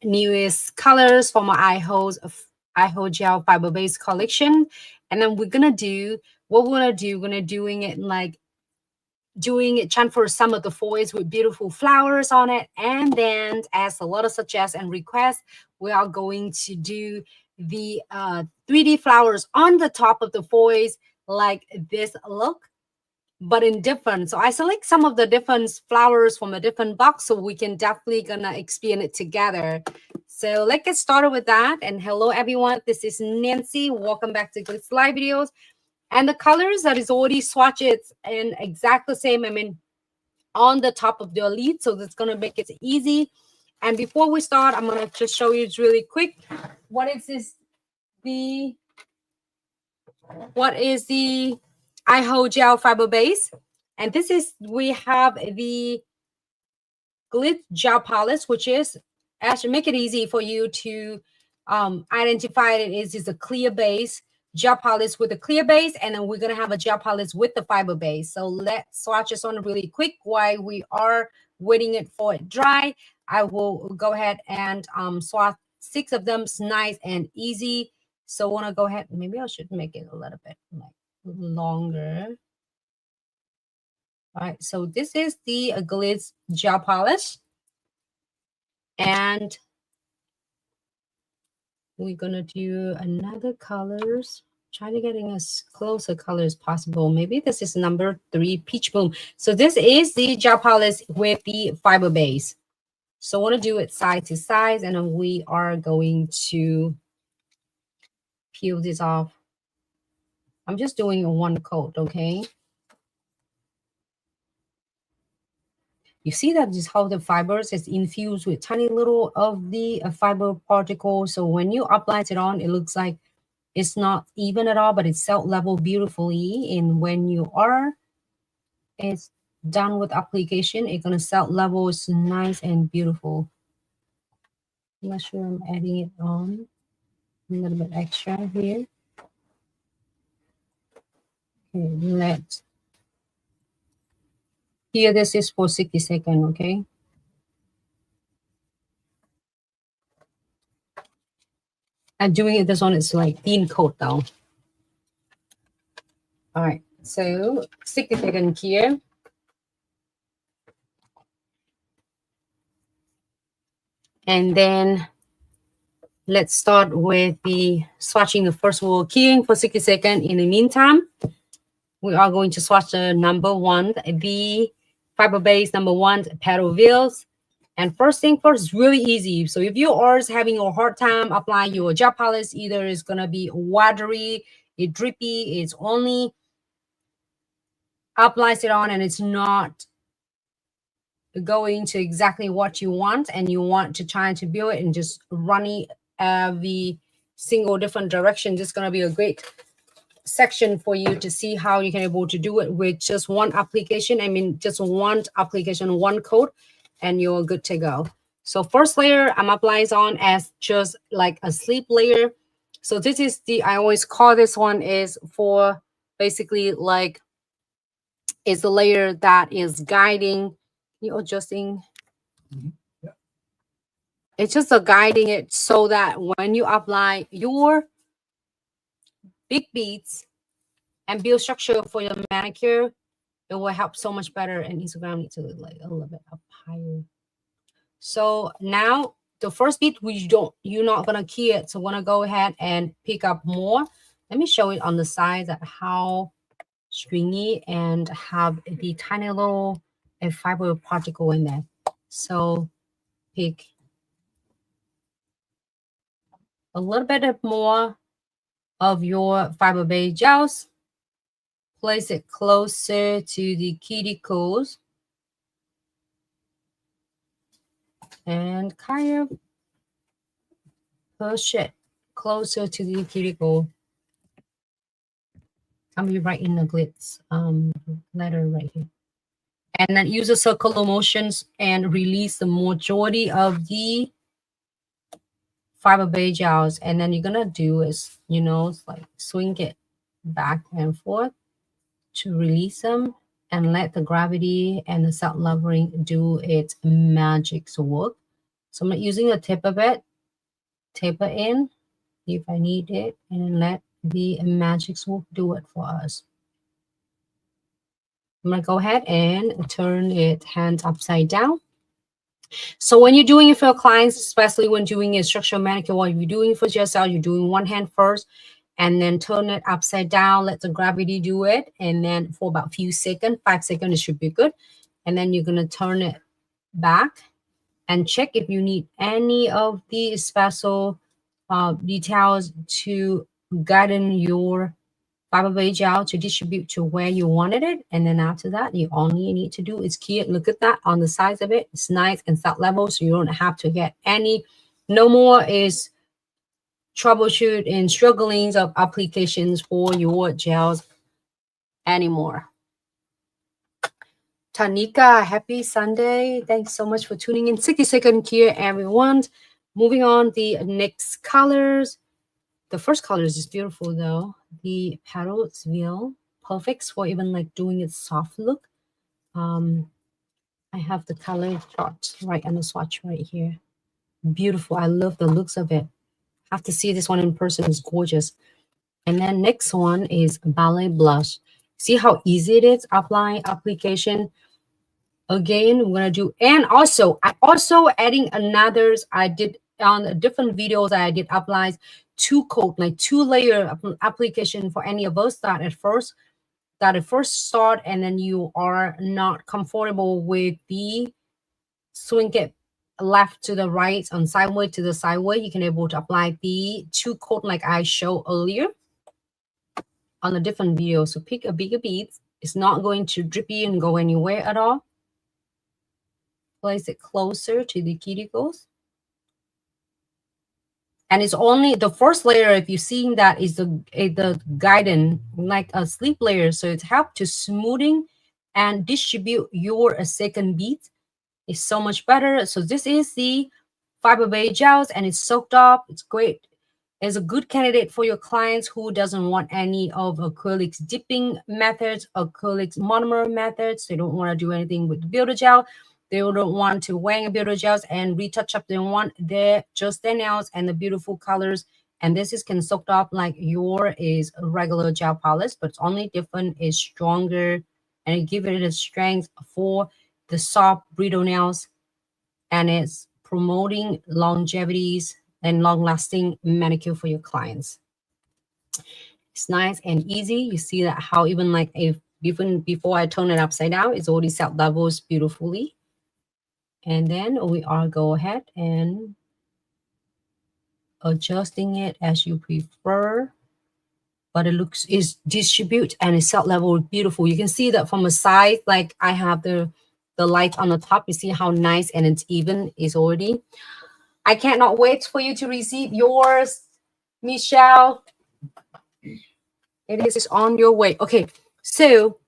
newest colors from my iHold Gel Fiber Base collection. And then we're gonna do what we're gonna do. We're gonna transfer some of the foils with beautiful flowers on it. And then, as a lot of suggestions and requests, we are going to do the 3D flowers on the top of the foils like this look, but in different. So I select some of the different flowers from a different box, so we can definitely gonna experience it together. So let's get started with that. And hello everyone, this is Nancy. Welcome back to Glitz Live Videos. And the colors that is already swatched and exact the same, I mean, on the top of the lid, so that's gonna make it easy. And before we start, I'm gonna just show you really quick what is the iHold Gel Fiber Base. And this is, we have the Glitz Gel Polish, which is actually make it easy for you to identify it. It is a clear base gel polish with a clear base, and then we're gonna have a gel polish with the fiber base. So let's swatch this on really quick while we are waiting it for it dry. I will go ahead and swatch 6 of them. It's nice and easy. So I want to go ahead, maybe I should make it a little bit like longer. All right, so this is the Glitz Gel Polish, and we're gonna do another colors. Try to getting as close a color as possible. Maybe this is number 3, Peach Bloom. So this is the gel polish with the fiber base. So I want to do it side to side, and then we are going to peel this off. I'm just doing one coat, okay? You see that just how the fibers is infused with tiny little of the fiber particles. So when you apply it on, it looks like it's not even at all, but it's set level beautifully. And when it's done with application, it's gonna set level is nice and beautiful. I'm not sure I'm adding it on a little bit extra here. Okay, here this is for 60 seconds, okay? I'm doing it, this one is like thin coat though. All right, so 60 seconds here. And then let's start with the swatching the first wall keying for 60 seconds. In the meantime, we are going to swatch the number 1, the fiber base number 1, petal wheels. And first thing first, really easy. So if you are having a hard time applying your gel polish, either it's gonna be watery, it's drippy, it's only applies it on and it's not going to exactly what you want, and you want to try to build it and just running every single different direction, this is going to be a great section for you to see how you can able to do it with just one application. I mean, just one application, one coat, and you're good to go. So first layer I'm applying on as just like a sleep layer. So this is I always call this one is for basically like is the layer that is guiding you, adjusting. Yeah. It's just a guiding it so that when you apply your big beads and build structure for your manicure, it will help so much better. And Instagram needs to look like a little bit up higher. So now the first bead you're not gonna key it. So wanna go ahead and pick up more. Let me show it on the side that how stringy and have the tiny little fiber particle in there. So pick a little bit more of your fiber base gels, place it closer to the cuticles, and kind of push it closer to the cuticle. I'm be right in the glitz letter right here. And then use the circular motions and release the majority of the fiber base gels. And then you're gonna do is, you know, it's like swing it back and forth to release them and let the gravity and the self leveling do its magic work. So I'm using the tip of it, taper in if I need it, and then let the magic swoop do it for us. I'm gonna go ahead and turn it hands upside down. So when you're doing it for clients, especially when doing a structural manicure, while you're doing it for yourself, you're doing one hand first and then turn it upside down, let the gravity do it. And then for about a few seconds, 5 seconds, it should be good. And then you're gonna turn it back and check if you need any of the special details to guide your fiber-based gel to distribute to where you wanted it. And then after that, you only need to do is key it. Look at that on the sides of it. It's nice and flat level, so you don't have to get any. No more is troubleshoot and strugglings of applications for your gels anymore. Tanika, happy Sunday. Thanks so much for tuning in. 60-second here, everyone. Moving on, the next colors. The first color is just beautiful though. The petal veil, perfect for even like doing it soft look. I have the color chart right on the swatch right here. Beautiful. I love the looks of it. Have to see this one in person. It's gorgeous. And then next one is Ballet Blush. See how easy it is applying application. Again, we're gonna do, and also I also adding another. I did on different videos. I did applies 2 coat, like 2-layer application for any of us that at first start, and then you are not comfortable with the swing it left to the right and sideways to the sideways. You can able to apply the 2 coat like I showed earlier on a different video. So pick a bigger bead. It's not going to drippy and go anywhere at all. Place it closer to the cuticles. And it's only the first layer, if you're seeing that, is the guidance, like a sleep layer. So it helps to smoothing and distribute your second bead. It's so much better. So this is the fiber-based gels and it's soaked up. It's great. It's a good candidate for your clients who doesn't want any of acrylics dipping methods, acrylics monomer methods. They don't want to do anything with the Builder Gel. They don't want to wear Builder Gels and retouch up. They want just their nails and the beautiful colors. And this is can soak up like your is a regular gel polish, but it's only different is stronger and it gives it a strength for the soft brittle nails, and it's promoting longevities and long-lasting manicure for your clients. It's nice and easy. You see that how even like even before I turn it upside down, it's already set levels beautifully. And then we are go ahead and adjusting it as you prefer. But it looks is distribute and it's set level beautiful. You can see that from a side, like I have the light on the top. You see how nice and it's even is already. I cannot wait for you to receive yours, Michelle. It is on your way. Okay, so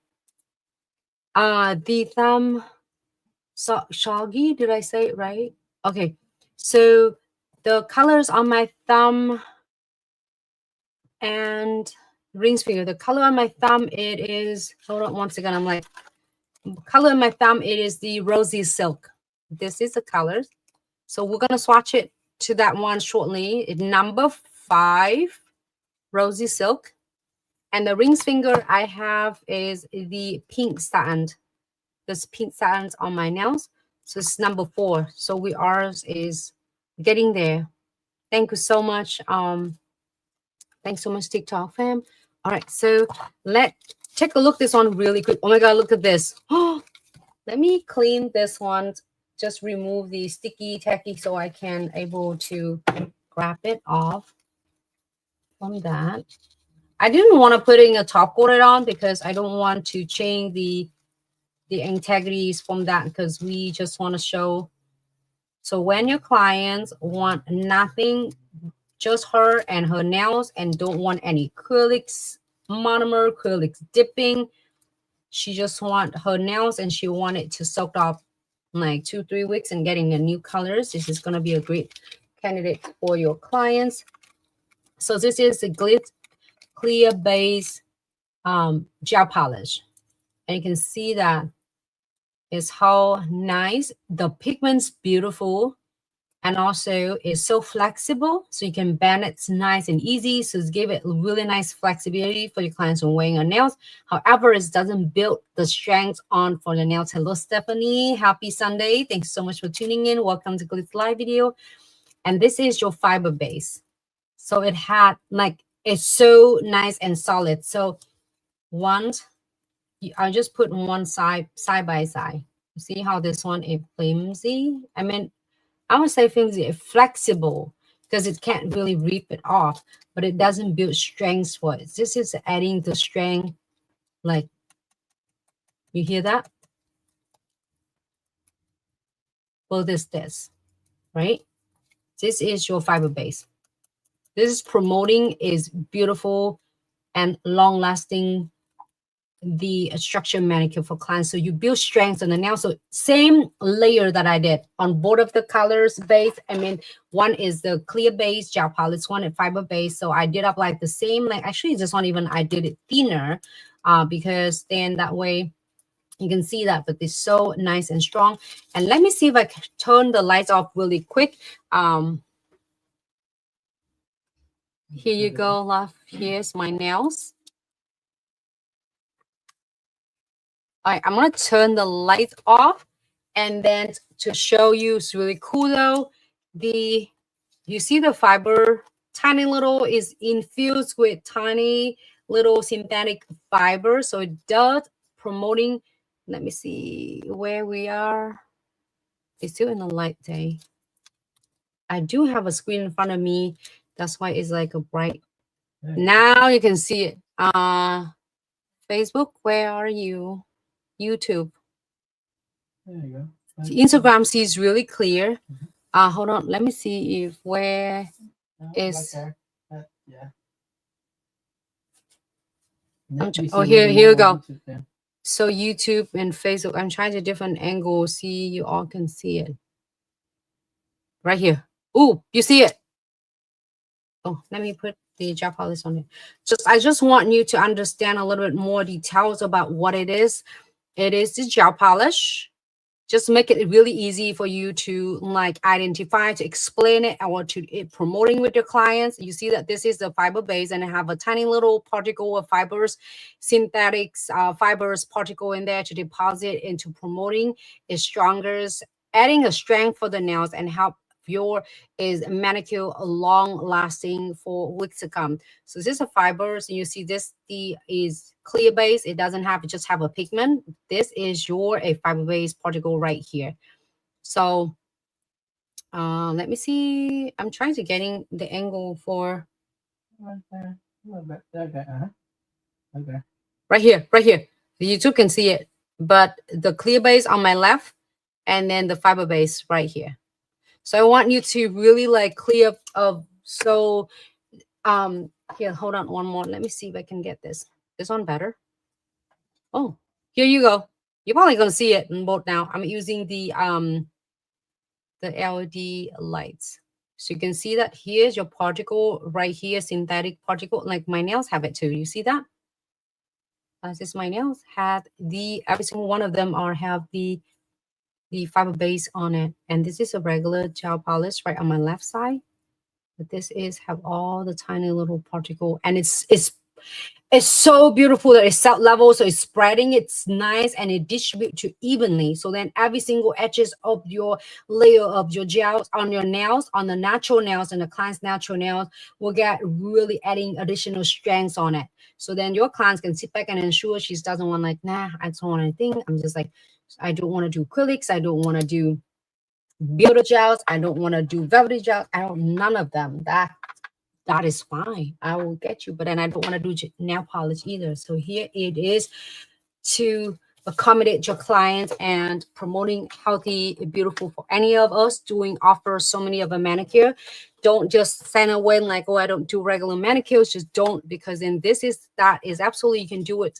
the thumb shoggy, did I say it right? Okay, so the colors on my thumb and rings finger. The color on my thumb, it is, hold on one second, I'm like, color on my thumb, it is the rosy silk. This is the colors. So we're gonna swatch it to that one shortly. It's number 5, rosy silk. And the rings finger I have is the pink satin. This pink satin on my nails. So it's number 4. So ours is getting there. Thank you so much. Thanks so much, TikTok fam. All right, so let's take a look at this one really quick. Oh my God, look at this. Oh, let me clean this one. Just remove the sticky tacky so I can able to grab it off from that. I didn't want to put in a top coat on because I don't want to change the integrities from that because we just want to show. So when your clients want nothing, just her and her nails and don't want any acrylics, monomer, acrylics dipping, she just want her nails and she want it to soak up like 2-3 weeks and getting the new colors. This is going to be a great candidate for your clients. So this is the Glitz Clear Base gel polish, and you can see that is how nice the pigment's beautiful. And also it's so flexible, so you can bend it nice and easy. So it's give it really nice flexibility for your clients when wearing on nails. However, it doesn't build the strength on for the nails. Hello, Stephanie. Happy Sunday. Thanks so much for tuning in. Welcome to Glitz Live video. And this is your fiber base. So it had like, it's so nice and solid. So I'll just put one side by side. See how this one is flimsy? I mean, I would say flimsy, flexible, because it can't really rip it off, but it doesn't build strength for it. This is adding the strength, like, you hear that? Well, this, right? This is your fiber base. This is promoting is beautiful and long-lasting the structure manicure for clients. So you build strength on the nail. So same layer that I did on both of the colors base. I mean, one is the clear base gel polish, one is fiber base. So I did apply the same, like actually this one even I did it thinner because then that way you can see that, but it's so nice and strong. And let me see if I can turn the lights off really quick. Here you go, love. Here's my nails. All right, I'm gonna turn the lights off, and then to show you, it's really cool though. You see the fiber, tiny little is infused with tiny little synthetic fiber, so it does promoting. Let me see where we are. It's still in the light day. I do have a screen in front of me. That's why it's like a bright. Now you can see it. Facebook, where are you? YouTube. There you go. Instagram sees really clear. Hold on. Let me see if where is. Yeah. Oh, here we go. So YouTube and Facebook. I'm trying to different angles. See, you all can see it. Right here. Oh, you see it. Oh, let me put the gel polish on it. I just want you to understand a little bit more details about what it is. It is the gel polish. Just make it really easy for you to like identify, to explain it, or to promoting with your clients. You see that this is the fiber base and I have a tiny little particle of fibers, synthetics, fibers particle in there to deposit into promoting it stronger, adding a strength for the nails and help your is manicure long lasting for weeks to come. So this is a fiber. So you see this is clear base. It doesn't have, it just have a pigment. This is a fiber base particle right here. So let me see. I'm trying to getting the angle for okay. Right here. YouTube can see it, but the clear base on my left and then the fiber base right here. So I want you to really like clear up. So here, hold on one more. Let me see if I can get this one better. Oh, here you go. You're probably gonna see it in both now. I'm using the LED lights. So you can see that here's your particle right here, synthetic particle. Like my nails have it too. You see that? This my nails had every single one of them have the fiber base on it, and this is a regular gel polish right on my left side, but this is have all the tiny little particle, and it's so beautiful that it's set level, so it's spreading, it's nice, and it distributes to evenly. So then every single edges of your layer of your gels on your nails, on the natural nails and the client's natural nails, will get really adding additional strengths on it. So then your clients can sit back and ensure she doesn't want like, nah, I don't want anything. I'm just like, I don't want to do acrylics. I don't want to do Builder Gels. I don't want to do Velvetty Gels. None of them. That is fine. I will get you. But then I don't want to do nail polish either. So here it is to accommodate your clients and promoting healthy, beautiful for any of us doing offers so many of a manicure. Don't just send away like, oh, I don't do regular manicures. Just don't, because then that is absolutely, you can do it.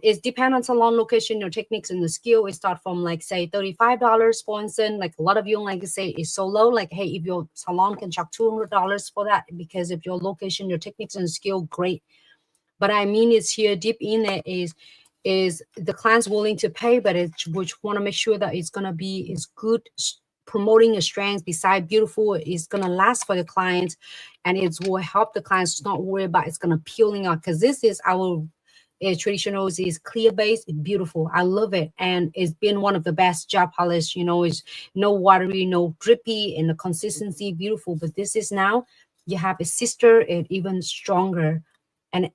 It depends on salon location, your techniques and the skill. It start from like say $35 for instance. Like a lot of you like to say is so low. Like, hey, if your salon can charge $200 for that, because if your location, your techniques and skill, great. But I mean, it's here deep in there is the client's willing to pay, but which want to make sure that it's gonna be is good promoting a strength beside beautiful is gonna last for the clients, and it will help the clients not worry about it's gonna peeling out, because this is our traditional is clear base, beautiful. I love it, and it's been one of the best gel polish. You know, it's no watery, no drippy, and the consistency beautiful. But this is now you have a sister, it even stronger,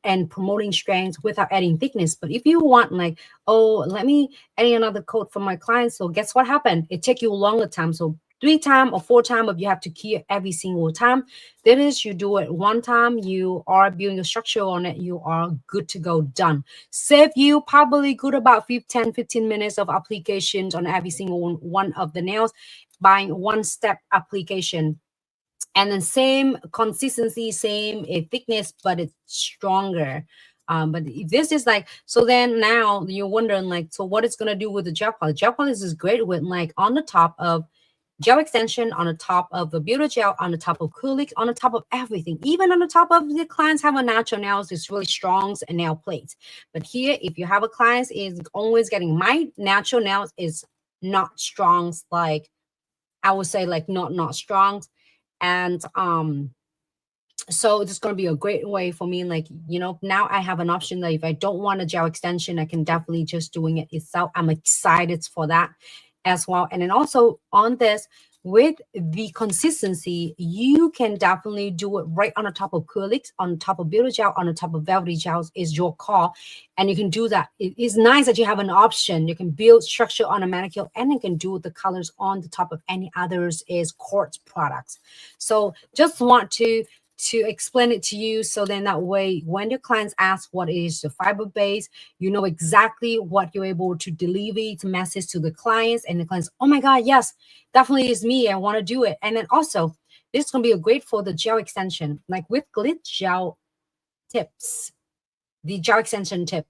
and promoting strength without adding thickness. But if you want like, oh, let me add another coat for my clients, so guess what happened? It take you a longer time. So 3 times or 4 times, if you have to key every single time. That is, you do it 1 time, you are building a structure on it, you are good to go, done. Save you probably good about 10-15 minutes of applications on every single one of the nails, buying 1-step application. And then same consistency, same thickness, but it's stronger. But this is like, so then now you're wondering like, so what it's going to do with the gel polish? Gel polish is great with like on the top of gel extension, on the top of the Builder Gel, on the top of acrylic, on the top of everything, even on the top of the clients have a natural nails, it's really strong and nail plates. But here, if you have a client is always getting, my natural nails is not strong, like I would say like not strong. And so it's going to be a great way for me, like, you know, now I have an option that if I don't want a gel extension, I can definitely just doing it itself. I'm excited for that as well. And then also on this, with the consistency, you can definitely do it right on the top of acrylics, on top of Builder Gel, on the top of Velvetty gels, is your call. And you can do that. It is nice that you have an option. You can build structure on a manicure, and you can do the colors on the top of any others is quartz products. So just want to explain it to you, so then that way when your clients ask what is the fiber base, you know exactly what you're able to deliver to message to the clients, and the clients, oh my god, yes, definitely is me, I want to do it. And then also this is going to be a great for the gel extension, like with Glitz Gel tips. The gel extension tip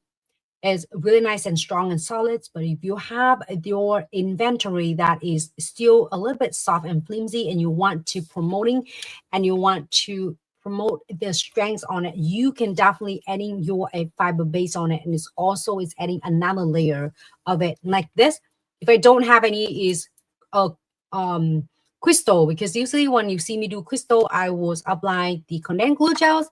is really nice and strong and solid, but if you have your inventory that is still a little bit soft and flimsy, and you want to promoting and you want to promote the strength on it, you can definitely adding your fiber base on it, and it's also is adding another layer of it like this. If I don't have any is a crystal, because usually when you see me do crystal, I was apply the condensed glue gels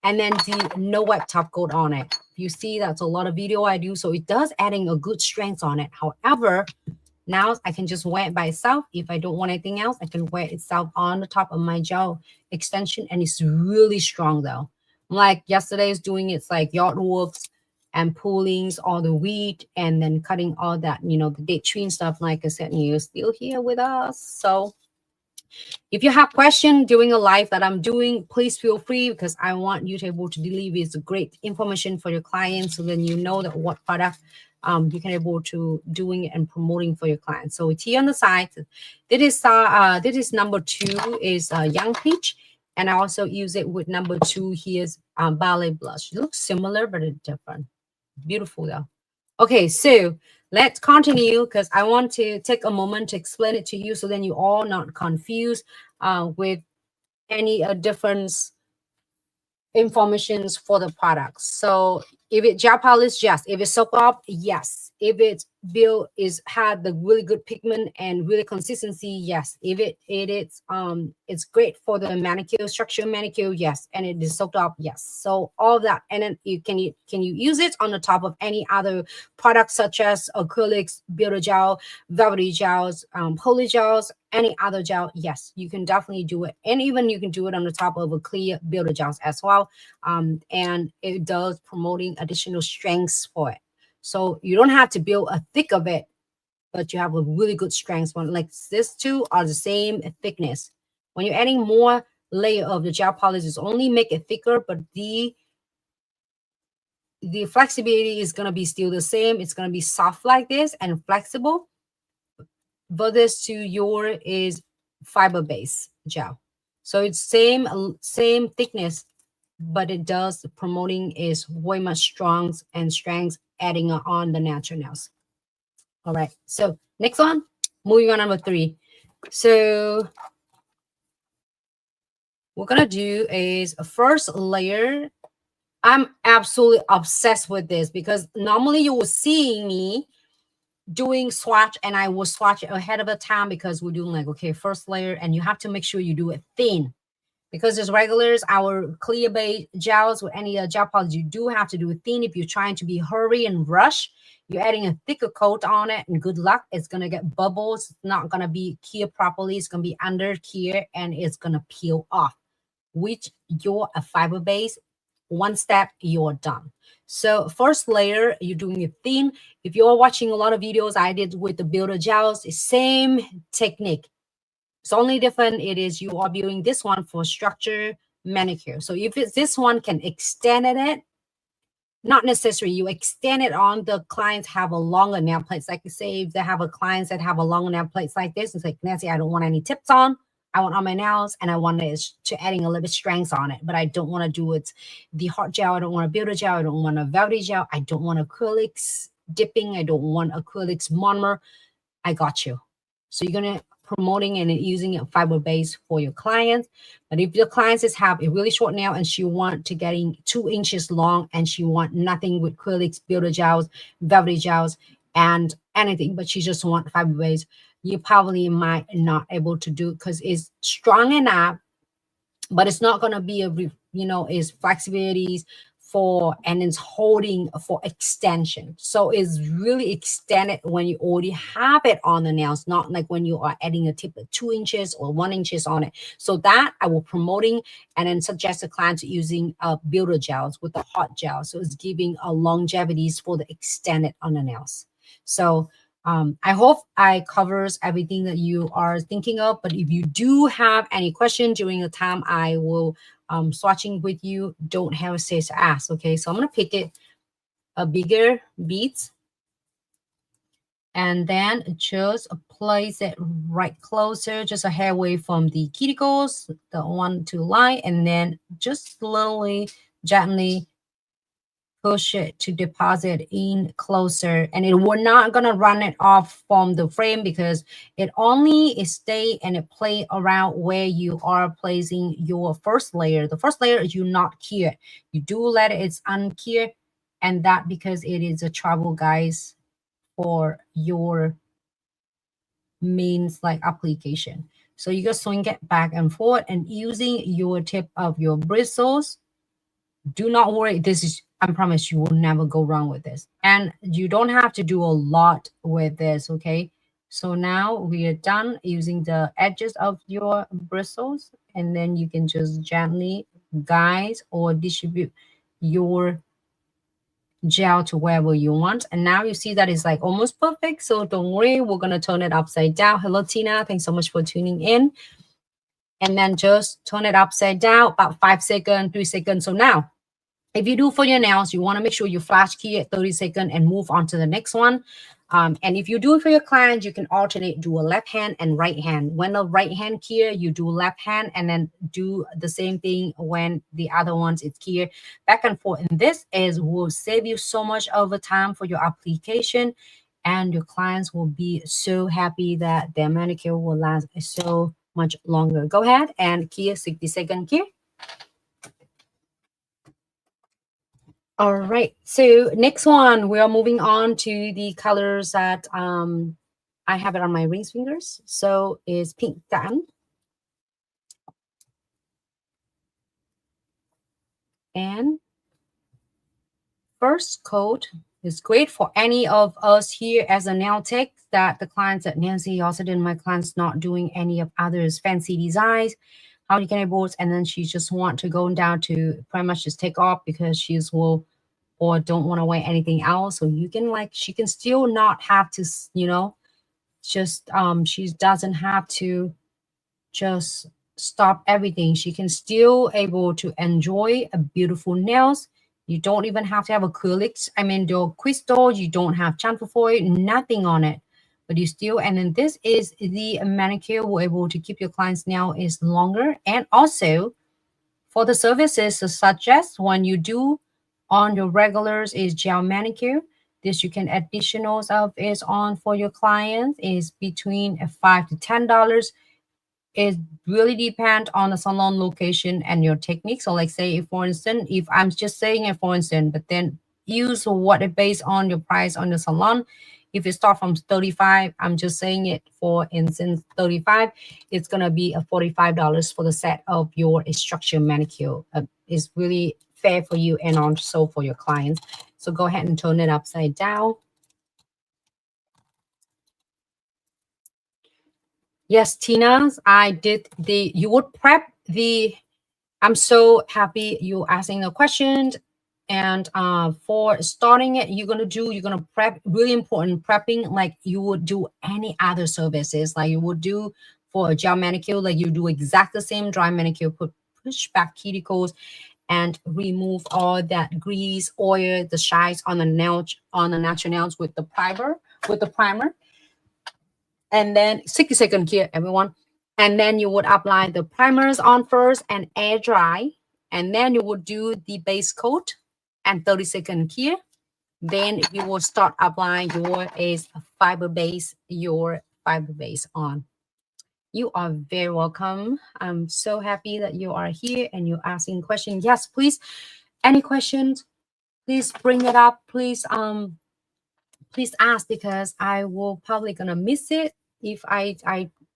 and then the no wet top coat on it. You see, that's a lot of video I do, so it does adding a good strength on it. However, now I can just wear it by itself. If I don't want anything else, I can wear it itself on the top of my gel extension, and it's really strong though. Like yesterday's doing, it's like yard works and pullings, all the wheat, and then cutting all that, you know, the date tree and stuff. Like I said, and you're still here with us. So if you have questions during a live that I'm doing, please feel free, because I want you to be able to deliver is great information for your clients, so then you know that what product you can able to doing and promoting for your clients. So it's here on the side. This is number 2 is Young Peach, and I also use it with number 2 here's Ballet Blush. It looks similar, but it's different. Beautiful though. Okay, so let's continue, because I want to take a moment to explain it to you, so then you all not confused with any difference informations for the products. So if it gel polish, yes. If it's soak up, yes. If it's build is had the really good pigment and really consistency, yes. If it's great for the manicure, structure manicure, yes. And it is soaked up, yes. So all of that, and then can you use it on the top of any other products such as acrylics, Builder Gel, Velvetty gels, poly gels, any other gel? Yes, you can definitely do it, and even you can do it on the top of a clear Builder gels as well. And it does promoting additional strengths for it. So you don't have to build a thick of it, but you have a really good strength one. Like these two are the same thickness. When you're adding more layer of the gel polish, it's only make it thicker, but the flexibility is gonna be still the same. It's gonna be soft like this and flexible. But this to your is fiber base gel, so it's same thickness, but it does promoting is way much strong and strength, adding on the natural nails. All right, so next one, moving on number 3. So what we're gonna do is a first layer. I'm absolutely obsessed with this, because normally you will see me doing swatch, and I will swatch it ahead of the time because we're doing like, okay, first layer, and you have to make sure you do it thin. Because there's regulars, our clear base gels with any gel polish, you do have to do it thin. If you're trying to be hurry and rush, you're adding a thicker coat on it, and good luck. It's going to get bubbles. It's not going to be cured properly. It's going to be under cure, and it's going to peel off. Which you're a fiber base, one step, you're done. So first layer, you're doing it thin. If you're watching a lot of videos I did with the Builder Gels, the same technique. It's only different. It is you are building this one for structure manicure. So if it's this one can extend it, not necessary. You extend it on the clients have a longer nail plates. Like you say, if they have a clients that have a longer nail plates like this, it's like, Nancy, I don't want any tips on. I want on my nails, and I want to adding a little bit strength on it, but I don't want to do it the hot gel. I don't want a Builder Gel. I don't want a Velvetty gel. I don't want acrylics dipping. I don't want acrylics monomer. I got you. So you're going to promoting and using a fiber base for your clients. But if your clients is have a really short nail and she want to getting 2 inches long and she want nothing with acrylics, Builder Gels, Velvetty gels, and anything, but she just want fiber base, you probably might not able to do because it's strong enough, but it's not going to be a, is flexibilities for, and it's holding for extension. So it's really extended when you already have it on the nails, not like when you are adding a tip of 2 inches or 1 inches on it. So that I will promoting and then suggest the client using Builder Gels with the hot gel. So it's giving a longevities for the extended on the nails. So I hope I covers everything that you are thinking of, but if you do have any question during the time I will swatching with you, don't hesitate to ask. Okay, so I'm going to pick it a bigger beads and then just place it right closer, just a hair away from the cuticles, the 1-2 line, and then just slowly, gently push it to deposit in closer, and it we're not gonna run it off from the frame because it only is stay and it play around where you are placing your first layer. The first layer is you not cure. You do let it's uncure, and that because it is a trouble, guys, for your means like application. So you just swing it back and forth and using your tip of your bristles. Do not worry. This is, I promise you will never go wrong with this. And you don't have to do a lot with this, okay? So now we are done using the edges of your bristles, and then you can just gently guide or distribute your gel to wherever you want. And now you see that it's like almost perfect. So don't worry, we're going to turn it upside down. Hello, Tina. Thanks so much for tuning in. And then just turn it upside down, about 5 seconds, 3 seconds. So now, if you do for your nails, you want to make sure you flash key at 30 seconds and move on to the next one. And if you do it for your clients, you can alternate, do a left hand and right hand. When the right hand key, you do left hand and then do the same thing when the other ones it's key, back and forth. And this will save you so much over time for your application, and your clients will be so happy that their manicure will last so much longer. Go ahead and key 60-second key. All right, so next one, we are moving on to the colors that I have it on my ring fingers. So is pink tan. And first coat is great for any of us here as a nail tech that the clients that Nancy also did, my clients not doing any of others fancy designs, how you can able, and then she just want to go down to pretty much just take off because she's will or don't want to wear anything else. So you can like, she can still not have to, just she doesn't have to just stop everything. She can still able to enjoy a beautiful nails. You don't even have to have acrylics. I mean, the crystal, you don't have chamfer foil, nothing on it, but you still, and then this is the manicure we're able to keep your client's nail is longer. And also for the services such as when you do on your regulars is gel manicure, this you can additionals of is on for your clients is between $5 to $10. It really depends on the salon location and your technique. So like say, if for instance, if I'm just saying it for instance, but then use what it based on your price on the salon, If you start from 35, I'm just saying it for instance 35, it's gonna be a $45 for the set of your structure manicure. It's really fair for you and also for your clients. So go ahead and turn it upside down. Yes, Tina, I did the, you would prep the, I'm so happy you asking the question. And for starting it, you're gonna prep, really important, prepping like you would do any other services, like you would do for a gel manicure, like you do exact the same dry manicure, push back cuticles and remove all that grease, oil, the shines on the nails, on the natural nails with the primer. And then 60-second here, everyone. And then you would apply the primers on first and air dry. And then you would do the base coat and 30-second here. Then you will start applying your fiber base on. You are very welcome. I'm so happy that you are here and you're asking questions. Yes, please. Any questions? Please bring it up. Please ask, because I will probably gonna miss it if I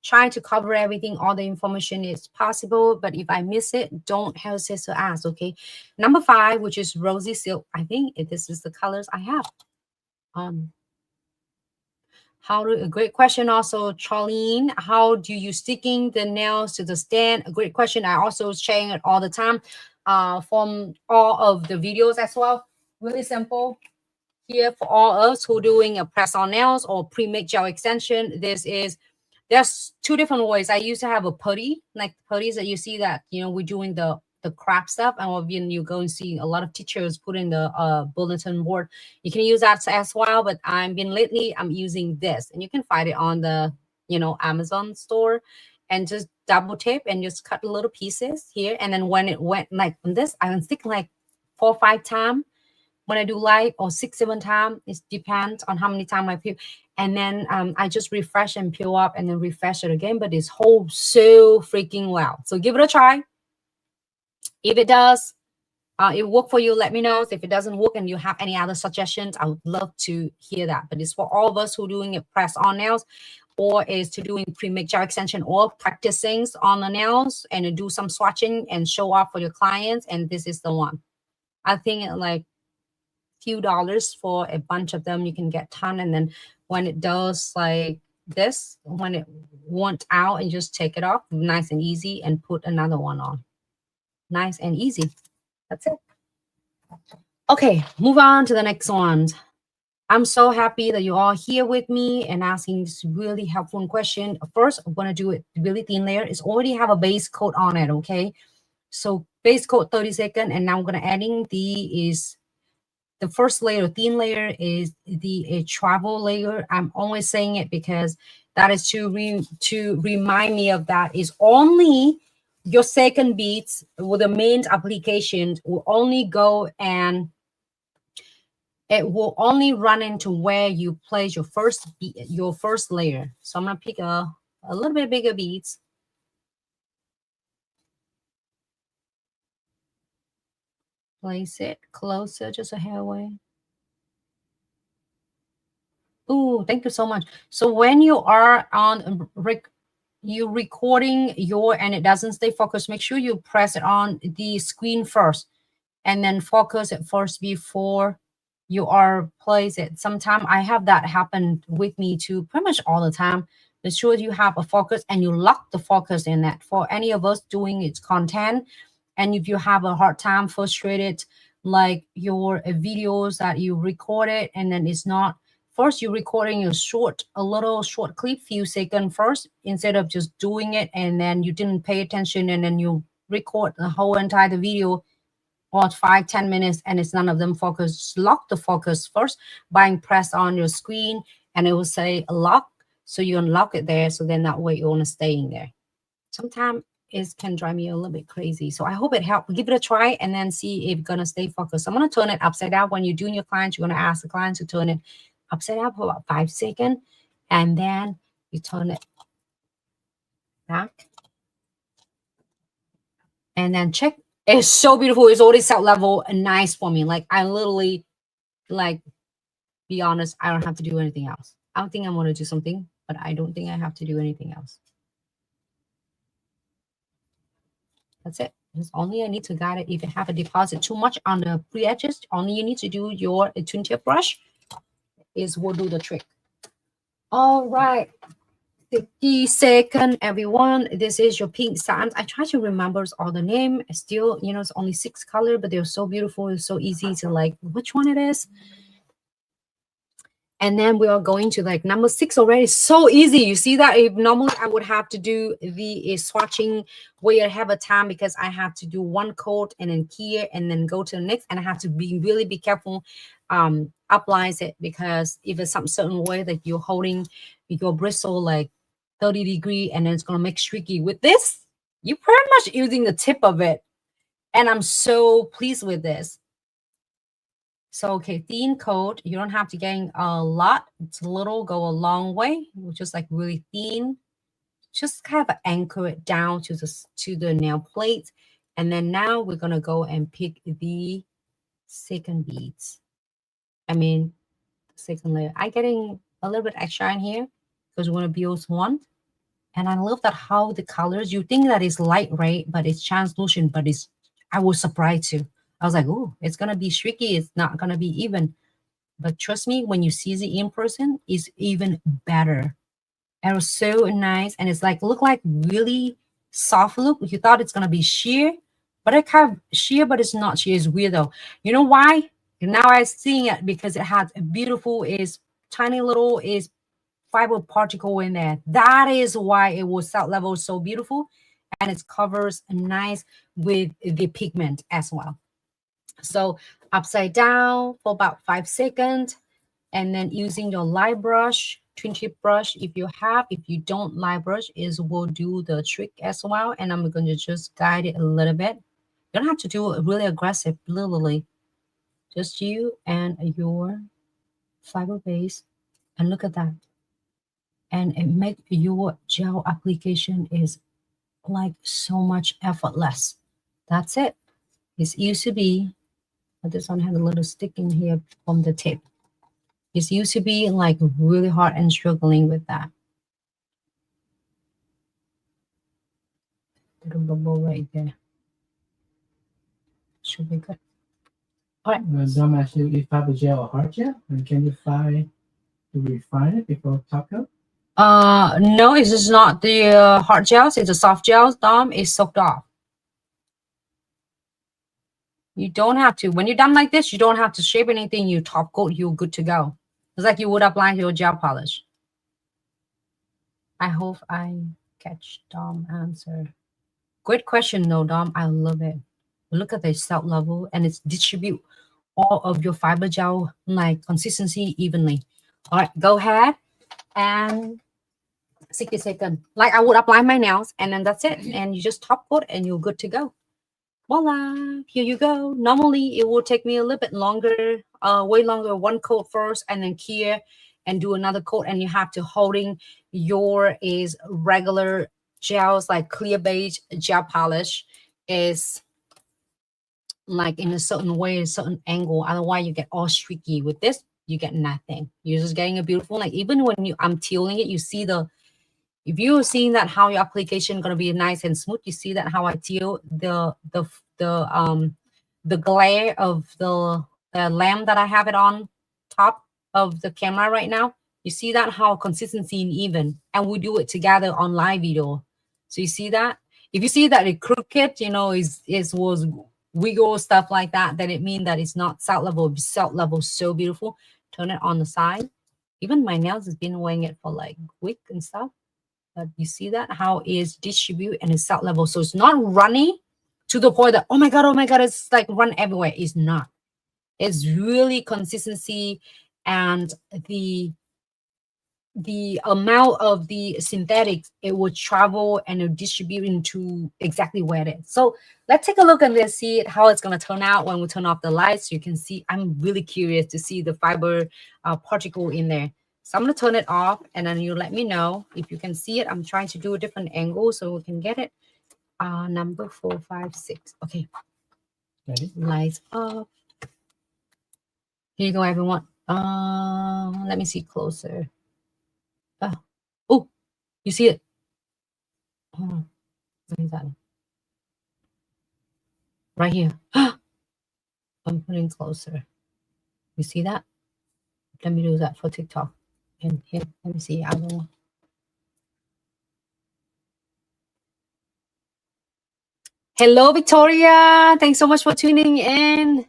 try to cover everything, all the information is possible, but if I miss it, don't hesitate to ask. Okay, number 5, which is rosy silk. I think this is the colors I have. A great question also, Charlene. How do you sticking the nails to the stand? A great question. I also sharing it all the time from all of the videos as well. Really simple. Here for all us who doing a press on nails or pre-made gel extension, there's 2 different ways. I used to have a putty, like putties that you see that, you know, we're doing the craft stuff, and when you go and see a lot of teachers put in the bulletin board, you can use that as well. But I'm using this, and you can find it on the, you know, Amazon store, and just double tape and just cut little pieces here. And then when it went like on this, I can stick like 4 or 5 times. When I do light, or 6-7 times, it depends on how many times I peel. And then I just refresh and peel up and then refresh it again. But it's holds so freaking well. So give it a try. If it does, it work for you, let me know. If it doesn't work and you have any other suggestions, I would love to hear that. But it's for all of us who are doing it press on nails, or is to doing pre-made gel extension, or practicing on the nails and do some swatching and show off for your clients. And this is the one. I think like few dollars for a bunch of them, you can get ton. And then when it does like this, when it wants out, and just take it off nice and easy and put another one on. Nice and easy. That's it. Okay, move on to the next one. I'm so happy that you're all here with me and asking this really helpful question. First, I'm going to do it really thin layer. It's already have a base coat on it, okay? So base coat 30-second, and now I'm going to adding the first layer, thin layer, is the travel layer. I'm always saying it because that is to remind me of that. Is only your second beads with the main application will only go, and it will only run into where you place your first layer. So I'm gonna pick a little bit bigger beads. Place it closer, just a hair away. Oh, thank you so much. So when you are on you recording and it doesn't stay focused, make sure you press it on the screen first, and then focus it first before you are place it. Sometimes I have that happen with me too, pretty much all the time. Make sure you have a focus and you lock the focus in that. For any of us doing its content, and if you have a hard time, frustrated, like your videos that you recorded and then it's not, first you're recording a little short clip, few seconds first, instead of just doing it and then you didn't pay attention, and then you record the whole entire video or 5-10 minutes and it's none of them focus. Just lock the focus first by press on your screen, and it will say lock, so you unlock it there, so then that way you want to stay in there. Sometimes it can drive me a little bit crazy, so I hope it helped. Give it a try and then see if it's gonna stay focused. I'm gonna turn it upside down. When you're doing your clients, you're gonna ask the client to turn it upside down for about 5 seconds, and then you turn it back and then check. It's so beautiful. It's already set level and nice for me. Like I literally like be honest, I don't have to do anything else. I don't think I'm going to do something, but I don't think I have to do anything else. That's it. It's only I need to guide it. If you have a deposit too much on the pre-edges, only you need to do your twin tip brush is will do the trick. All right. 50 seconds, everyone. This is your pink sands. I try to remember all the name. Still, you know, it's only 6 colors, but they're so beautiful. It's so easy to like which one it is. And then we are going to like number 6 already. So easy. You see that? If normally I would have to do the swatching where I have a time because I have to do one coat and then key and then go to the next. And I have to be careful applies it, because if it's some certain way that you're holding your bristle like 30 degree and then it's going to make streaky. With this, you're pretty much using the tip of it. And I'm so pleased with this. So, okay, thin coat. You don't have to gain a lot. It's a little, go a long way. Just like really thin. Just kind of anchor it down to the nail plate. And then now we're going to go and pick the second beads. I mean, second layer. I'm getting a little bit extra in here because we want to build one. And I love that how the colors, you think that is light, right? But it's translucent, but it's, I was surprised too. I was like, oh, it's going to be streaky. It's not going to be even. But trust me, when you see it in person, it's even better. It was so nice. And it's like, look like really soft look. You thought it's going to be sheer, but it kind of sheer, but it's not sheer. It's weird though. You know why? Now I'm seeing it because it has a beautiful, is tiny little, is fiber particle in there. That is why it was that level so beautiful. And it covers nice with the pigment as well. So upside down for about 5 seconds, and then using your light brush, twin tip brush, if you have. If you don't, light brush is will do the trick as well. And I'm going to just guide it a little bit. You don't have to do it really aggressive, literally. Just you and your fiber base, and look at that. And it makes your gel application is like so much effortless. That's it. It used to be, but this one had a little stick in here from the tip. It used to be like really hard and struggling with that. Little bubble right there. Should be good. All right. Dom asked you if fiber gel or hard gel, and can you refine it before top coat? No, it's just not the hard gels. It's the soft gels. Dom is soaked off. You don't have to. When you're done like this, you don't have to shape anything. You top coat, you're good to go. It's like you would apply your gel polish. I hope I catch Dom answer. Great question, though, Dom. I love it. Look at the cell level, and it's distribute all of your fiber gel like consistency evenly. All right, go ahead and 60 seconds. Like I would apply my nails, and then that's it. And you just top coat, and you're good to go. Voila, here you go. Normally, it will take me a little bit longer, way longer. One coat first, and then clear, and do another coat. And you have to holding your is regular gels like clear beige gel polish is like in a certain way, a certain angle. Otherwise, you get all streaky. With this, you get nothing. You're just getting a beautiful, like even when I'm tilling it, you see the, if you're seeing that how your application gonna be nice and smooth, you see that how I till the glare of the lamp that I have it on top of the camera right now. You see that how consistency and even, and we do it together on live video. So you see that? If you see that it crooked, you know, was wiggle stuff like that, then it means that it's not salt level. Salt level so beautiful. Turn it on the side. Even my nails has been wearing it for like a week and stuff. But you see that how is distribute and it's salt level. So it's not runny to the point that, oh my God, it's like run everywhere. It's not. It's really consistency, and the amount of the synthetics, it will travel and it will distribute into exactly where it is. So let's take a look and let's see how it's going to turn out when we turn off the lights. So you can see, I'm really curious to see the fiber particle in there. So I'm going to turn it off, and then you let me know if you can see it. I'm trying to do a different angle so we can get it. Number 4, 5, 6. Okay. Ready? Lights off. Here you go, everyone. Let me see closer. Oh, you see it? Hold on. Where is that? Right here. I'm putting closer. You see that? Let me do that for TikTok. And here, let me see. I will. Hello, Victoria. Thanks so much for tuning in.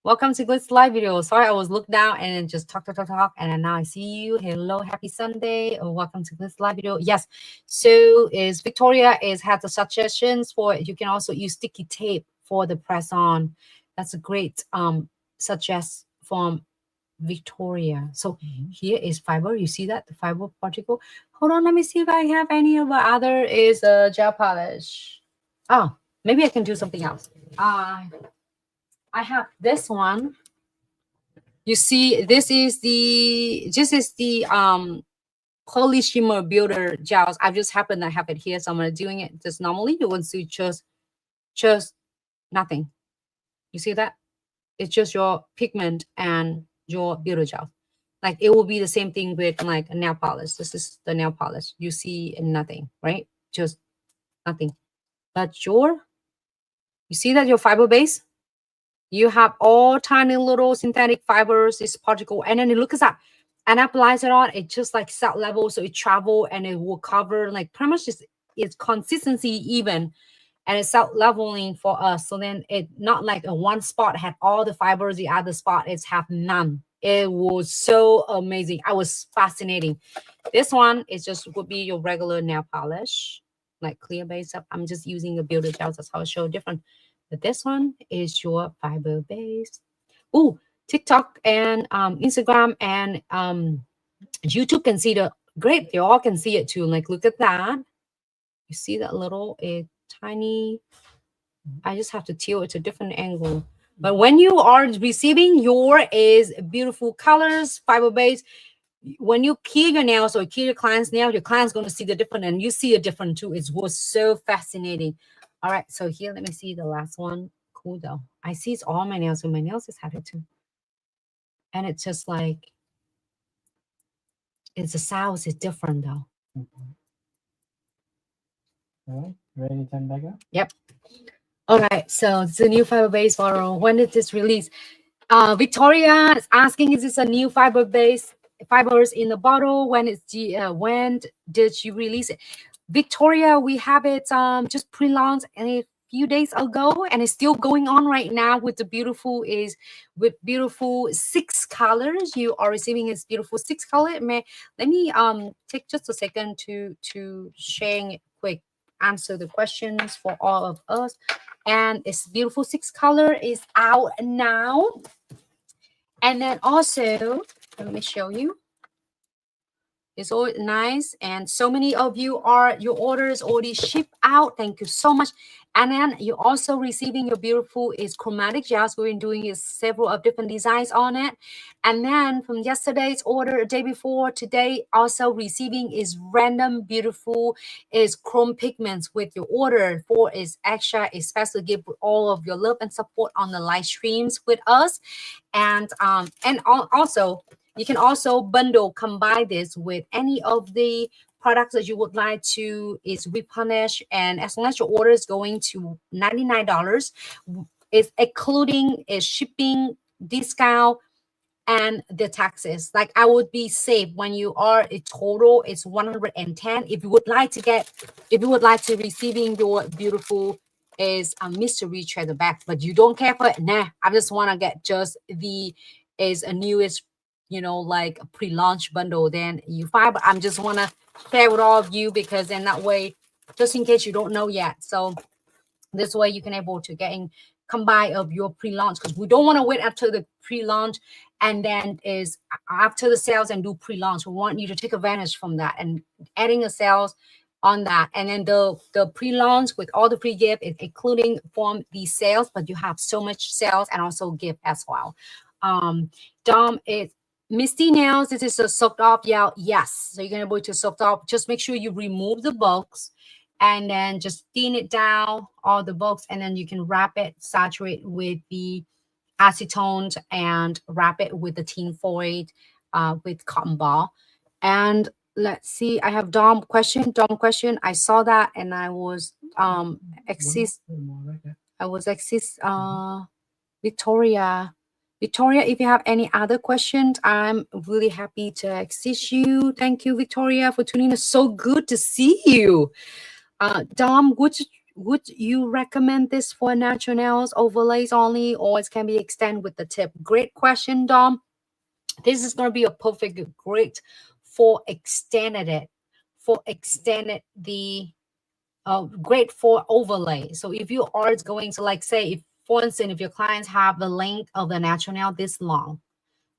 Welcome to Glitz live video. Sorry, I was looked down and then just talk, and then now I see you. Hello, happy Sunday. Or welcome to Glitz live video. Yes. So is Victoria has the suggestions for you can also use sticky tape for the press on. That's a great suggest from Victoria. So here is fiber. You see that the fiber particle. Hold on, let me see if I have any of the other is a gel polish. Oh, maybe I can do something else. I have this one. You see, this is the Holy Shimmer Builder Gels. I just happen to have it here, so I'm gonna doing it just normally. You want to just nothing. You see that? It's just your pigment and your Builder Gel. Like it will be the same thing with like a nail polish. This is the nail polish. You see nothing, right? Just nothing. But you see that your fiber base? You have all tiny little synthetic fibers, this particle, and then it looks at and applies it on. It just like set level, so it travel and it will cover like pretty much just its consistency even, and it's self leveling for us. So then it not like a one spot had all the fibers, the other spot it's have none. It was so amazing. I was fascinating. This one is just would be your regular nail polish, like clear base up. I'm just using a Builder Gel. That's how I show different. But this one is your fiber base. Oh, TikTok and Instagram and YouTube can see the great. They all can see it too. Like, look at that. You see that little tiny. I just have to tilt it to a different angle. But when you are receiving your is beautiful colors, fiber base. When you key your nails or key your client's nail, your client's going to see the different, and you see a different too. It was so fascinating. All right, so here, let me see the last one. Cool though. I see it's all my nails, and my nails just had it too. And it's just like, it's the sounds is different though. All right, ready to turn back up? Yep. All right, so it's a new fiber base bottle. When did this release? Victoria is asking, is this a new fiber base fibers in the bottle? When did you release it? Victoria, we have it just pre-launched a few days ago, and it's still going on right now with the beautiful 6 colors. You are receiving its beautiful 6 color. Let me take just a second to sharing quick answer the questions for all of us. And its beautiful 6 color is out now. And then also, let me show you. It's all nice, and so many of you your orders already shipped out. Thank you so much. And then you're also receiving your beautiful is chromatic gels. We've been doing is several of different designs on it. And then from yesterday's order, a day before today, also receiving is random beautiful is chrome pigments with your order for is extra, especially give all of your love and support on the live streams with us. And also, you can also combine this with any of the products that you would like to is replenish. And as long as your order is going to $99, it's including a shipping discount and the taxes. Like I would be safe when you are a total, it's 110. If you would like to receiving your beautiful is a mystery treasure back, but you don't care for it. Nah, I just want to get just the is a newest, like a pre-launch bundle. Then you find, but I'm just want to share with all of you, because then that way, just in case you don't know yet. So this way you can able to getting combine of your pre-launch, because we don't want to wait after the pre-launch and then is after the sales and do pre-launch. We want you to take advantage from that and adding a sales on that. And then the pre-launch with all the free gift, including from the sales, but you have so much sales and also gift as well. Dom, it's Misty Nails. This is a soaked up gel. Yes, so you're gonna be able to soak up. Just make sure you remove the bulks and then just thin it down, all the bulks, and then you can wrap it, saturate with the acetone and wrap it with the tin foil with cotton ball. And let's see, I have Dom question. I saw that and I was Victoria. Victoria, if you have any other questions, I'm really happy to assist you. Thank you, Victoria, for tuning in. It's so good to see you. Dom, would you recommend this for natural nails overlays only, or it can be extended with the tip? Great question, Dom. This is going to be a perfect, great for extended it, great for overlay. So if you are going to, like, say, if for instance, if your clients have the length of the natural nail this long,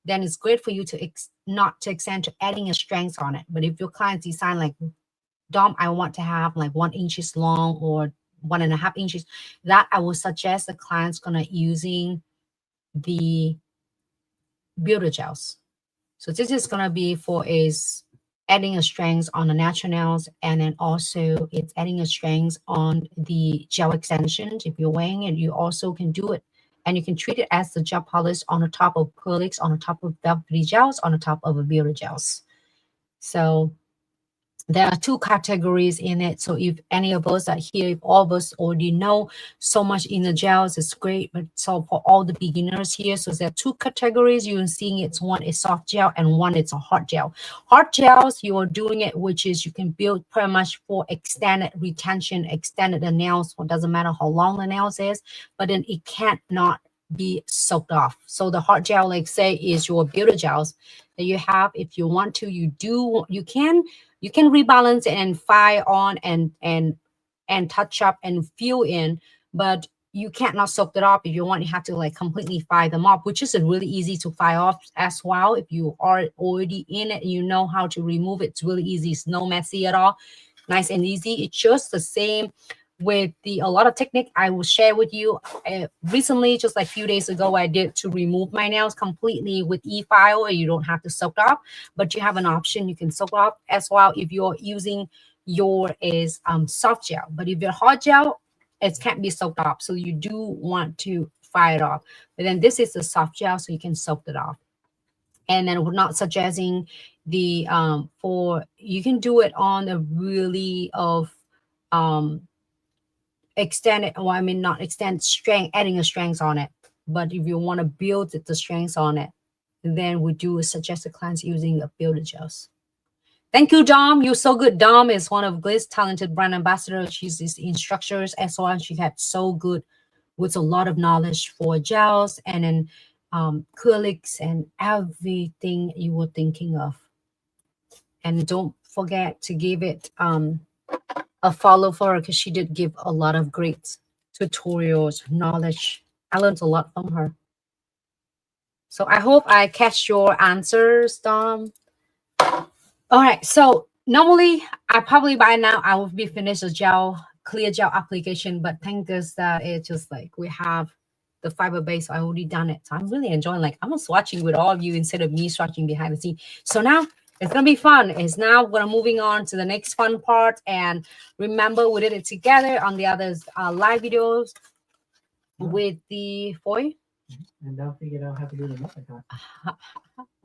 then it's great for you to not to extend to adding a strength on it. But if your clients design like, Dom, I want to have like 1 inch long or 1.5 inches, that I would suggest the client's gonna using the Builder Gels. So this is gonna be for is adding a strength on the natural nails, and then also it's adding a strength on the gel extensions. If you're wearing it, you also can do it, and you can treat it as the gel polish on the top of acrylics, on the top of Velvetty gels, on the top of a Builder Gels. So there are 2 categories in it. So if any of us are here, if all of us already know so much in the gels, it's great. But so for all the beginners here, so there are 2 categories you're seeing. It's one is soft gel and one is a hard gel. Hard gels, you are doing it, which is you can build pretty much for extended retention, extended the nails. It doesn't matter how long the nails is, but then it can't not be soaked off. So the hard gel, like say, is your Builder Gels that you have. If you want to, you can rebalance and file on and touch up and fill in, but you can't not soak it up. If you want, you have to like completely file them off, which is really easy to file off as well. If you are already in it and you know how to remove it, it's really easy. It's no messy at all. Nice and easy. It's just the same with a lot of technique I will share with you. Recently, just like a few days ago, I did to remove my nails completely with e-file. You don't have to soak up, but you have an option. You can soak up as well if you're using your soft gel. But if you're hard gel, it can't be soaked up. So you do want to fire it off. But then this is the soft gel, so you can soak it off. And then we're not suggesting the you can do it on a really extended, well, I mean, not extend strength, adding a strength on it. But if you want to build the strength on it, then we do suggest the clients using a Builder Gels. Thank you, Dom. You're so good. Dom is one of Glitz talented brand ambassadors. She's his instructors as well. She had so good with a lot of knowledge for gels and then acrylics and everything you were thinking of. And don't forget to give it a follow for her, because she did give a lot of great tutorials, knowledge. I learned a lot from her. So I hope I catch your answers, Dom. All right. So normally, probably by now I would be finished the clear gel application, but thank goodness that it's just like we have the fiber base. I already done it. So I'm really enjoying, like, I'm swatching with all of you instead of me swatching behind the scene. So now it's going to be fun. It's now we're moving on to the next fun part. And remember, we did it together on the other live videos with the foil. And don't forget how to do the method.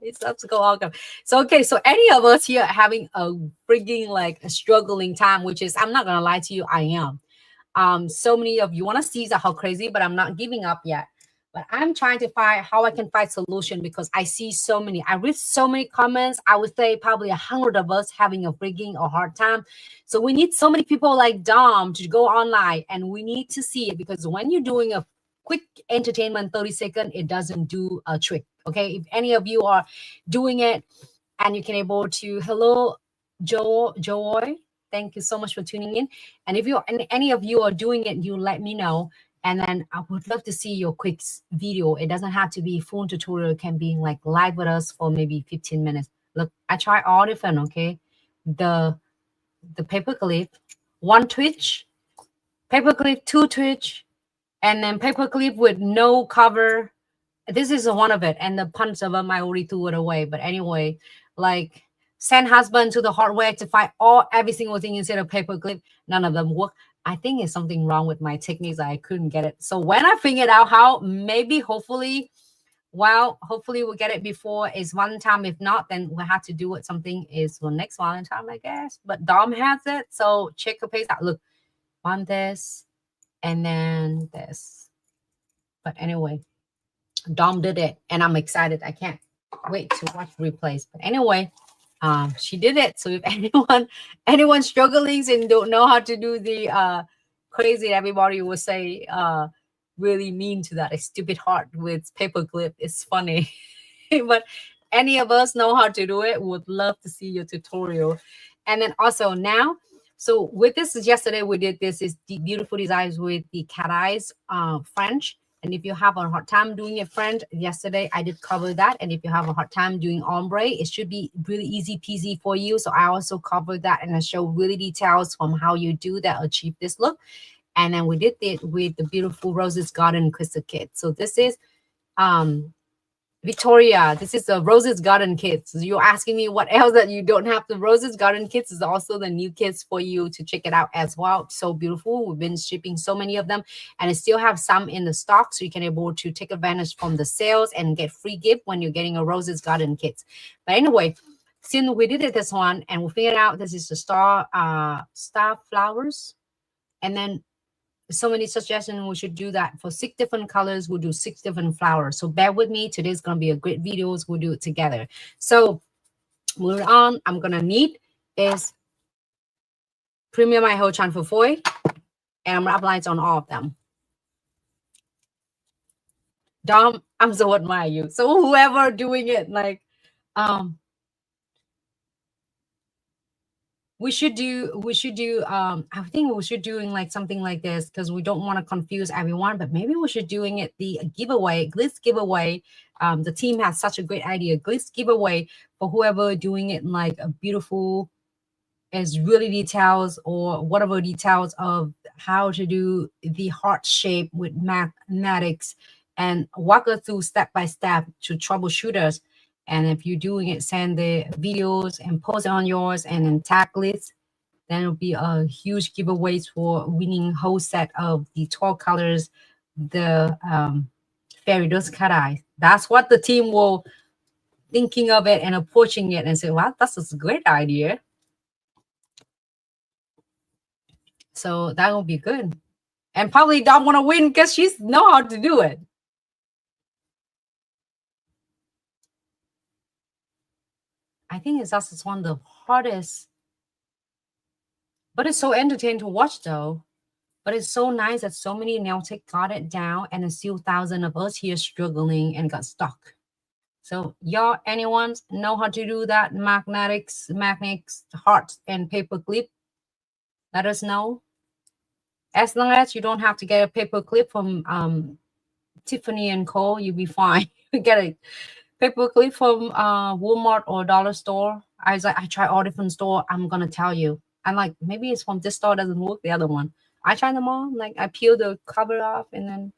It's up to go welcome. So, okay. So any of us here having a freaking like a struggling time, which is, I'm not going to lie to you, I am. So many of you want to see how crazy, but I'm not giving up yet. But I'm trying to find how I can find solution, because I see so many. I read so many comments. I would say probably 100 of us having a freaking hard time. So we need so many people like Dom to go online, and we need to see it, because when you're doing a quick entertainment 30-second, it doesn't do a trick. Okay, if any of you are doing it and you can able to, hello, Joy. Thank you so much for tuning in. And if any of you are doing it, you let me know. And then I would love to see your quick video. It doesn't have to be full tutorial. It can be like live with us for maybe 15 minutes. Look, I try all different, okay? The paperclip, 1 twitch, paperclip, 2 twitch, and then paperclip with no cover. This is one of it. And the punch of them, I already threw it away. But anyway, like, send husband to the hardware to find every single thing instead of paperclip. None of them work. I think it's something wrong with my techniques. I couldn't get it. So when I figured out how, maybe, hopefully, well, hopefully we'll get it before it's Valentine. If not, then we'll have to do what something is for next Valentine, I guess. But Dom has it. So check her page out. Look, on this and then this. But anyway, Dom did it and I'm excited. I can't wait to watch replays. But anyway, she did it. So if anyone struggling and don't know how to do the crazy, everybody will say really mean to that, a stupid heart with paper clip. It's funny. But any of us know how to do it, would love to see your tutorial. And then also now, so with this, yesterday we did this is the beautiful designs with the cat eyes French. And if you have a hard time doing it French, yesterday I did cover that. And if you have a hard time doing ombre, it should be really easy peasy for you. So I also covered that and I show really details from how you do that, achieve this look. And then we did it with the beautiful Roses Garden Crystal Kit. So this is Victoria, this is the Roses Garden Kits. So you're asking me what else that you don't have. The Roses Garden Kits is also the new kits for you to check it out as well. So beautiful. We've been shipping so many of them and I still have some in the stock. So you can able to take advantage from the sales and get free gift when you're getting a Roses Garden Kits. But anyway, since we did it this one and we figured out this is the star flowers. And then so many suggestions, we should do that for 6 different colors. We'll do 6 different flowers. So bear with me. Today's going to be a great video. We'll do it together. So moving on, I'm going to need is Premium iHold Transfer Foil. And I'm going to apply it on all of them. Dom, I'm so admire you. So whoever doing it, like, we should do I think we should doing like something like this because we don't want to confuse everyone, but maybe we should doing it the giveaway, Glitz giveaway. The team has such a great idea, Glitz giveaway, for whoever doing it in like a beautiful, is really details or whatever details of how to do the heart shape with mathematics and walk us through step by step to troubleshooters. And if you're doing it, send the videos and post it on yours and then tag Glitz. Then it'll be a huge giveaways for winning whole set of the 12 colors, the fairy dust cat eye. That's what the team will thinking of it and approaching it and say, well, that's a great idea. So that will be good. And probably don't want to win because she's know how to do it. I think it's also one of the hardest, but it's so entertaining to watch though. But it's so nice that so many nail tech got it down and there's still thousands of us here struggling and got stuck. So y'all, anyone know how to do that? Magnets, hearts, and paper clip? Let us know. As long as you don't have to get a paper clip from Tiffany & Co., you'll be fine. Get a paper clip from Walmart or dollar store. I was like, I try all different store. I'm gonna tell you. I'm like, maybe it's from this store doesn't work, the other one. I try them all. Like I peel the cover off and then,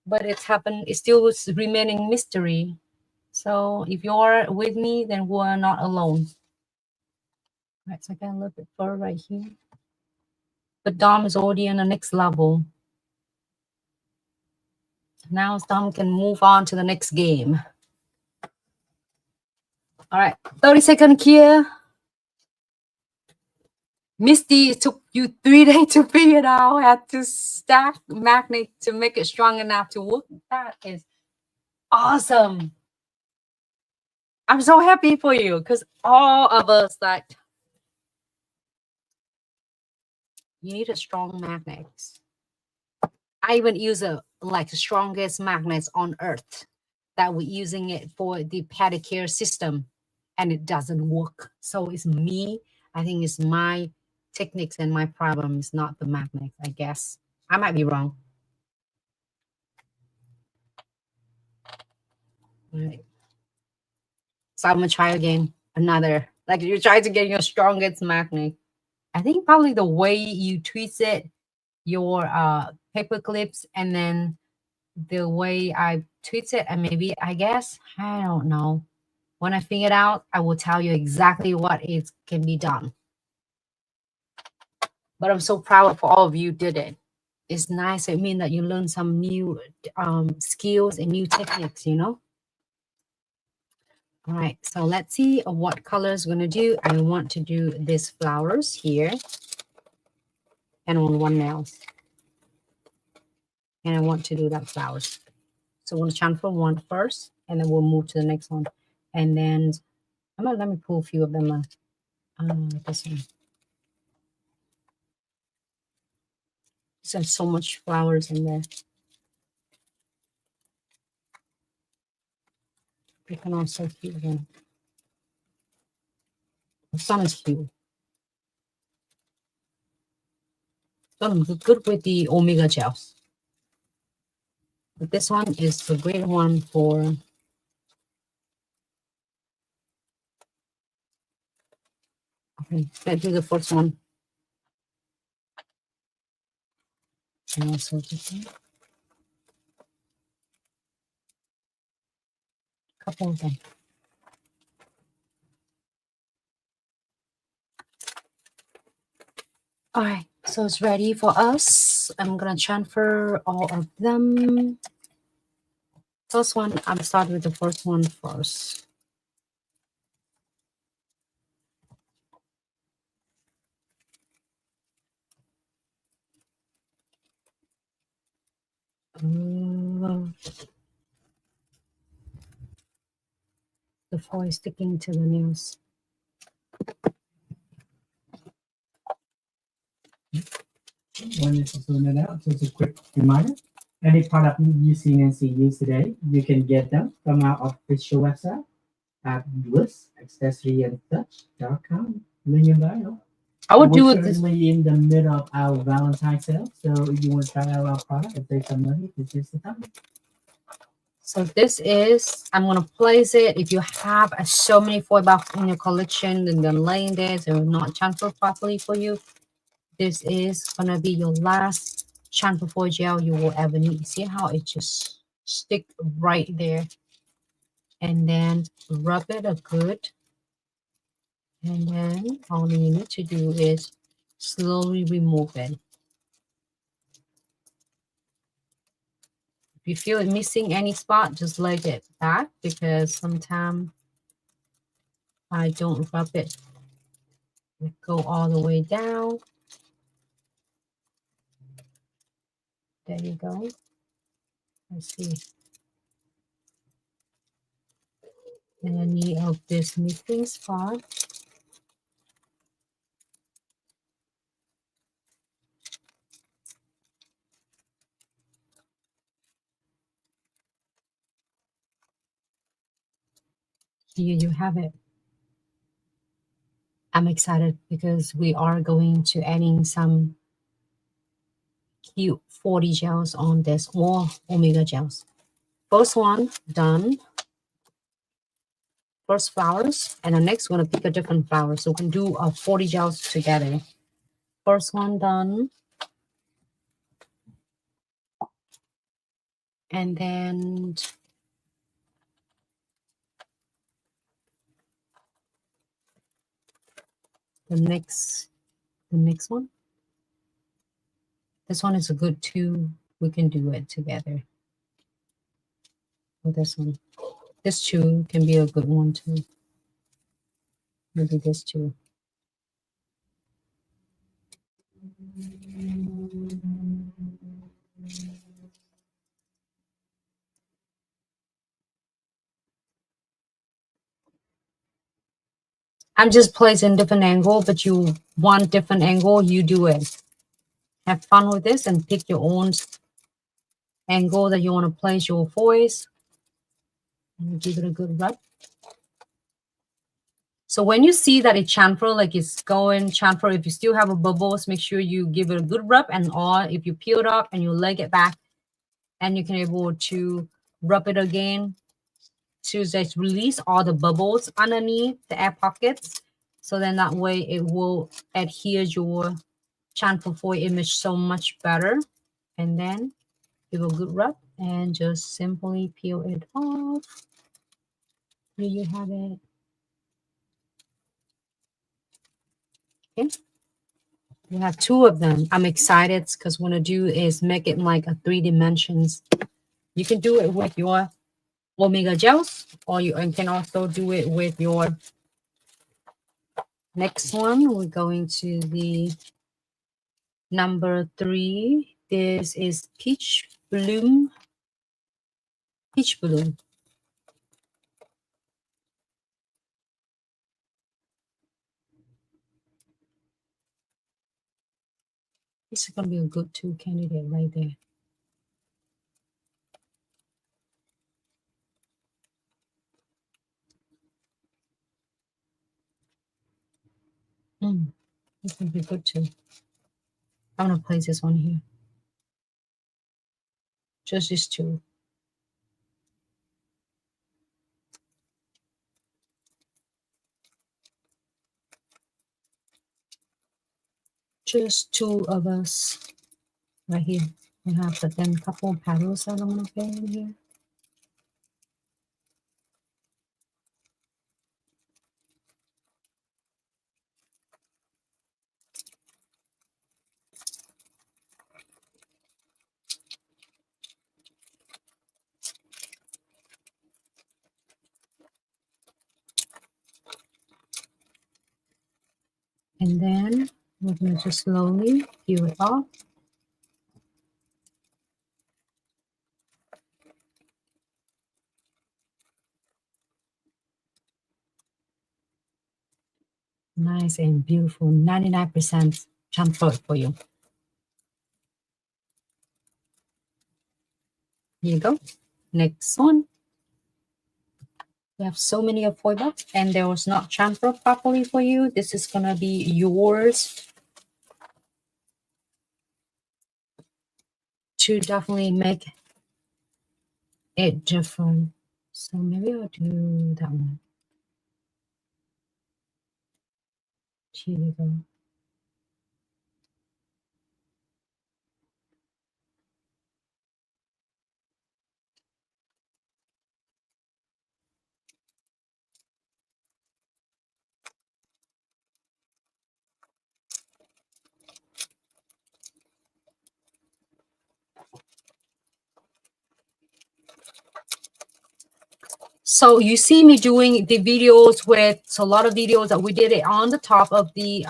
but it's happened. It still was remaining mystery. So if you're with me, then we're not alone. All right, so I got a little bit fur right here. But Dom is already on the next level. Now Dom can move on to the next game. All right, 30-second here. Misty, it took you 3 days to figure it out. I had to stack magnet to make it strong enough to work. That is awesome. I'm so happy for you because all of us like, you need a strong magnet. I even use the strongest magnets on earth that we're using it for the pedicure system and it doesn't work. So it's me. I think it's my techniques and my problem is not the magnet, I guess. I might be wrong. All right. So I'm gonna try again. Another, like you try to get your strongest magnet. I think probably the way you twist it, your paper clips, and then the way I twist it, and maybe I guess I don't know. When I figure it out, I will tell you exactly what it can be done. But I'm so proud for all of you did it. It's nice. It means that you learn some new skills and new techniques, you know. All right, so let's see what colors we're gonna do. I want to do these flowers here and on one nail. And I want to do that flowers. So we'll transfer one first, and then we'll move to the next one. And then let me pull a few of them. This one. There's so much flowers in there. You can also cute them. The sun is cute. So good with the Omega gels. But this one is a great one for okay, let's do the first one. And also this one. Couple of them. All right, so it's ready for us. I'm gonna transfer all of them. First one, I'm starting with the first one first. The foil is sticking to the nails. When it's zoom out, just a quick reminder. Any product you see Nancy use today, you can get them from our official website at glitzaccessoryandtouch.com. Link in bio. I would do We're it this currently in the middle of our Valentine sale, so if you want to try out our product and save some money, this is the time. So this is, I'm going to place it. If you have so many foil box in your collection and then laying there, so not transferred properly for you, this is going to be your last transfer foil gel you will ever need. See how it just stick right there. And then rub it a good. And then all you need to do is slowly remove it. If you feel it missing any spot, just leg it back because sometimes I don't rub it. Go all the way down. There you go. Let's see. Any of this missing spot. Here you have it. I'm excited because we are going to adding some cute 40 gels on this, or Omega gels. First one done. First flowers, and the next one to pick a different flower. So we can do 40 gels together. First one done. And then the next one. This one is a good too. We can do it together. Or this one. This two can be a good one too. Maybe this two. I'm just placing different angle, but you want different angle, you do it. Have fun with this and pick your own angle that you want to place your foils. And give it a good rub. So when you see that it chamfer, like it's going chamfer, if you still have a bubbles, make sure you give it a good rub. And or if you peel it up and you leg it back, and you can able to rub it again to just release all the bubbles underneath the air pockets. So then that way it will adhere your chamfer foil image so much better. And then give a good rub and just simply peel it off. Here you have it. Okay. We have two of them. I'm excited because what I do is make it like a 3 dimensions. You can do it with your Omega gels, or you can also do it with your next one. We're going to the number 3. This is Peach Bloom. Peach Bloom. This is going to be a good 2 candidate right there. This will be good too. I'm going to place this one here. Just these two. Just two of us right here. We have the then couple of petals that I'm going to put in here. And then we're going to just slowly peel it off. Nice and beautiful. 99% chamfer for you. Here you go. Next one. We have so many of foil box and there was not chamfer properly for you. This is going to be yours to definitely make it different. So maybe I'll do that one. Here you go. So you see me doing the videos with a lot of videos that we did it on the top of the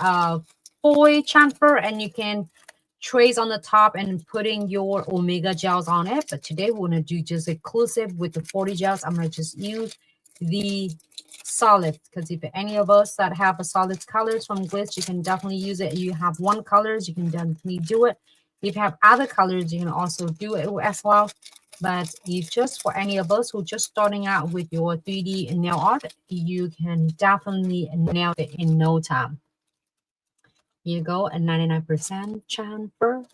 foil chamfer, and you can trace on the top and putting your Omega gels on it. But today we're going to do just exclusive with the 40 gels. I'm going to just use the solid, because if any of us that have a solid colors from Glitz, you can definitely use it. You have one colors, you can definitely do it. If you have other colors, you can also do it as well. But if just for any of us who just starting out with your 3D nail art, you can definitely nail it in no time. Here you go, a 99% chamfer.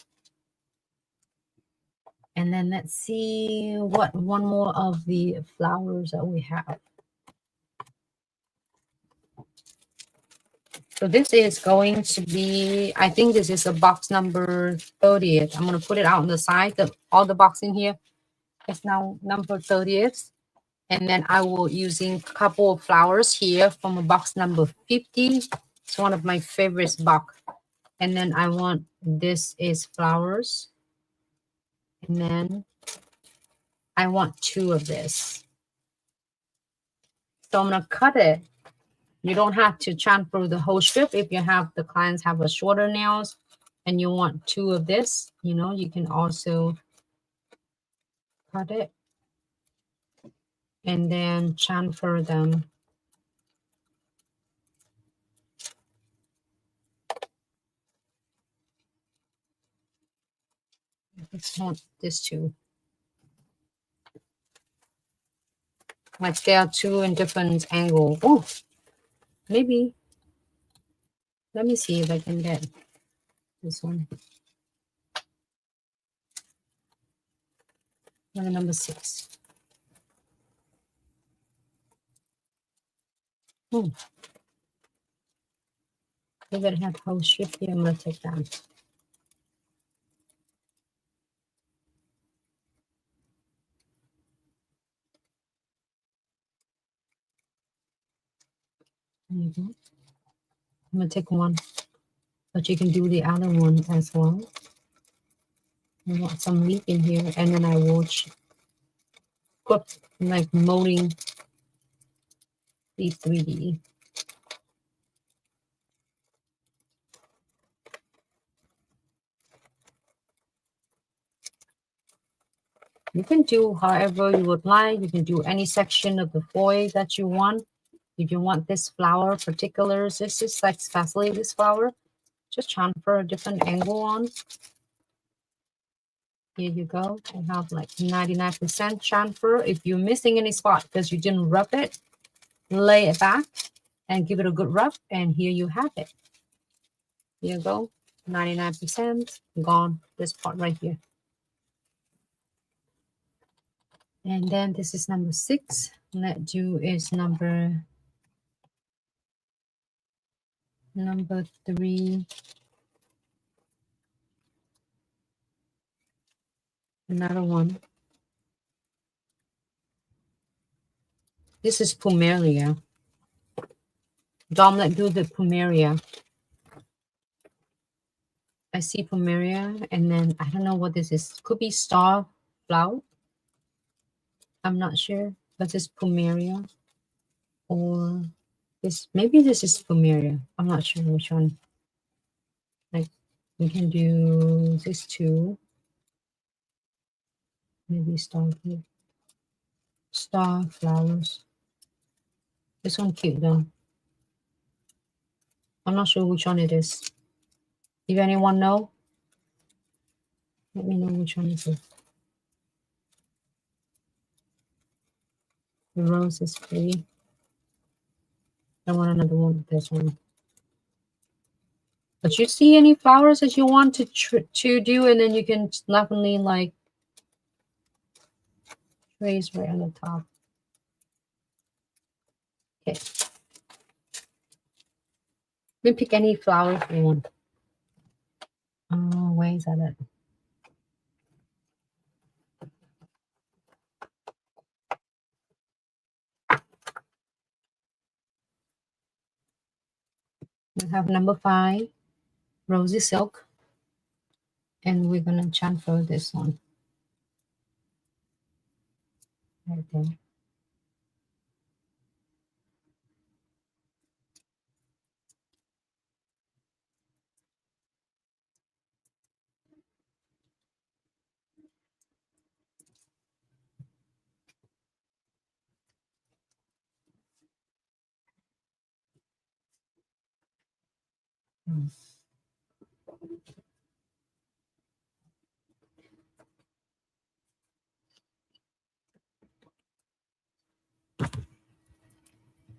And then let's see what one more of the flowers that we have. So this is going to be, I think this is a box number 30th. I'm going to put it out on the side. All the box in here is now number 30th. And then I will using a couple of flowers here from a box number 50. It's one of my favorites box. And then I want, this is flowers. And then I want 2 of this. So I'm going to cut it. You don't have to chamfer the whole strip. If you have the clients have a shorter nails and you want 2 of this, you know, you can also cut it and then chamfer them. Let's want this too. Like they are 2 in different angle. Oh, maybe. Let me see if I can get this one. Number 6. If it had whole strip here, I'm gonna take that. There you go. I'm gonna take one But you can do the other one as well. I want some leaf in here, and then I will like molding these 3D. You can do however you would like. You can do any section of the foil that you want. If you want this flower particulars, this is like especially this flower, just transfer a different angle on. Here you go. I have like 99% transfer. If you're missing any spot because you didn't rub it, lay it back and give it a good rub. And here you have it. Here you go. 99% gone. This part right here. And then this is number 6. Let's do is number 3. Another one. This is Plumeria. Dom, let's do the Plumeria. I see Plumeria, and then I don't know what this is. Could be star flower. I'm not sure, but it's Plumeria. Or this, maybe this is Plumeria. I'm not sure which one. Like, we can do this too. Maybe star flowers. This one cute though. I'm not sure which one it is. If anyone know, let me know which one it is. The rose is pretty. I want another one with this one. But you see any flowers that you want to do, and then you can definitely like trace right on the top. Okay. You can pick any flower if you want. Oh, where is that at? We have number 5, Rosy Silk. And we're going to transfer this one. Right there.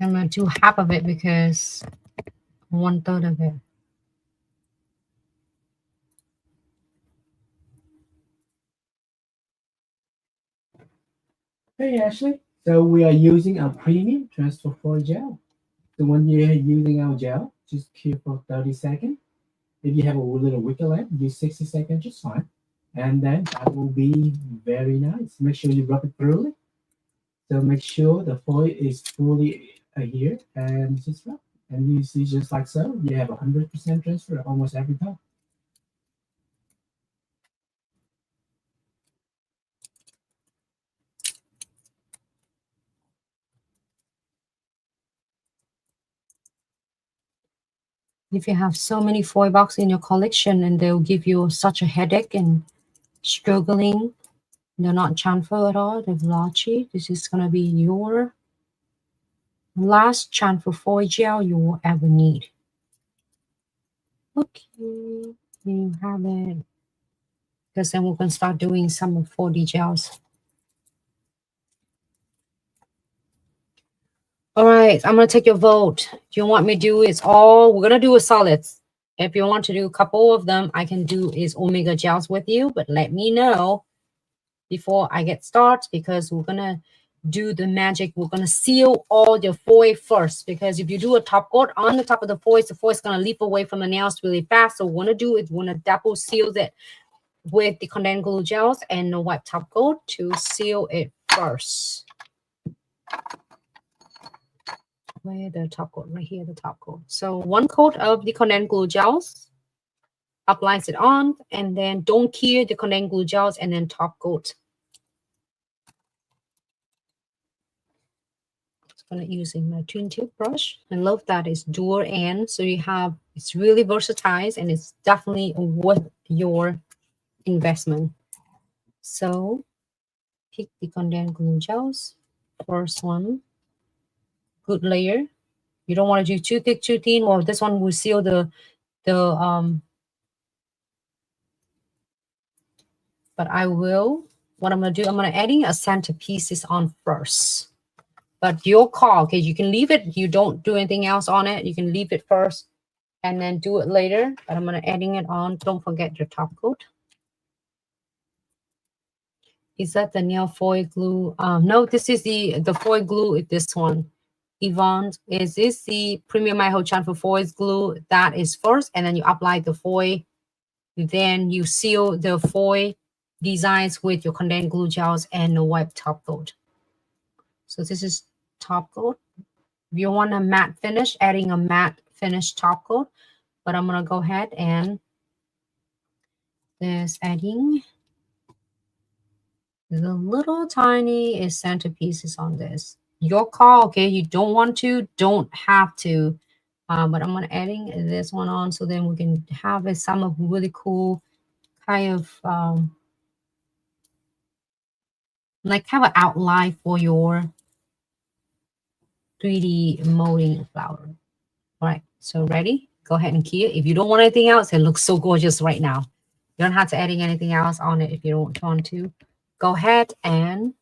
I'm going to do half of it because 1/3 of it. Hey Ashley, so we are using our premium transfer foil gel. So when you're using our gel, just keep for 30 seconds. If you have a little wiggle left, use 60 seconds just fine. And then that will be very nice. Make sure you rub it thoroughly. So make sure the foil is fully adhered and just rub. And you see just like so, you have 100% transfer almost every time. If you have so many foil boxes in your collection and they'll give you such a headache and struggling, they're not transfer at all, they're blotchy, this is going to be your last transfer foil gel you will ever need. Okay, there you have it. Because then we're going to start doing some 4D gels. All right, I'm going to take your vote. Do you want me to do it's all? We're going to do a solids. If you want to do a couple of them, I can do is Omega gels with you, but let me know before I get started because we're going to do the magic. We're going to seal all the foil first because if you do a top coat on the top of the foil is going to leap away from the nails really fast. So what we want to do is we want to double seal it with the condensed glue gels and the white top coat to seal it first. Where the top coat? Right here, the top coat. So 1 coat of the condensed glue gels applies it on, and then don't cure the condensed glue gels, and then top coat. Just gonna using my twin tip brush. I love that it's dual end, so you have, it's really versatile and it's definitely worth your investment. So pick the condensed glue gels. First one, good layer. You don't want to do too thick, too thin. Well, this one will seal the but I will, what I'm going to do, I'm going to adding a centerpieces on first. But your call, okay, you can leave it. You don't do anything else on it. You can leave it first and then do it later. But I'm going to adding it on. Don't forget your top coat. Is that the nail foil glue? No, this is the foil glue. This one. Yvonne, is this the premium iHold chamfer foil glue? That is first, and then you apply the foil. Then you seal the foil designs with your condensed glue gels and the white top coat. So this is top coat. If you want a matte finish, adding a matte finish top coat. But I'm gonna go ahead and just adding the little tiny centerpieces on this. Your call, okay? You don't want to, don't have to. But I'm gonna adding this one on so then we can have some of really cool kind of like have an outline for your 3D molding flower. All right, so ready? Go ahead and key it. If you don't want anything else, it looks so gorgeous right now. You don't have to adding anything else on it if you don't want to. Go ahead and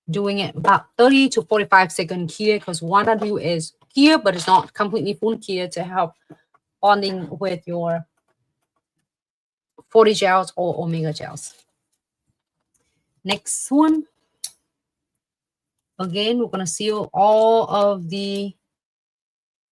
doing it about 30 to 45 second key, because what I do is key, but it's not completely full key to help bonding with your 40 gels or omega gels. Next one. Again, we're going to seal all of the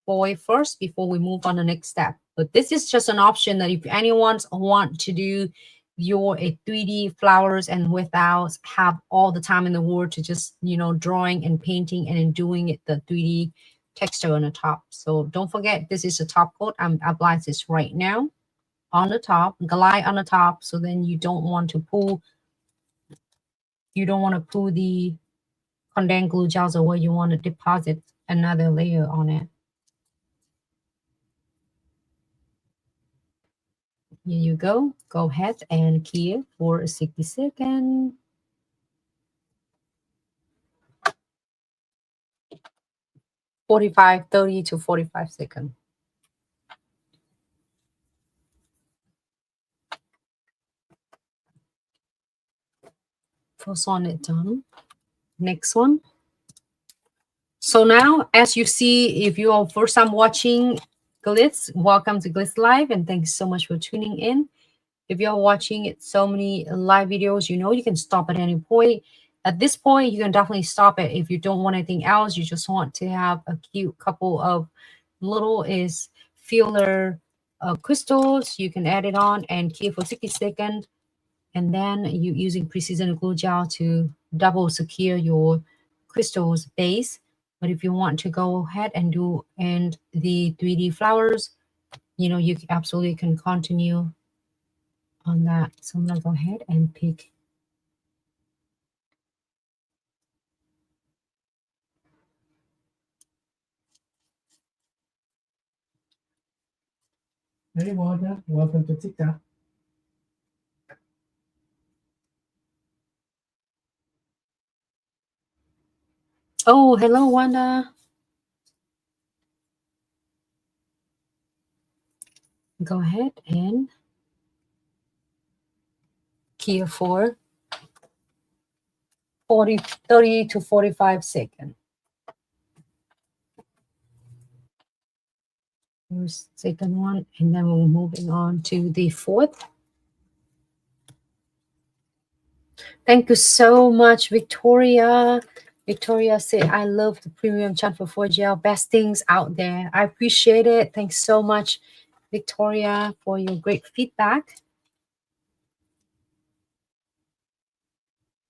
foil first before we move on the next step. But this is just an option that if anyone want to do your 3D flowers and without have all the time in the world to just, you know, drawing and painting and then doing it the 3D texture on the top. So don't forget, this is a top coat. I'm applying this right now on the top, glide on the top. So then you don't want to pull, the condensed glue gels away. You want to deposit another layer on it. Here you go. Go ahead and key it for 60 seconds. .30 to 45 seconds. First one is done. Next one. So now, as you see, if you are first time watching Glitz, welcome to Glitz Live, and thanks so much for tuning in. If you're watching so many live videos, you know you can stop at any point. At this point, you can definitely stop it if you don't want anything else. You just want to have a cute couple of little filler crystals. You can add it on and keep for 60 seconds. And then you using precision glue gel to double secure your crystals base. But if you want to go ahead and do the 3D flowers, you know, you absolutely can continue on that. So I'm gonna go ahead and pick Hey, Wanda, welcome to TikTok. Oh, hello, Wanda. Go ahead and key for 30 to 45 seconds. Here's the second one, and then we're moving on to the fourth. Thank you so much, Victoria. Victoria said, I love the premium chamfer foil gel. Best things out there. I appreciate it. Thanks so much, Victoria, for your great feedback.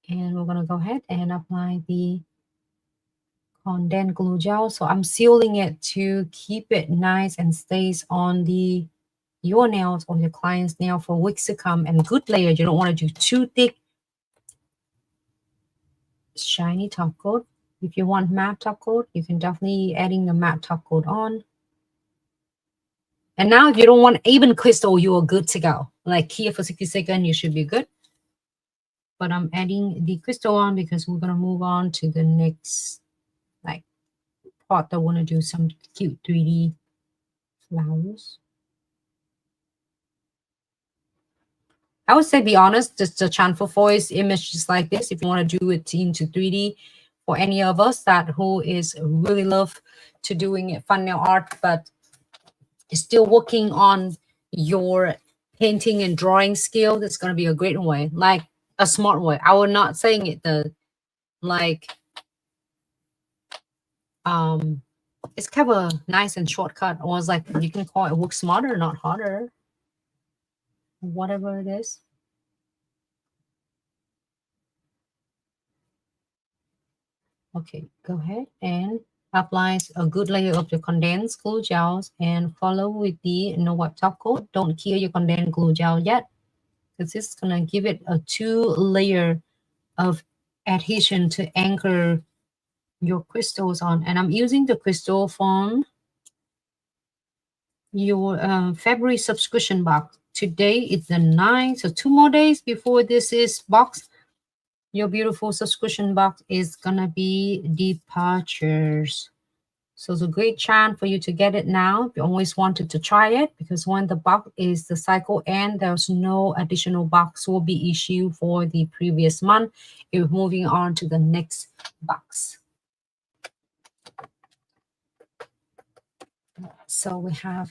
And we're going to go ahead and apply the condensed glue gel. So I'm sealing it to keep it nice and stays on the your nails or your client's nail for weeks to come, and good layer. You don't want to do too thick, shiny top coat. If you want matte top coat, you can definitely adding the matte top coat on. And now if you don't want even crystal, you are good to go. Like here for 60 seconds, you should be good. But I'm adding the crystal on because we're going to move on to the next like part. I want to do some cute 3D flowers. I would say be honest, just the transfer voice image is like this. If you want to do it into 3D for any of us that who is really love to doing fun nail art, but is still working on your painting and drawing skill, that's going to be a great way, like a smart way. I will not saying it the like it's kind of a nice and shortcut. Or it's like you can call it work smarter, not harder. Whatever it is. Okay, go ahead and apply a good layer of your condensed glue gels and follow with the no wipe top coat. Don't kill your condensed glue gel yet, because it's gonna give it a 2-layer of adhesion to anchor your crystals on. And I'm using the crystal from your February subscription box. Today is the 9th, so 2 more days before this is box. Your beautiful subscription box is gonna be departures. So it's a great chance for you to get it now if you always wanted to try it, because when the box is the cycle end, there's no additional box will be issued for the previous month. You're moving on to the next box. So we have,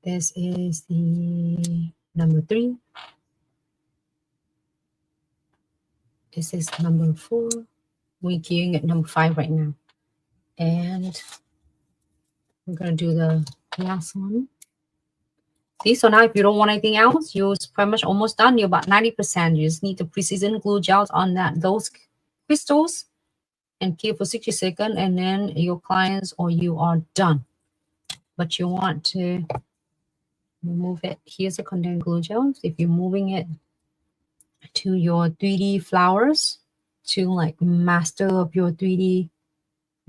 this is the number 3. This is number 4. We're queuing at number 5 right now. And we're going to do the last one. See, so now if you don't want anything else, you're pretty much almost done. You're about 90%. You just need the precision glue gels on those crystals and keep for 60 seconds, and then your clients or you are done. But you want to remove it. Here's a condensed glue gel. If you're moving it to your 3D flowers to like master up your 3D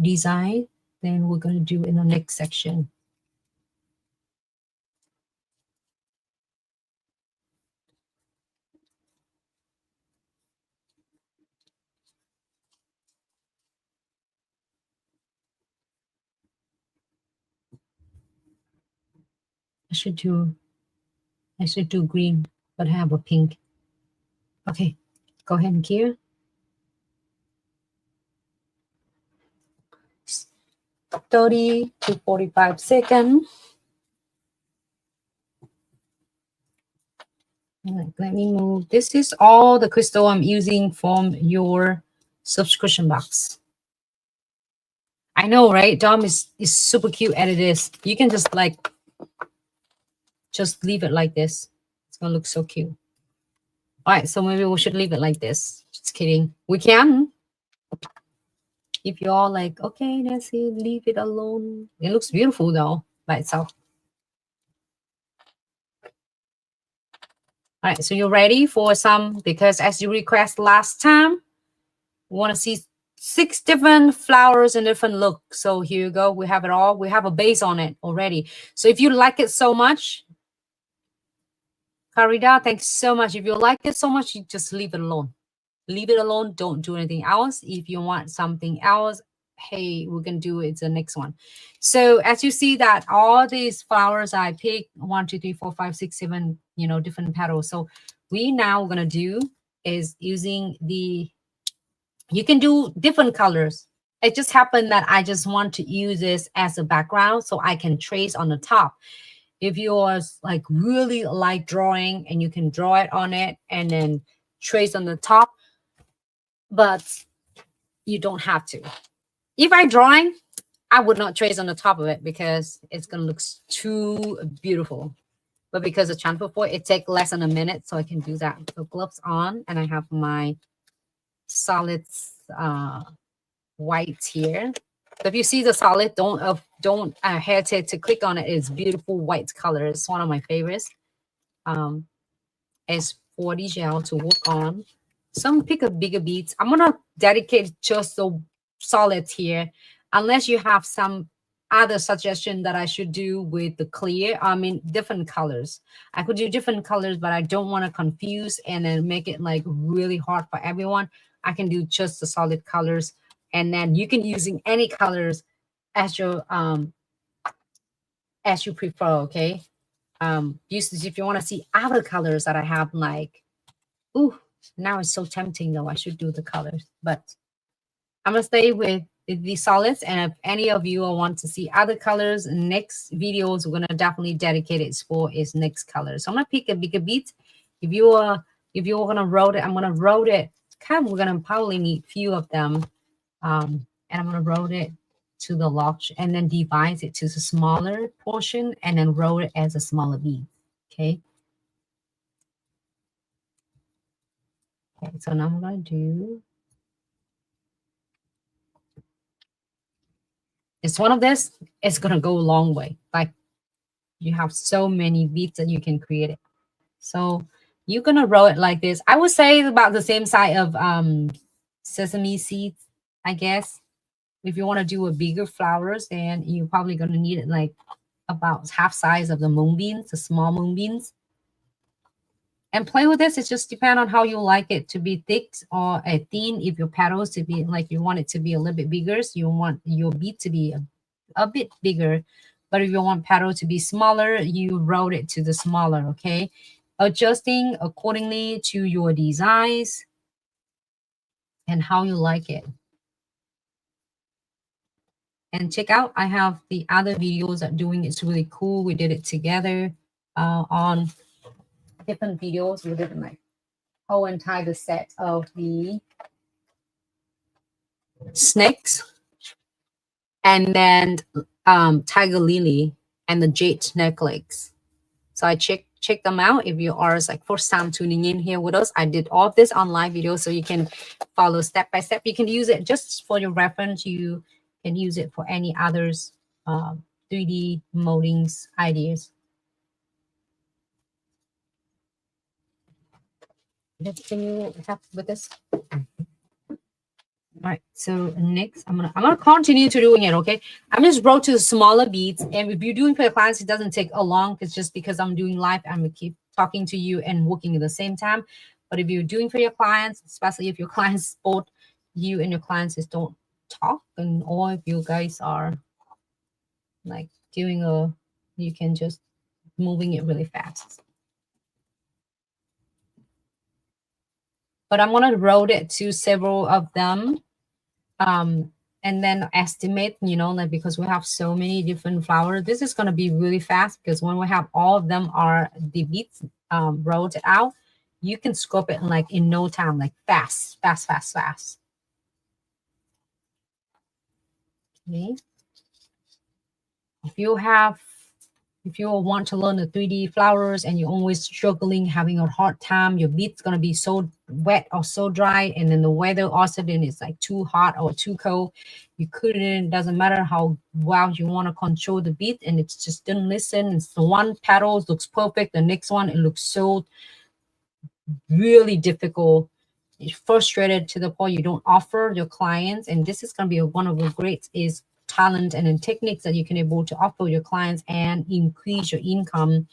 design, then we're going to do in the next section. I should do green, but I have a pink. Okay, go ahead and clear. 30 to 45 seconds. Let me move. This is all the crystal I'm using from your subscription box. I know, right? Dom is super cute at this. You can just like, just leave it like this. It's gonna look so cute. All right, so maybe we should leave it like this. Just kidding. We can. If you're all like, okay, Nancy, leave it alone. It looks beautiful though by itself. All right, so you're ready for some, because as you request last time, we want to see 6 different flowers and different looks. So here you go. We have it all. We have a base on it already. So if you like it so much, Carida, thanks so much. If you like it so much, you just leave it alone. Leave it alone. Don't do anything else. If you want something else, hey, we can do it. It's the next one. So as you see that all these flowers I picked 1, 2, 3, 4, 5, 6, 7, you know, different petals. So we now gonna do is using the, you can do different colors. It just happened that I just want to use this as a background so I can trace on the top. If you're like really like drawing, and you can draw it on it and then trace on the top, but you don't have to. If I'm drawing, I would not trace on the top of it because it's gonna look too beautiful. But because of transfer point, it takes less than a minute, so I can do that. So gloves on, and I have my solids white here. So if you see the solid, don't hesitate to click on it. It's beautiful white color. It's one of my favorites. It's 40 gel to work on. Some pick up bigger beads. I'm gonna dedicate just the solids here, unless you have some other suggestion that I should do with the clear. I mean, different colors. I could do different colors, but I don't want to confuse and then make it like really hard for everyone. I can do just the solid colors, and then you can using any colors as you prefer. Okay. If you want to see other colors that I have, like, ooh, now it's so tempting though. I should do the colors, but I'm gonna stay with the solids. And if any of you want to see other colors, next videos we're gonna definitely dedicate it for is next color. So I'm gonna pick a bigger bead. If you're gonna roll it, I'm gonna roll it. We're gonna probably need few of them, and I'm gonna roll it to the large and then divide it to the smaller portion and then roll it as a smaller bead. Okay. Okay, so now I'm going to do, it's one of this, it's going to go a long way. Like, you have so many beads that you can create it. So you're going to roll it like this. I would say about the same size of sesame seeds, I guess. If you want to do a bigger flowers, then you're probably going to need it like about half size of the moonbeams, the small moonbeams. And play with this. It just depends on how you like it to be thick or thin. If your petals to be like, you want it to be a little bit bigger, so you want your bead to be a bit bigger. But if you want petal to be smaller, you roll it to the smaller. Okay, adjusting accordingly to your designs and how you like it. And check out, I have the other videos that doing it's really cool. We did it together on different videos. We did like whole entire set of the snakes, and then tiger lily and the jade necklace. So I check them out. If you are like first time tuning in here with us, I did all of this on live video, so you can follow step by step. You can use it just for your reference. You can use it for any others 3D moldings ideas. Can you help with this? All right, so next I'm gonna continue to doing it. Okay, I'm just roll to the smaller beads, and if you're doing for your clients, it doesn't take a long. It's just because I'm doing live, I'm gonna keep talking to you and working at the same time. But if you're doing for your clients, especially if your clients, both you and your clients just don't talk, and or if you guys are like doing you can just moving it really fast. But I'm gonna roll it to several of them, and then estimate, you know, like because we have so many different flowers, this is gonna be really fast because when we have all of them are the beads rolled out, you can scope it like in no time, like fast. Okay. If you want to learn the 3D flowers and you're always struggling, having a hard time, your bead's gonna be so wet or so dry, and then the weather also then it's like too hot or too cold, you couldn't, doesn't matter how well you want to control the bead, and it's just didn't listen. It's the one petal looks perfect, the next one it looks so really difficult. You're frustrated to the point you don't offer your clients, and this is going to be one of the great is talent and then techniques that you can able to offer your clients and increase your income.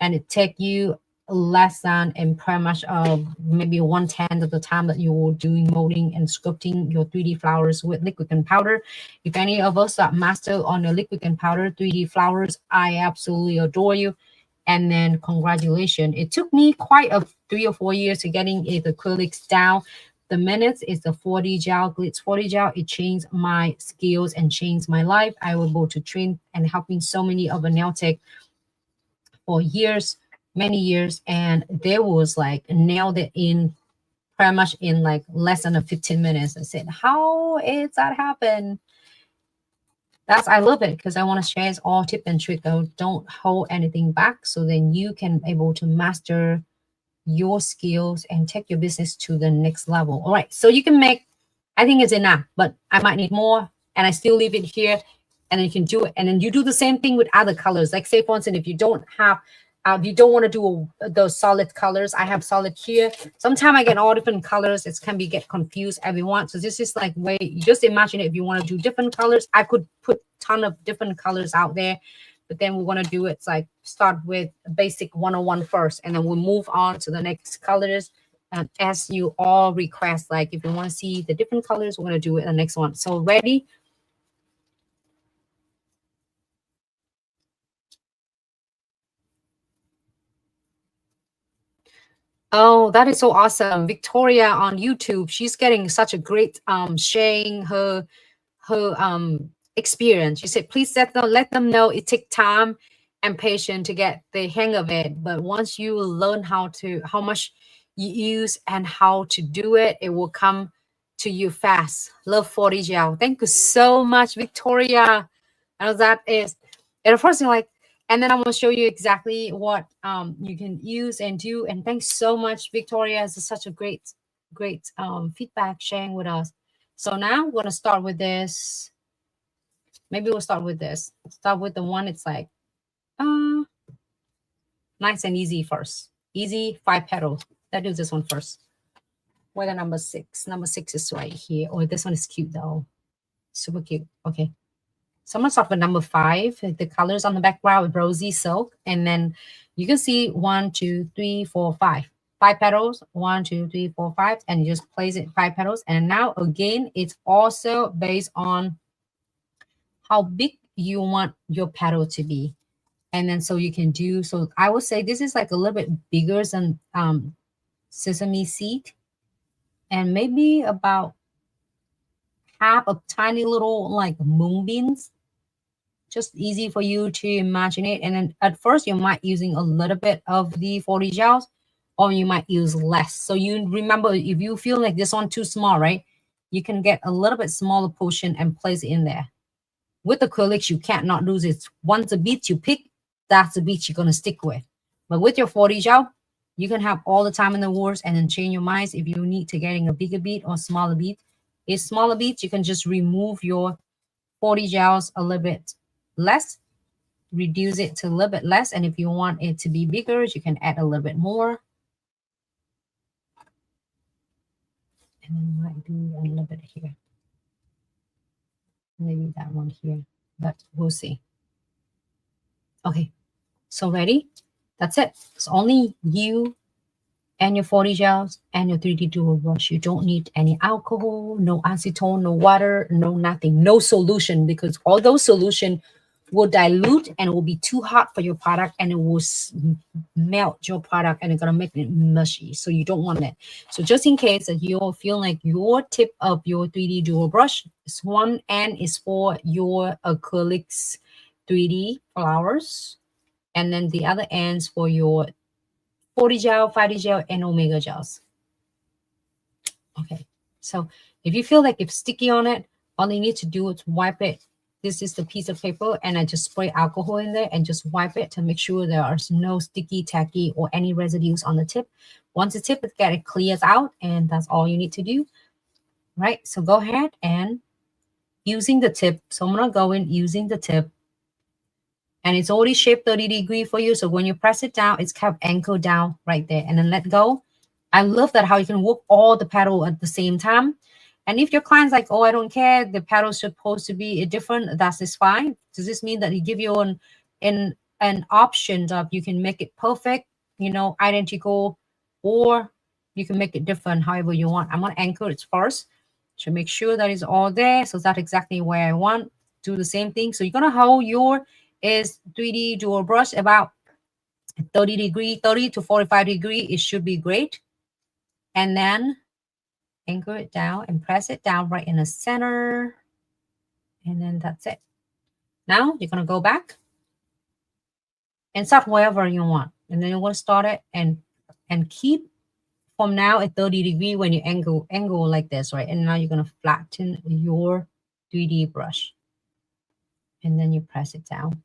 And it take you less than and pretty much maybe 1/10 of the time that you're doing molding and sculpting your 3D flowers with liquid and powder. If any of us are master on the liquid and powder 3D flowers, I absolutely adore you. And then congratulations. It took me quite 3 or 4 years to getting the acrylics down. The minutes is the 40 gel, Glitz 40 gel. It changed my skills and changed my life. I was able to train and helping so many of a nail tech for years, many years. And there was like nailed it in pretty much in like less than 15 minutes. I said, how is that happen? I love it because I want to share all tip and trick. I don't hold anything back. So then you can able to master your skills and take your business to the next level. All right. So you can make, I think it's enough, but I might need more. and I still leave it here, and then you can do it. And then you do the same thing with other colors. Like say for instance, if you don't have, if you don't want to do those solid colors, I have solid here. Sometimes I get all different colors. It can be get confused everyone. So this is like way, you just imagine it, if you want to do different colors, I could put a ton of different colors out there. But then we want to do it's like start with basic 101 first, and then we'll move on to the next colors. As you all request, like if you want to see the different colors, we're going to do it the next one. So ready? Oh, that is so awesome. Victoria on YouTube, she's getting such a great sharing her experience. She said, please let them know it takes time and patience to get the hang of it. But once you learn how much you use and how to do it, it will come to you fast. Love 40 gel. Thank you so much, Victoria. I know that is, and of course, like, and then I'm going to show you exactly what you can use and do. And thanks so much, Victoria. It's such a great feedback sharing with us. So now we're going to start with this. Maybe we'll start with this. Start with the one it's like nice and easy first. Easy 5 petals. Let's do this one first. Where the number 6? Number 6 is right here. Oh, this one is cute though. Super cute. Okay. So I'm going to start with number 5. The colors on the background with rosy silk. And then you can see 1, 2, 3, 4, 5. 5 petals. 1, 2, 3, 4, 5. And you just place it 5 petals. And now again, it's also based on how big you want your petal to be. And then so you can do, so I would say this is like a little bit bigger than sesame seed. And maybe about half a tiny little like moonbeams. Just easy for you to imagine it. And then at first you might using a little bit of the 40 gels, or you might use less. So you remember, if you feel like this one too small, right? You can get a little bit smaller portion and place it in there. With acrylics, you can't not lose it. Once the bead you pick, that's the bead you're going to stick with. But with your 40 gel, you can have all the time in the world and then change your minds if you need to getting a bigger bead or smaller bead. If smaller beads, you can just remove your 40 gels a little bit less, reduce it to a little bit less. And if you want it to be bigger, you can add a little bit more. And then you might do a little bit here. Maybe that one here, but we'll see. Okay, so ready? That's it. It's only you and your 40 gels and your 3D dual brush. You don't need any alcohol, no acetone, no water, no nothing, no solution, because all those solution will dilute and will be too hot for your product, and it will melt your product and it's gonna make it mushy. So you don't want that. So just in case that you feel like your tip of your 3D dual brush is one end is for your acrylics 3D flowers, and then the other ends for your 40 gel, 5D gel, and omega gels. Okay, so if you feel like it's sticky on it, all you need to do is wipe it. This is the piece of paper, and I just spray alcohol in there and just wipe it to make sure there are no sticky, tacky, or any residues on the tip. Once the tip it clears out, and that's all you need to do. Right, so go ahead and using the tip. So I'm gonna go in using the tip, and it's already shaped 30 degrees for you. So when you press it down, it's kept anchored down right there, and then let go. I love that how you can work all the petal at the same time. And if your client's like, oh, I don't care, the petal's supposed to be different, that is fine. Does this mean that he give you an option of you can make it perfect, you know, identical, or you can make it different however you want. I'm going to anchor it first to make sure that it's all there. So that's exactly where I want. Do the same thing. So you're going to hold your 3D dual brush about 30 degrees, 30 to 45 degrees. It should be great. And then anchor it down and press it down right in the center. And then that's it. Now you're going to go back and start wherever you want. And then you're going to start it and keep from now at 30 degrees when you angle like this, right? And now you're going to flatten your 3D brush. And then you press it down.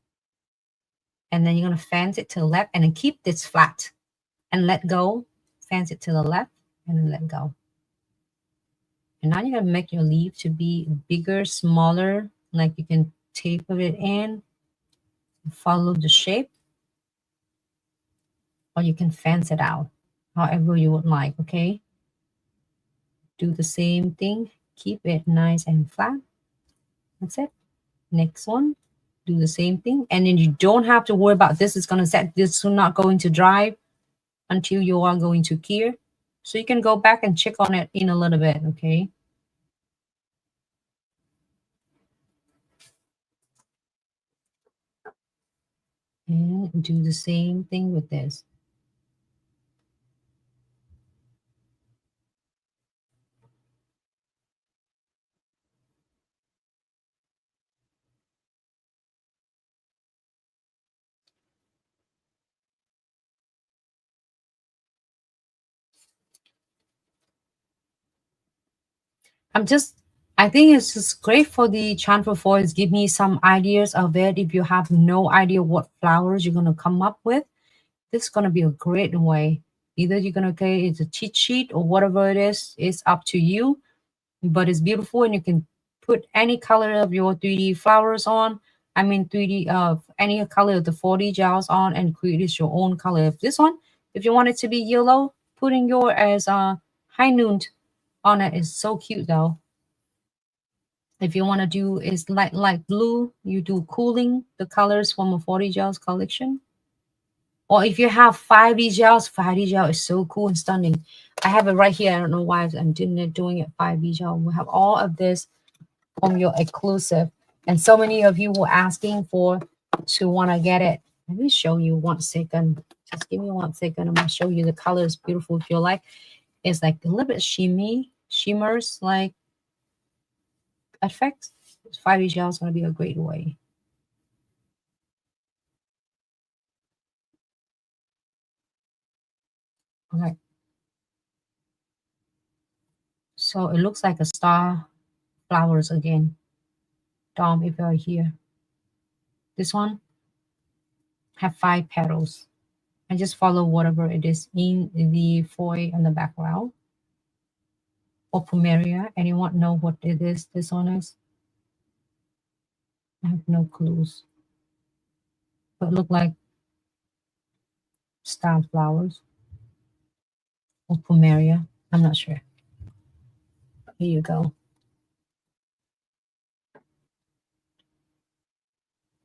And then you're going to fans it to the left and then keep this flat and let go. Fans it to the left and then let go. And now you're gonna make your leaf to be bigger, smaller, like you can taper it in, follow the shape, or you can fence it out, however you would like, okay? Do the same thing, keep it nice and flat. That's it. Next one, do the same thing. And then you don't have to worry about this is gonna set, this is not going to dry until you are going to cure. So you can go back and check on it in a little bit, okay? And do the same thing with this. I think it's just great for the transfer foils. Give me some ideas of it. If you have no idea what flowers you're going to come up with, this is going to be a great way. Either you're going to create it's a cheat sheet or whatever it is, it's up to you. But it's beautiful and you can put any color of your 3D flowers on. I mean 3D of any color of the 4D gels on and create your own color of this one. If you want it to be yellow, putting your as high noon on it is so cute though. If you want to do is light blue, you do cooling, the colors from a 4D gels collection. Or if you have 5D gels, 5D gel is so cool and stunning. I have it right here. I don't know why I'm doing it 5D gel. We have all of this from your exclusive. And so many of you were asking for to want to get it. Let me show you 1 second. Just give me 1 second. I'm going to show you the colors. Beautiful if you like. It's like a little bit shimmers like effect. 5D gel is going to be a great way. Okay. So it looks like a star flowers again. Dom, if you're here. This one have 5 petals. I just follow whatever it is in the foil on the background. Or plumeria. Anyone know what it is? This one is? I have no clues. But look like star flowers. Or plumeria. I'm not sure. Here you go.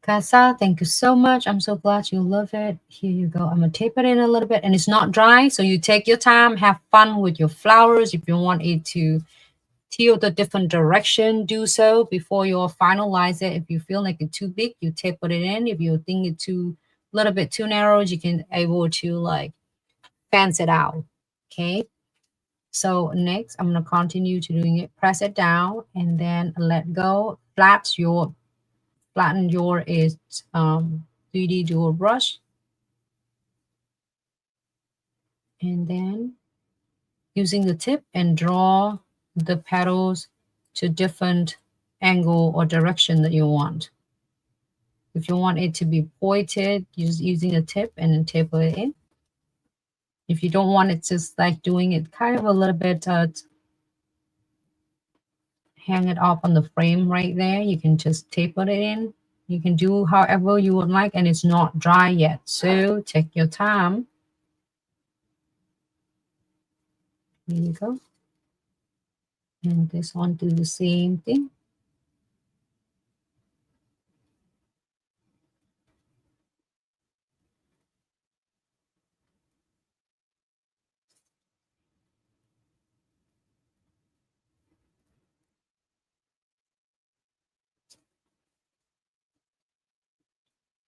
Casa, thank you so much. I'm so glad you love it. Here you go. I'm going to tape it in a little bit. And it's not dry, so you take your time. Have fun with your flowers. If you want it to tilt a different direction, do so before you finalize it. If you feel like it's too big, you taper it in. If you think it's a little bit too narrow, you can able to like fence it out. Okay. So next, I'm going to continue to doing it. Press it down and then let go. Flatten your 3D dual brush. And then using the tip and draw the petals to different angle or direction that you want. If you want it to be pointed, just using a tip and then taper it in. If you don't want it just like doing it kind of a little bit, hang it up on the frame right there, you can just taper it in. You can do however you would like, and it's not dry yet. So take your time. Here you go. And this one do the same thing.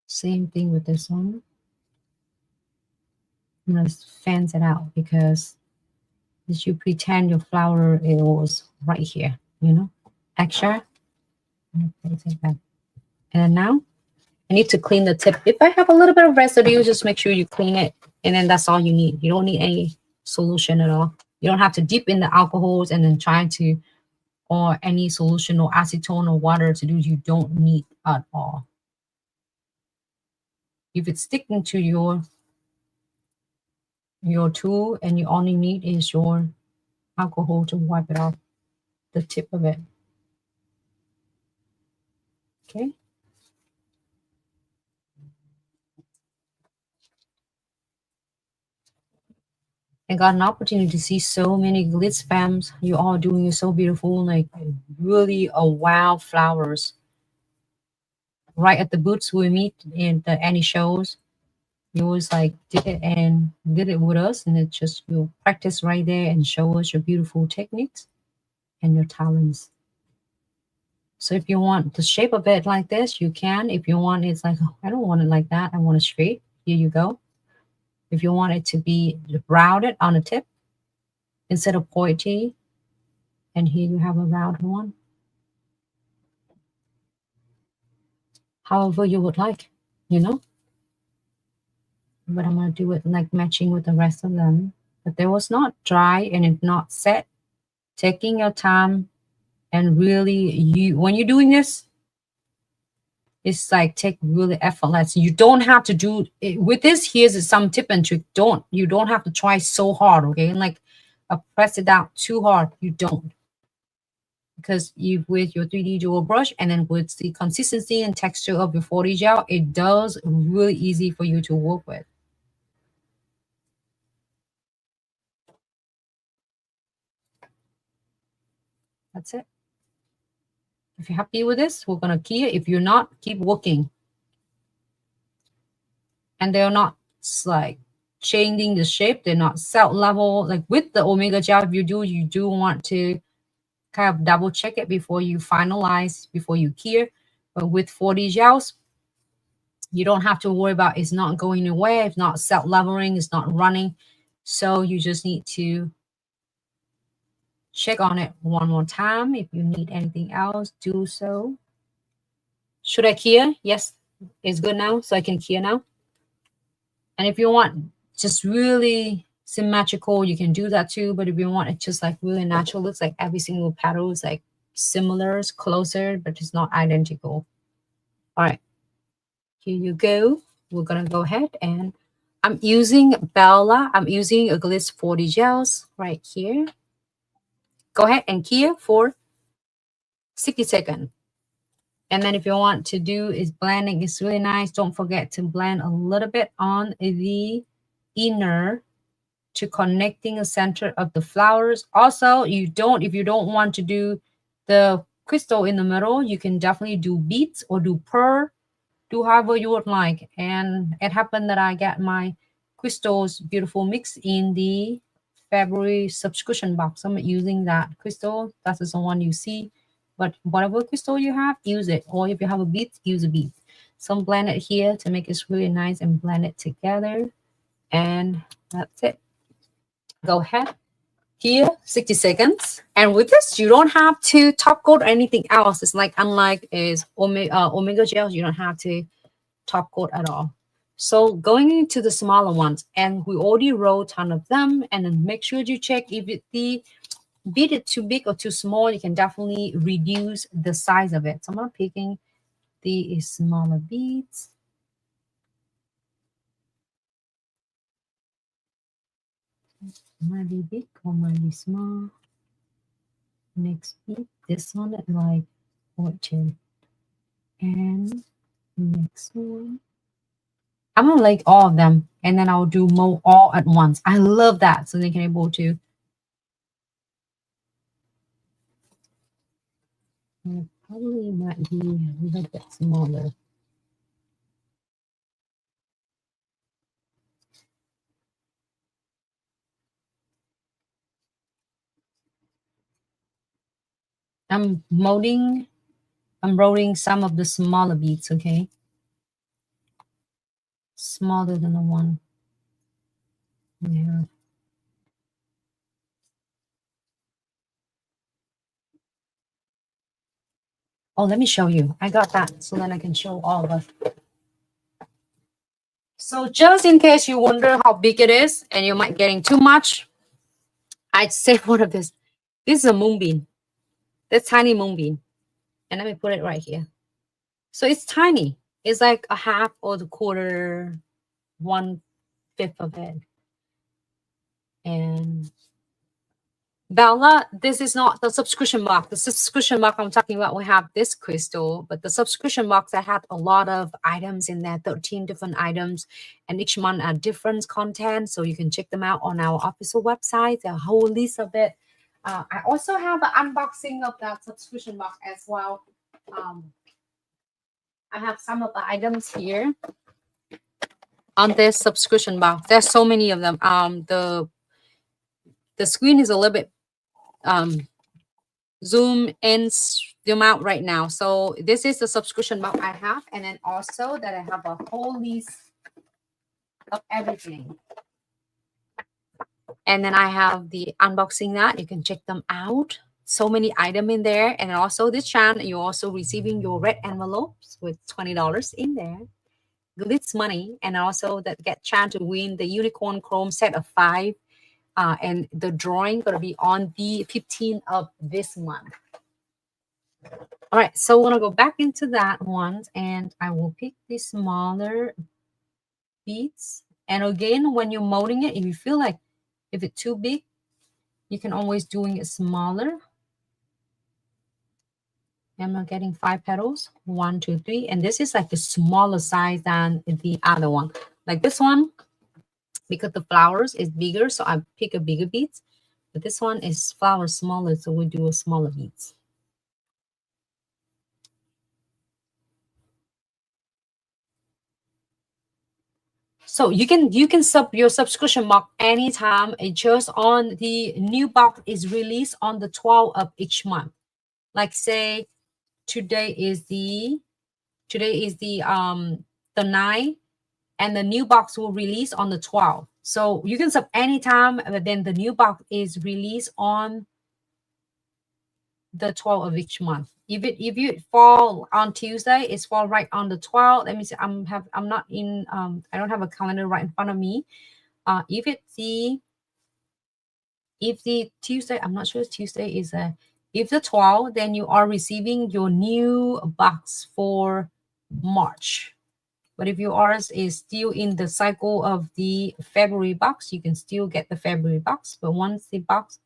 Same thing with this one. I'm going to fence it out because as you pretend your flower it was right here, you know, extra. And then now I need to clean the tip. If I have a little bit of residue, just make sure you clean it. And then that's all you need. You don't need any solution at all. You don't have to dip in the alcohols and then try to, or any solution or acetone or water to do. You don't need at all. If it's sticking to your tool and you only need is your alcohol to wipe it off. the tip of it. Okay. I got an opportunity to see so many glitz fams. You all doing it so beautiful, like really a wow flowers. Right at the booths we meet in the any shows, you always like did it with us, and it just you practice right there and show us your beautiful techniques and your talents. So if you want the shape of it like this, you can. If you want it's like, oh, I don't want it like that, I want it straight, here you go. If you want it to be rounded on the tip instead of pointy, and here you have a round one. However you would like, you know. But I'm gonna do it like matching with the rest of them. But they was not dry and it's not set. Taking your time and really when you're doing this, it's like take really effortless. You don't have to do it with this. Here's some tip and trick. You don't have to try so hard, okay? And like press it down too hard. You don't. Because you with your 3D dual brush and then with the consistency and texture of your 4D gel, it does really easy for you to work with. That's it. If you're happy with this, we're gonna key it. If you're not, keep working. And they're not like changing the shape. They're not cell level. Like with the Omega gel, if you do want to kind of double check it before you finalize, before you key. But with 4D gels, you don't have to worry about it's not going away, it's not cell leveling, it's not running. So you just need to check on it one more time. If you need anything else, do so. Should I key? Yes, it's good now, so I can key now. And if you want just really symmetrical, you can do that too. But if you want it just like really natural, looks like every single petal is like similar, it's closer, but it's not identical. All right, here you go. We're gonna go ahead and I'm using Bella. I'm using a Glitz 4D gels right here. Go ahead and key for 60 seconds. And then if you want to do is blending, it's really nice. Don't forget to blend a little bit on the inner to connecting the center of the flowers. Also, if you don't want to do the crystal in the middle, you can definitely do beads or do pearl, do however you would like. And it happened that I got my crystals beautiful mix in the February subscription box. I'm using that crystal. That is the one you see. But whatever crystal you have, use it. Or if you have a bead, use a bead. So I'm blend it here to make it really nice and blend it together. And that's it. Go ahead. Here, 60 seconds. And with this, you don't have to top coat or anything else. It's like unlike is Omega gels, you don't have to top coat at all. So going into the smaller ones, and we already wrote a ton of them, and then make sure you check if the bead is too big or too small. You can definitely reduce the size of it. So I'm picking the smaller beads. Might be big or might be small. Next bead, this one is like 14. And next one. I'm gonna like all of them, and then I'll do more all at once. I love that, so they can able to. Probably might be a little bit smaller. I'm rolling some of the smaller beads, okay? Smaller than the one. Yeah. Oh, let me show you. I got that, so then I can show all of us. So just in case you wonder how big it is and you might getting too much, I'd say one of this. This is a moonbeam. That's tiny moonbeam. And let me put it right here. So it's tiny. It's like a half or the quarter, 1/5 of it. And Bella, this is not the subscription box. The subscription box I'm talking about, we have this crystal, but the subscription box, I had a lot of items in there, 13 different items, and each month are different content, so you can check them out on our official website, a whole list of it. I also have an unboxing of that subscription box as well. I have some of the items here on this subscription box. There's so many of them. The screen is a little bit zoom in, zoom out right now. So this is the subscription box I have, and then also that I have a whole list of everything. And then I have the unboxing that you can check them out. So many items in there, and also this channel you're also receiving your red envelopes with $20 in there. Glitz money, and also that get chance to win the unicorn chrome set of 5. And the drawing gonna be on the 15th of this month. All right, so we're gonna go back into that one, and I will pick the smaller beads. And again, when you're molding it, if you feel like if it's too big, you can always doing it smaller. I'm not getting 5 petals, 1, 2, 3, and this is like the smaller size than the other one. Like this one, because the flowers is bigger, so I pick a bigger beads. But this one is flower smaller, so we do a smaller beads. So you can sub your subscription box anytime. It just on the new box is released on the 12th of each month. Like say today is the 9th, and the new box will release on the 12th. So you can sub anytime, but then the new box is released on the 12th of each month. If you fall on Tuesday, it's fall right on the 12th. Let me see. I'm not in I don't have a calendar right in front of me. If the Tuesday, I'm not sure if Tuesday is if the 12th, then you are receiving your new box for March. But if yours is still in the cycle of the February box, you can still get the February box. But once the box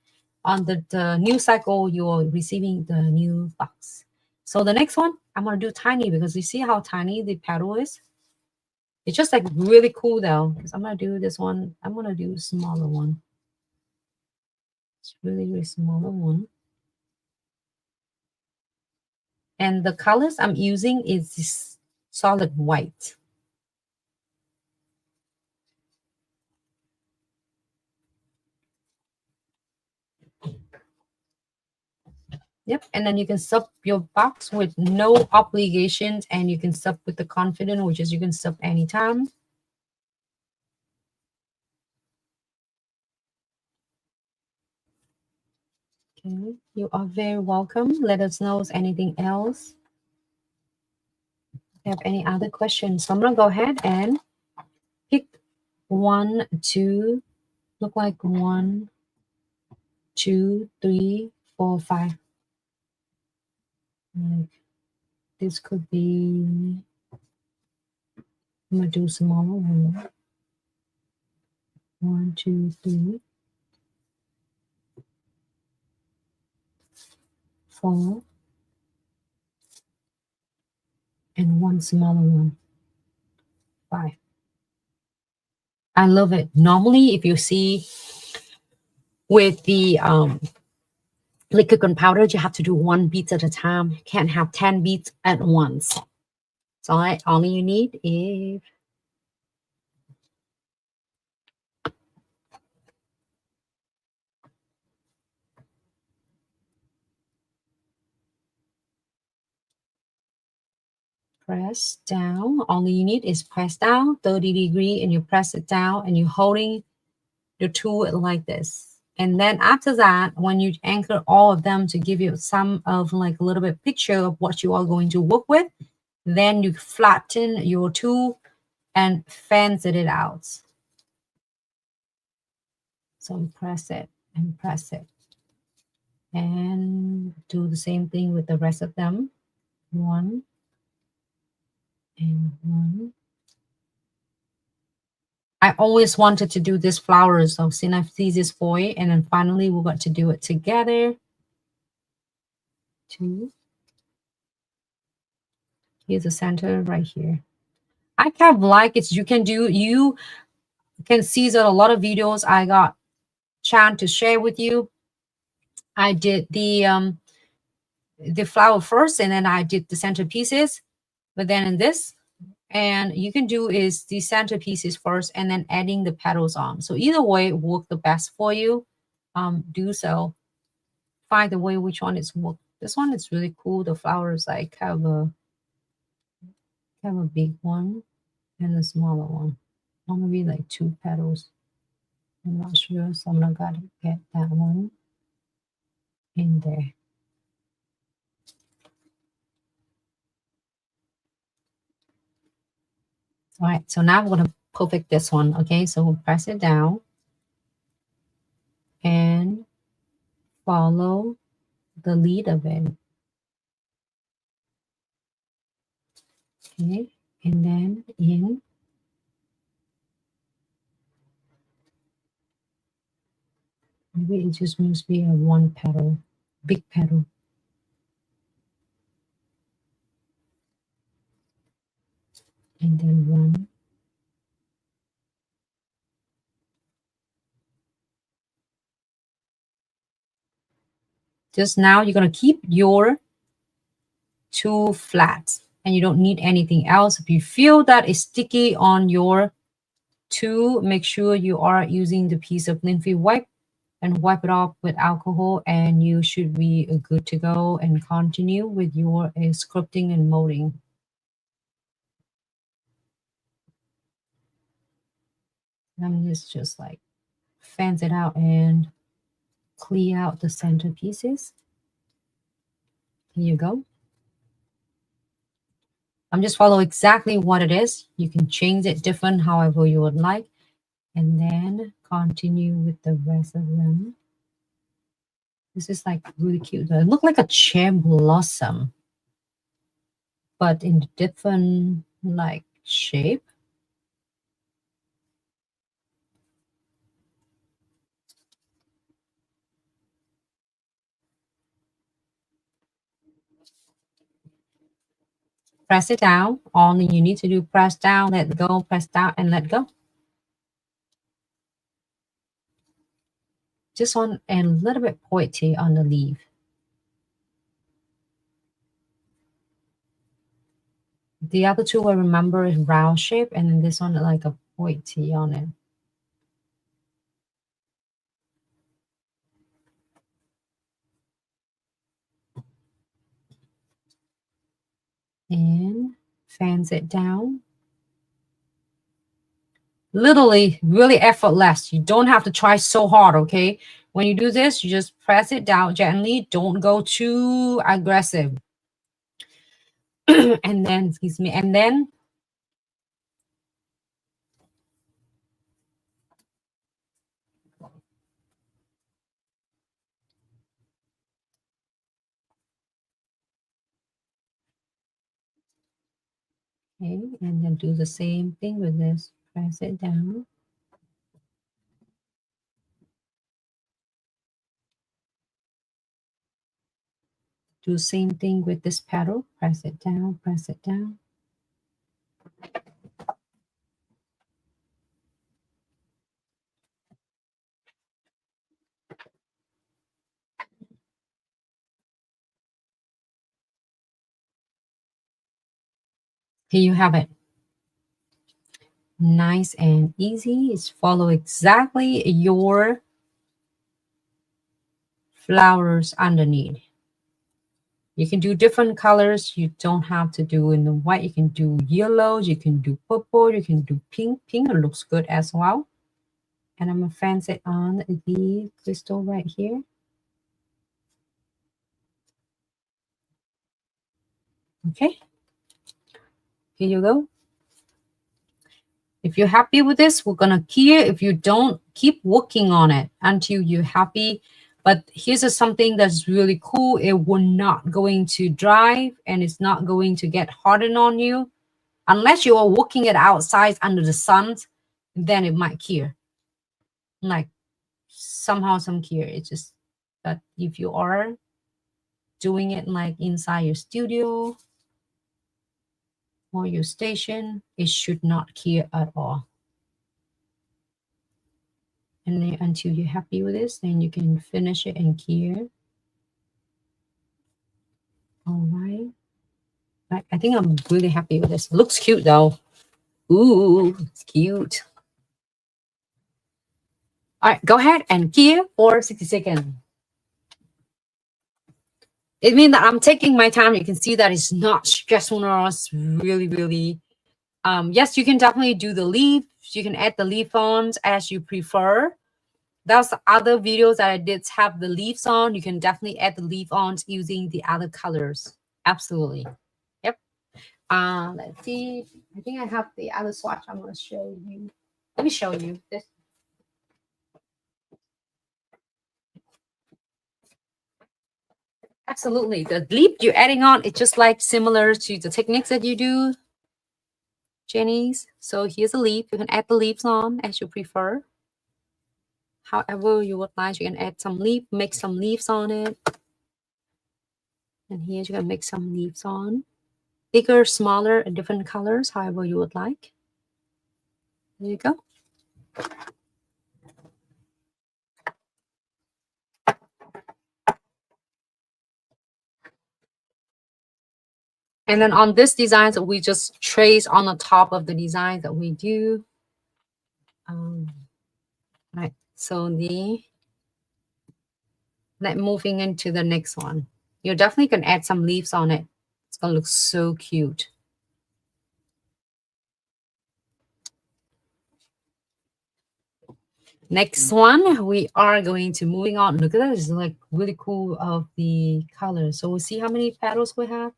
on the new cycle, you're receiving the new box. So the next one, I'm going to do tiny, because you see how tiny the petal is? It's just like really cool though. Because I'm going to do this one. I'm going to do a smaller one. It's really, really smaller one. And the colors I'm using is this solid white. Yep, and then you can sub your box with no obligations, and you can sub with the confident, which is you can sub anytime. Okay, you are very welcome. Let us know if anything else. If you have any other questions, so I'm gonna go ahead and pick 1, 2, look like 1, 2, 3, 4, 5. Like this could be. I'm gonna do smaller one. 1, 2, 3, 4, and 1 smaller one. 5. I love it. Normally, if you see with the liquid powder, you have to do 1 bead at a time. You can't have 10 beads at once. So all you need is press down. All you need is press down 30 degrees, and you press it down, and you're holding your tool like this. And then after that, when you anchor all of them to give you some of like a little bit picture of what you are going to work with, then you flatten your tool and fence it out. So press it and press it. And do the same thing with the rest of them. 1 and 1. I always wanted to do this flowers of synesthesis boy, and then finally we got to do it together. Two. Here's the center right here. I kind of like it. You can see that a lot of videos I got chance to share with you. I did the flower first, and then I did the centerpieces. But then in this, and you can do is the centerpieces first and then adding the petals on. So either way work the best for you. Do so. Find the way which one is work. This one is really cool. The flowers like have a big one and a smaller one. Or maybe like 2 petals. I'm not sure, so I'm not gonna get that one in there. All right, so now we're gonna perfect this one. Okay, so we'll press it down and follow the lead of it. Okay, and then in. Maybe it just must be a 1 petal, big petal. And then 1. Just now, you're going to keep your 2 flats, and you don't need anything else. If you feel that it's sticky on your 2, make sure you are using the piece of lymphy wipe and wipe it off with alcohol, and you should be good to go and continue with your sculpting and molding. And just like fans it out and clear out the center pieces. Here you go. I'm just follow exactly what it is. You can change it different however you would like. And then continue with the rest of them. This is like really cute. It looks like a cherry blossom, but in a different like shape. Press it down. All you need to do, press down, let go, press down, and let go. Just want a little bit pointy on the leaf. The other 2 I remember is round shape, and then this one like a pointy on it. And fans it down. Literally, really effortless. You don't have to try so hard, okay? When you do this, you just press it down gently. Don't go too aggressive. And then, excuse me, and then okay, and then do the same thing with this. Press it down. Do the same thing with this petal. Press it down, press it down. Here you have it. Nice and easy. It's follow exactly your flowers underneath. You can do different colors. You don't have to do in the white. You can do yellows. You can do purple. You can do pink. Pink looks good as well. And I'm going to fence it on the crystal right here. Okay. Here you go. If you're happy with this, we're going to clear. If you don't, keep working on it until you're happy. But here's something that's really cool. It will not going to dry, and it's not going to get hardened on you unless you are working it outside under the sun. then it might cure. Like somehow some cure. It's just that if you are doing it like inside your studio or your station, it should not cure at all. And then until you're happy with this, then you can finish it and cure. All right. I think I'm really happy with this. It looks cute though. Ooh, it's cute. All right, go ahead and cure for 60 seconds. It means that I'm taking my time. You can see that it's not stressful or it's really, really. Yes, you can definitely do the leaf. You can add the leaf on as you prefer. There's other videos that I did have the leaves on. You can definitely add the leaf on using the other colors. Absolutely. Yep. Let's see. I think I have the other swatch I'm going to show you. Let me show you this. Absolutely. The leaf you're adding on, it's just like similar to the techniques that you do, Jenny's. So here's a leaf. You can add the leaves on as you prefer. However you would like, you can add some leaf, make some leaves on it. And here you can make some leaves on. Bigger, smaller, different colors, however you would like. There you go. And then on this design, so we just trace on the top of the design that we do. Right. So moving into the next one. You definitely can add some leaves on it. It's gonna look so cute. Next one, we are going to moving on. Look at that, it's like really cool of the colors. So we'll see how many petals we have.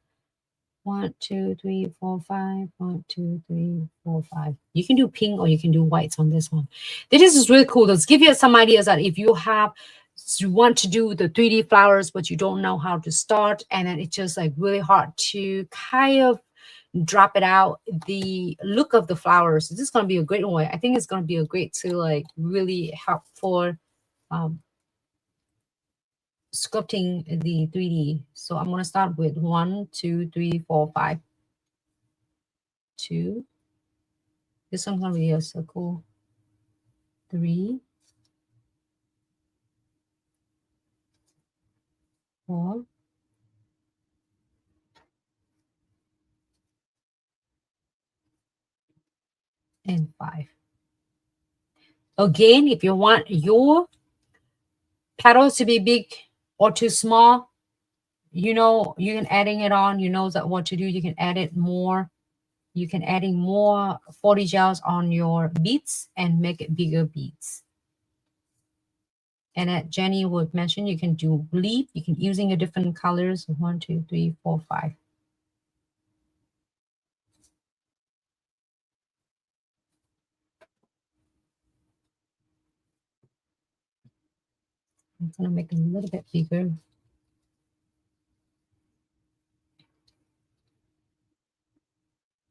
1, 2, 3, 4, 5. 1, 2, 3, 4, 5. You can do pink or you can do whites on this one. This is really cool. Let's give you some ideas that if you want to do the 3D flowers, but you don't know how to start, and then it's just like really hard to kind of drop it out, the look of the flowers. This is going to be a great one. I think it's going to be a great to like really help for sculpting the 3D. So I'm going to start with 1, 2, 3, 4, 5. 2. This one's going to be a circle. 3, 4, and 5. Again, if you want your petals to be big or too small, you know, you can adding it on, you know that what to do. You can add it more. You can adding more 40 gels on your beads and make it bigger beads. And as Jenny would mention, you can do leaf. You can using your different colors. 1, 2, 3, 4, 5. I'm gonna make it a little bit bigger.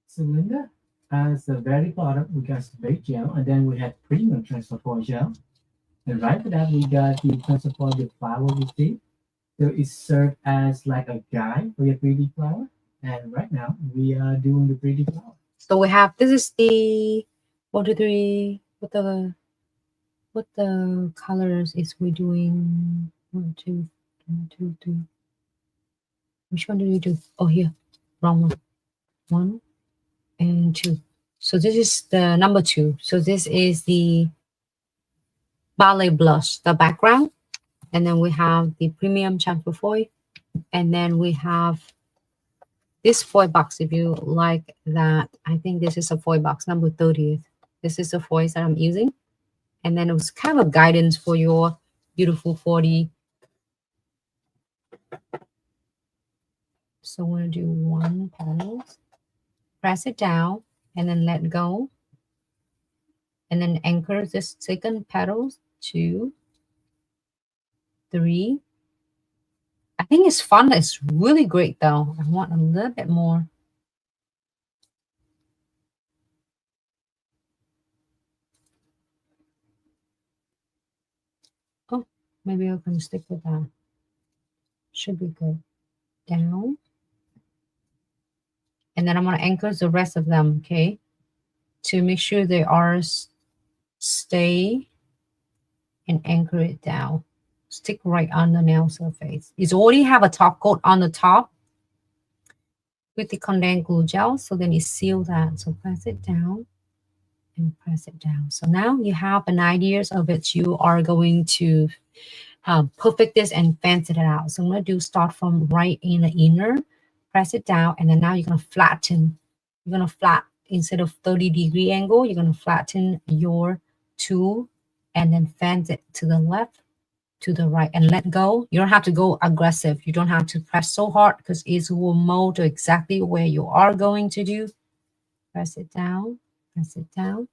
So Linda, as the very bottom, we got bake gel, and then we have premium transfer foil gel. And right after that, we got the transfer foil, the flower we see. So it serves as like a guide for your 3D flower. And right now, we are doing the 3D flower. So we have, this is the 1, 2, 3, what the colors is we doing? 1, 2, 1, 2, 3. Which one do we do? Oh, here, wrong one. 1 and 2. So this is the number 2. So this is the ballet blush, the background. And then we have the premium transfer foil. And then we have this foil box, if you like that. I think this is a foil box, number 30th. This is the foil that I'm using. And then it was kind of guidance for your beautiful 40. So we're going to do 1 petal. Press it down and then let go. And then anchor this second petal. 2, 3. I think it's fun. It's really great though. I want a little bit more. Maybe I can stick with that. Should be good. Down. And then I'm going to anchor the rest of them, okay? To make sure they are stay and anchor it down. Stick right on the nail surface. It's already have a top coat on the top with the condensed glue gel. So then you seal that. So press it down and press it down. So now you have an idea of it. You are going to perfect this and fancy it out. So I'm going to do start from right in the inner, press it down, and then now you're going to flatten. You're going to flat instead of 30-degree angle, you're going to flatten your tool and then fan it to the left, to the right, and let go. You don't have to go aggressive. You don't have to press so hard because it will mold to exactly where you are going to do. Press it down, press it down.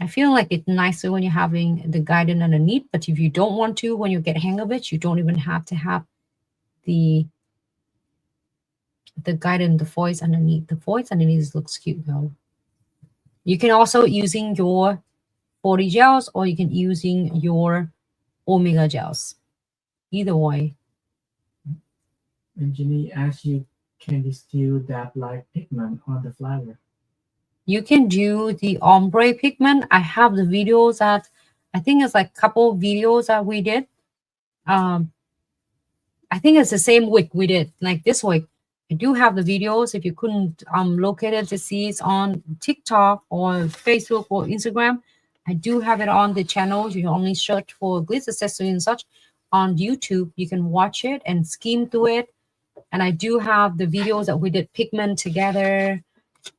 I feel like it's nicer when you're having the guidance underneath, but if you don't want to, when you get hang of it, you don't even have to have the guidance, the voice underneath. The voice underneath looks cute though. You can also using your 40 gels or you can using your Omega gels. Either way. And Jenny asked you, can you still dab like pigment on the flower? You can do the ombre pigment. I have the videos that I think it's like a couple videos that we did. I think it's the same week we did, like this week. I do have the videos. If you couldn't locate it to see it on TikTok or Facebook or Instagram, I do have it on the channel. You can only search for Glitz Accessory and such on YouTube. You can watch it and skim through it. And I do have the videos that we did pigment together.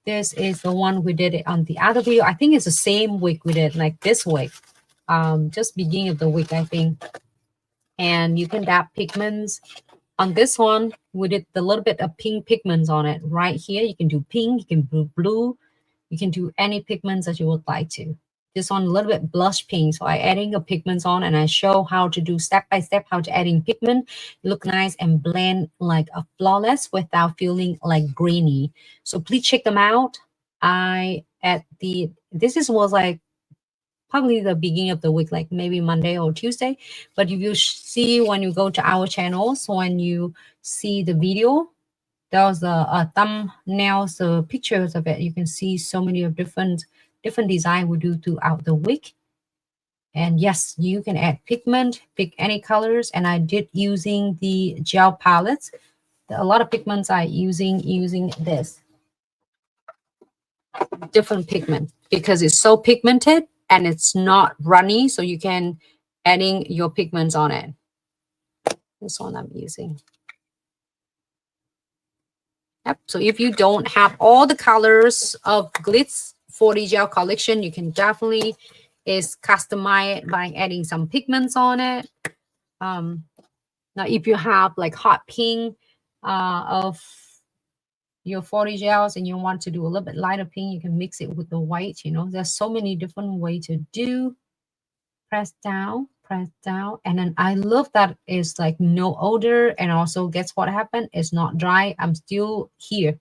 This is the one we did it on the other video. I think it's the same week we did, like this week. Just beginning of the week, I think. And you can dab pigments. On this one, we did a little bit of pink pigments on it. Right here, you can do pink, you can do blue. You can do any pigments that you would like to. This one, a little bit blush pink. So I adding the pigments on and I show how to do step by step, how to adding pigment, look nice and blend like a flawless without feeling like grainy. So please check them out. Was like probably the beginning of the week, like maybe Monday or Tuesday. But if you see when you go to our channels, when you see the video, there's the thumbnails, the pictures of it. You can see so many of different design we do throughout the week. And yes, you can add pigment, pick any colors. And I did using the gel palettes. A lot of pigments I using this different pigment because it's so pigmented and it's not runny, so you can adding your pigments on it. This one I'm using. Yep. So if you don't have all the colors of Glitz 40 gel collection, you can definitely customize it by adding some pigments on it. Now if you have like hot pink of your 40 gels and you want to do a little bit lighter pink, you can mix it with the white. You know, there's so many different ways to do. Press down, and then I love that it's like no odor, and also guess what happened? It's not dry. I'm still here,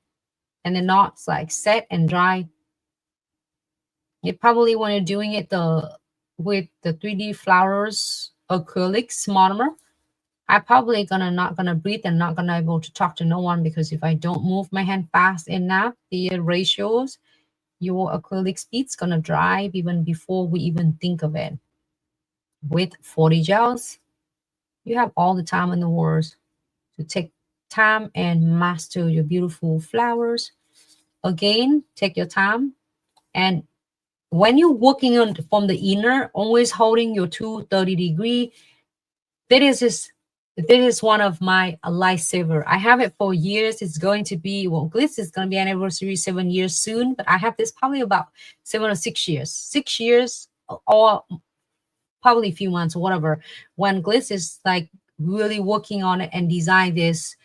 and the knots like set and dry. You probably when you're doing it with the 3D flowers acrylics monomer, I probably not gonna breathe and not gonna able to talk to no one, because if I don't move my hand fast enough, the ratios, your acrylic speed's gonna dry even before we even think of it. With 40 gels, you have all the time in the world to take time and master your beautiful flowers. Again, take your time, and when you're working on from the inner, always holding your 230-degree. This is one of my lifesaver. I have it for years. It's going to be, well, Glitz is going to be anniversary 7 years soon, but I have this probably about 7 or 6 years. 6 years or probably a few months or whatever. When Glitz is like really working on it and design this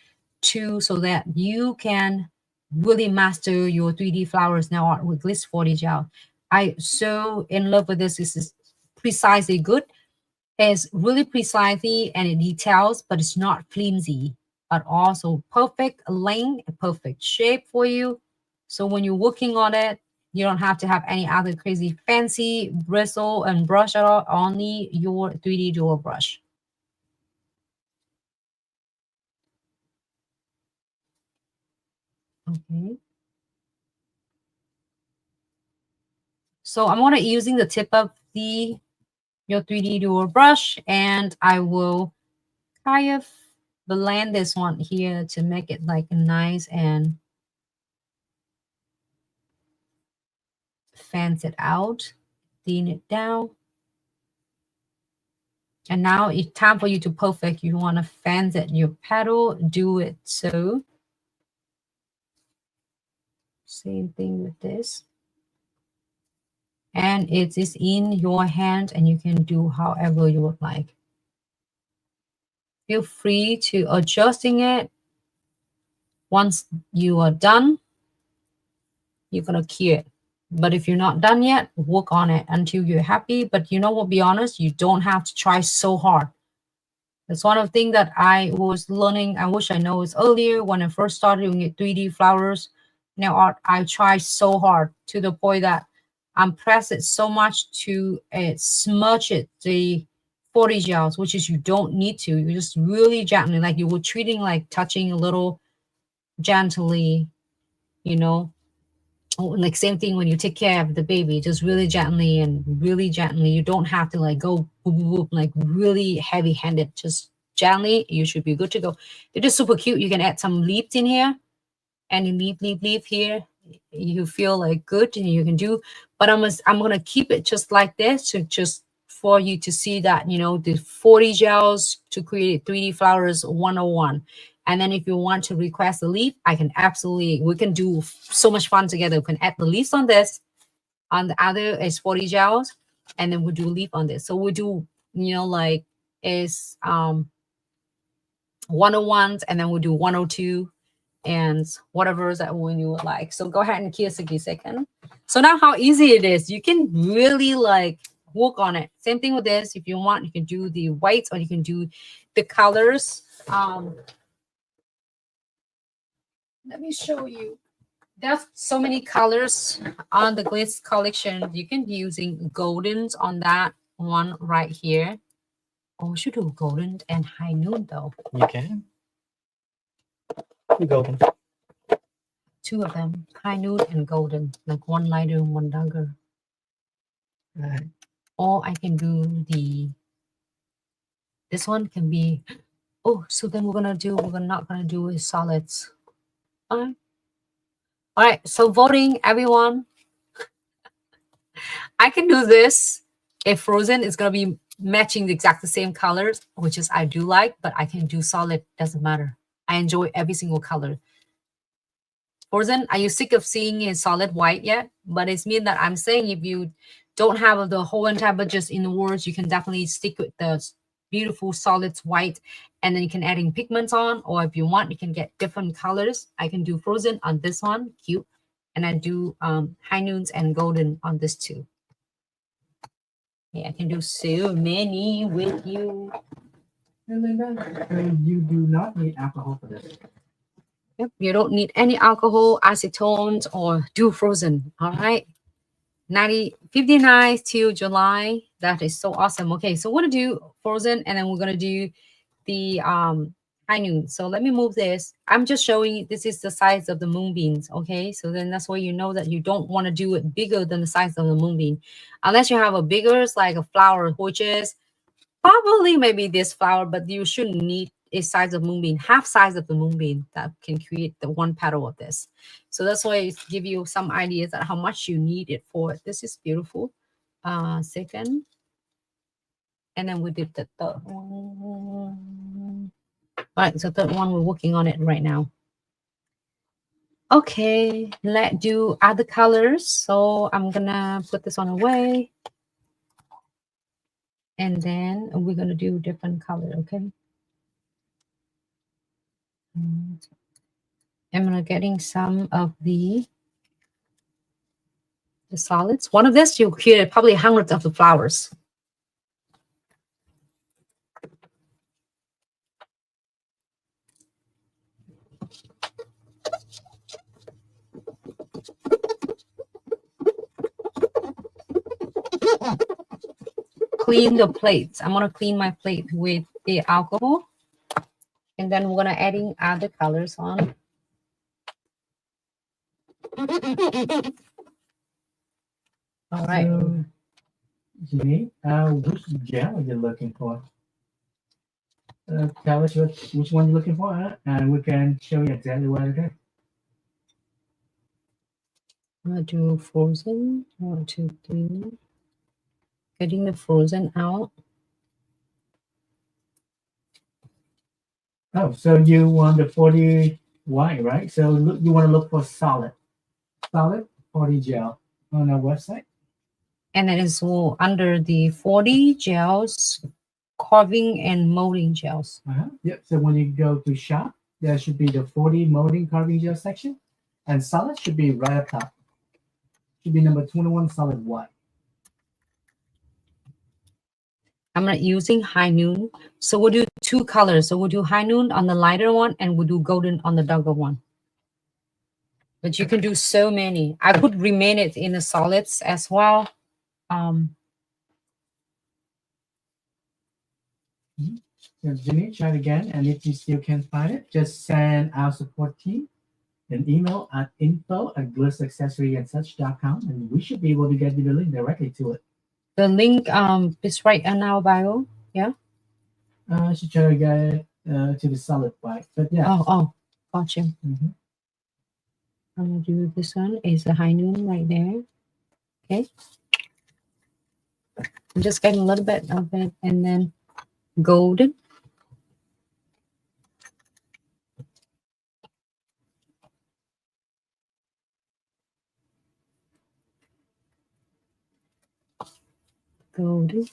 too, so that you can really master your 3D flowers now art with Glitz 40 gel. I so in love with this. This is precisely good. It's really precisely and it details, but it's not flimsy, but also perfect length, perfect shape for you. So when you're working on it, You don't have to have any other crazy fancy bristle and brush at all, only your 3D dual brush. Okay. So I'm gonna using the tip of your 3D dual brush, and I will kind of blend this one here to make it like nice and fans it out, thin it down. And now it's time for you to perfect. You want to fans it your petal, do it so. Same thing with this. And it is in your hand and you can do however you would like. Feel free to adjusting it. Once you are done, you're going to cure it. But if you're not done yet, work on it until you're happy. But you know what, be honest, you don't have to try so hard. That's one of the things that I was learning. I wish I know it earlier when I first started doing it 3D flowers. Now art, I try so hard to the point that I'm press it so much to smudge it, the 40 gels, which is you don't need to. You just really gently, like you were treating like touching a little gently, you know. Like same thing when you take care of the baby, just really gently and really gently. You don't have to like go whoop, whoop, like really heavy handed, just gently. You should be good to go. They're just super cute. You can add some leaves in here and leaf here. You feel like good and you can do, but I'm gonna keep it just like this to just for you to see that, you know, the 40 gels to create 3D flowers 101. And then if you want to request a leaf, I can absolutely, we can do so much fun together. We can add the leaves on this, on the other is 40 gels, and then we'll do leaf on this. So we'll do, you know, like is 101s, and then we'll do 102 and whatever that one you would like. So go ahead and kiss a second. So now how easy it is. You can really like work on it. Same thing with this. If you want, you can do the whites or you can do the colors. Let me show you. There's so many colors on the Glitz collection. You can be using goldens on that one right here. Oh, we should do golden and high noon though. You can. Golden. Two of them, high noon and golden, like one lighter and one darker. Right. Or I can do this one can be, oh, so then we're not gonna do is solids. All right, so voting, everyone. I can do this. If frozen is gonna be matching the exact same colors, which is I do like, but I can do solid, doesn't matter. I enjoy every single color. Frozen, are you sick of seeing a solid white yet? But it's mean that I'm saying if you don't have the whole entire budget in the words, you can definitely stick with the beautiful solids white, and then you can add in pigments on, or if you want, you can get different colors. I can do frozen on this one, cute, and I do high noons and golden on this too. Yeah, I can do so many with you. And you do not need alcohol for this. Yep, you don't need any alcohol, acetones, or do frozen. All right. 59 till July. That is so awesome. Okay, so we're gonna do frozen and then we're gonna do the high noon. So let me move this. I'm just showing you this is the size of the moonbeams. Okay, so then that's why you know that you don't want to do it bigger than the size of the moonbeam, unless you have a bigger, like a flower, which is probably maybe this flower, but you shouldn't need a size of moonbeam, half size of the moonbeam that can create the one petal of this. So that's why it give you some ideas at how much you need it for. This is beautiful. Second, and then we did the third one. All right, so third one, we're working on it right now. Okay, let's do other colors. So I'm gonna put this one away. And then we're gonna do different color, okay? I'm gonna getting some of the solids. One of this, you hear probably hundreds of the flowers. clean the plates. I'm gonna clean my plate with the alcohol, and then we're gonna adding other colors on. All right. So, Jenny, which gel are you looking for? Tell us which one you're looking for, and we can show you exactly what it is. I'm gonna do frozen. 1, 2, 3. Getting the frozen out. Oh, so you want the 40 white, right? So look, you want to look for solid 40 gel on our website. And then it's all under the 40 gels, carving and molding gels. Yep. So when you go to shop, there should be the 40 molding carving gel section, and solid should be right up top. Should be number 21, solid white. I'm not using high noon. So we'll do 2 colors. So we'll do high noon on the lighter one, and we'll do golden on the darker one. But you can do so many. I could remain it in the solids as well. So Jenny, try it again, and if you still can't find it, just send our support team an email at info@glitzaccessoryandsuch.com, and we should be able to get you the link directly to it. The link is right in our bio. Yeah. I should try to get it to the solid white, but yeah. Oh, gotcha. Mm-hmm. I'm gonna do this one. Is the high noon right there? Okay. I'm just getting a little bit of it, and then golden. Golden.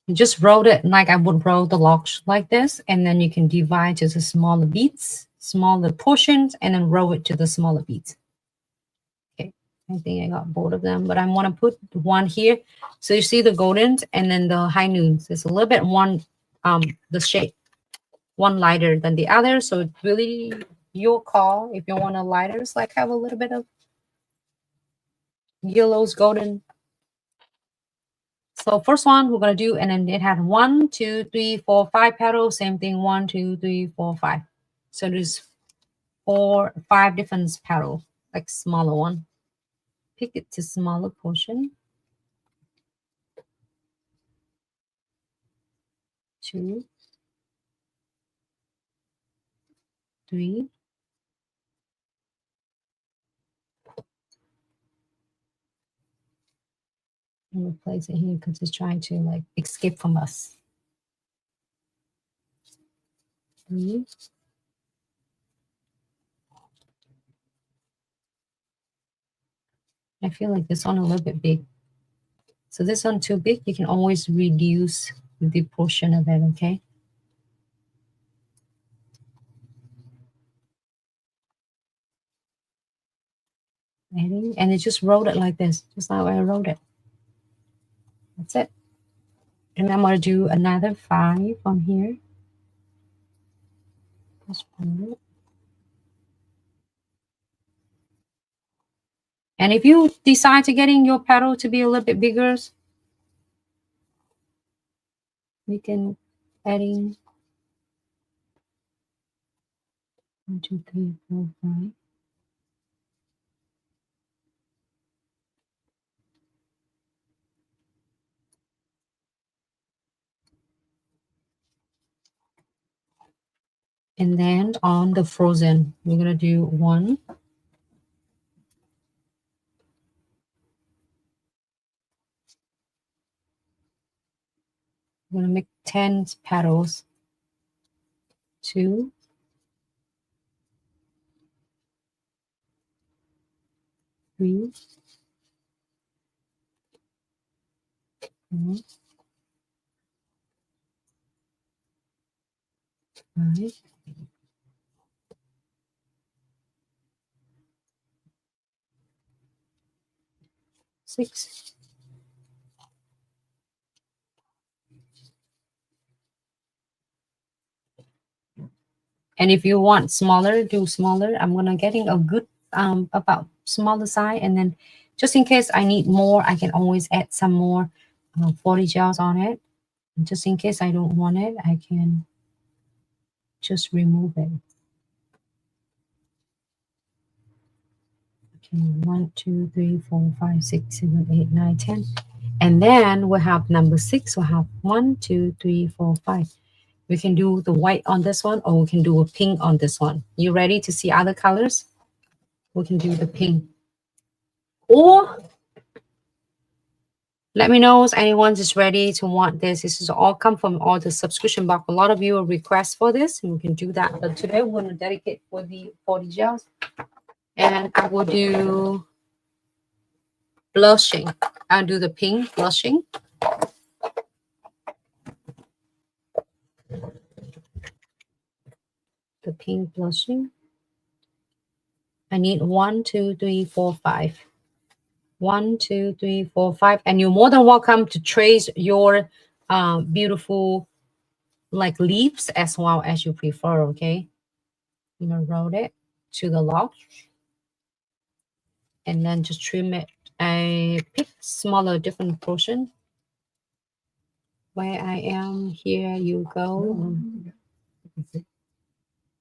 You just roll it like I would roll the logs like this, and then you can divide to the smaller beads, smaller portions, and then roll it to the smaller beads. Okay, I think I got both of them, but I want to put one here. So you see the goldens and then the high noons. It's a little bit one, the shape, one lighter than the other. So it's really your call if you want a lighter. It's like have a little bit of yellows, golden. So first one we're gonna do, and then it had 1, 2, 3, 4, 5 petals. Same thing, 1, 2, 3, 4, 5. So there's 4, 5 different petals, like smaller one. Pick it to smaller portion. 2, 3. And we'll place it here because it's trying to like escape from us. 3. I feel like this one a little bit big. So this one too big, you can always reduce the portion of it, okay? Adding, and it just rolled it like this, just like I rolled it. That's it. And I'm gonna do another 5 on here. Just roll it. And if you decide to getting your petal to be a little bit bigger, we can add in 1, 2, 3, 4, 5. And then on the frozen, we're gonna do 1. I'm gonna make 10 petals. 2, 3, 4, 5, 6, And if you want smaller, do smaller. I'm gonna getting a good about smaller size, and then just in case I need more, I can always add some more 40 gels on it. And just in case I don't want it, I can just remove it. Okay, 1, 2, 3, 4, 5, 6, 7, 8, 9, 10. And then we have number 6. We have 1, 2, 3, 4, 5. We can do the white on this one, or we can do a pink on this one. You ready to see other colors? We can do the pink. Or let me know if anyone is ready to want this. This is all come from all the subscription box. A lot of you request for this, and we can do that. But today we're going to dedicate for the 40 gels. And I will do blushing. I'll do the pink blushing. The pink blushing. I need 1, 2, 3, 4, 5. 1, 2, 3, 4, 5. And you're more than welcome to trace your beautiful like leaves as well as you prefer, okay? I'm gonna roll it to the log and then just trim it. I pick smaller different portion. Where I am, here you go.